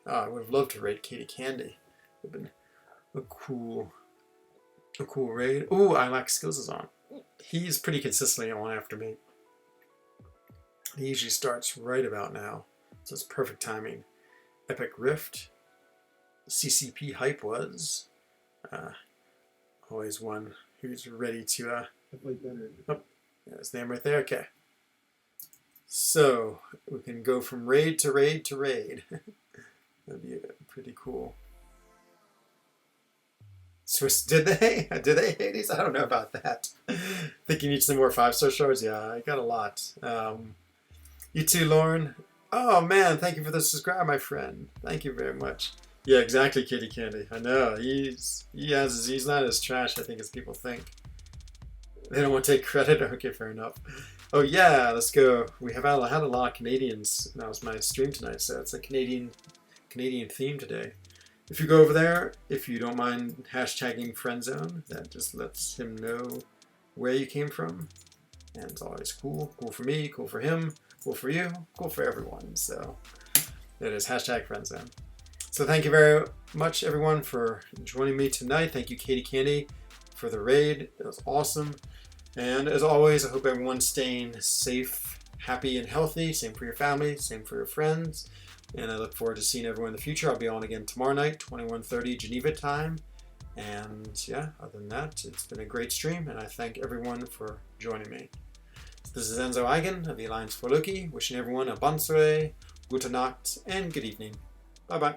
I would have loved to rate Katie Candy. It would have been cool. A cool raid. Ooh, I like Skills is on. He's pretty consistently on after me. He usually starts right about now, so it's perfect timing. Epic Rift. CCP Hype was. Always one who's ready to... oh, his name right there. Okay. So, we can go from raid to raid to raid. That'd be pretty cool. Swiss, did they? Did they, Hades? I don't know about that. Think you need some more 5-star shards? Yeah, I got a lot. You too, Lauren. Oh man, thank you for the subscribe, my friend. Thank you very much. Yeah, exactly, Kitty Candy. I know. He's not as trash, I think, as people think. They don't want to take credit? Okay, fair enough. Oh yeah, let's go. We have had a lot of Canadians. That was my stream tonight, so it's a Canadian theme today. If you go over there, if you don't mind hashtagging frENZOne, that just lets him know where you came from. And it's always cool. Cool for me, cool for him, cool for you, cool for everyone. So that is hashtag frENZOne. So thank you very much, everyone, for joining me tonight. Thank you, Katie Candy, for the raid. It was awesome. And as always, I hope everyone's staying safe, happy, and healthy. Same for your family, same for your friends. And I look forward to seeing everyone in the future. I'll be on again tomorrow night, 21:30 Geneva time. And yeah, other than that, it's been a great stream, and I thank everyone for joining me. This is Enzo Eigen of the Alliance for Loki, wishing everyone a bonne soirée, gute Nacht, and good evening. Bye-bye.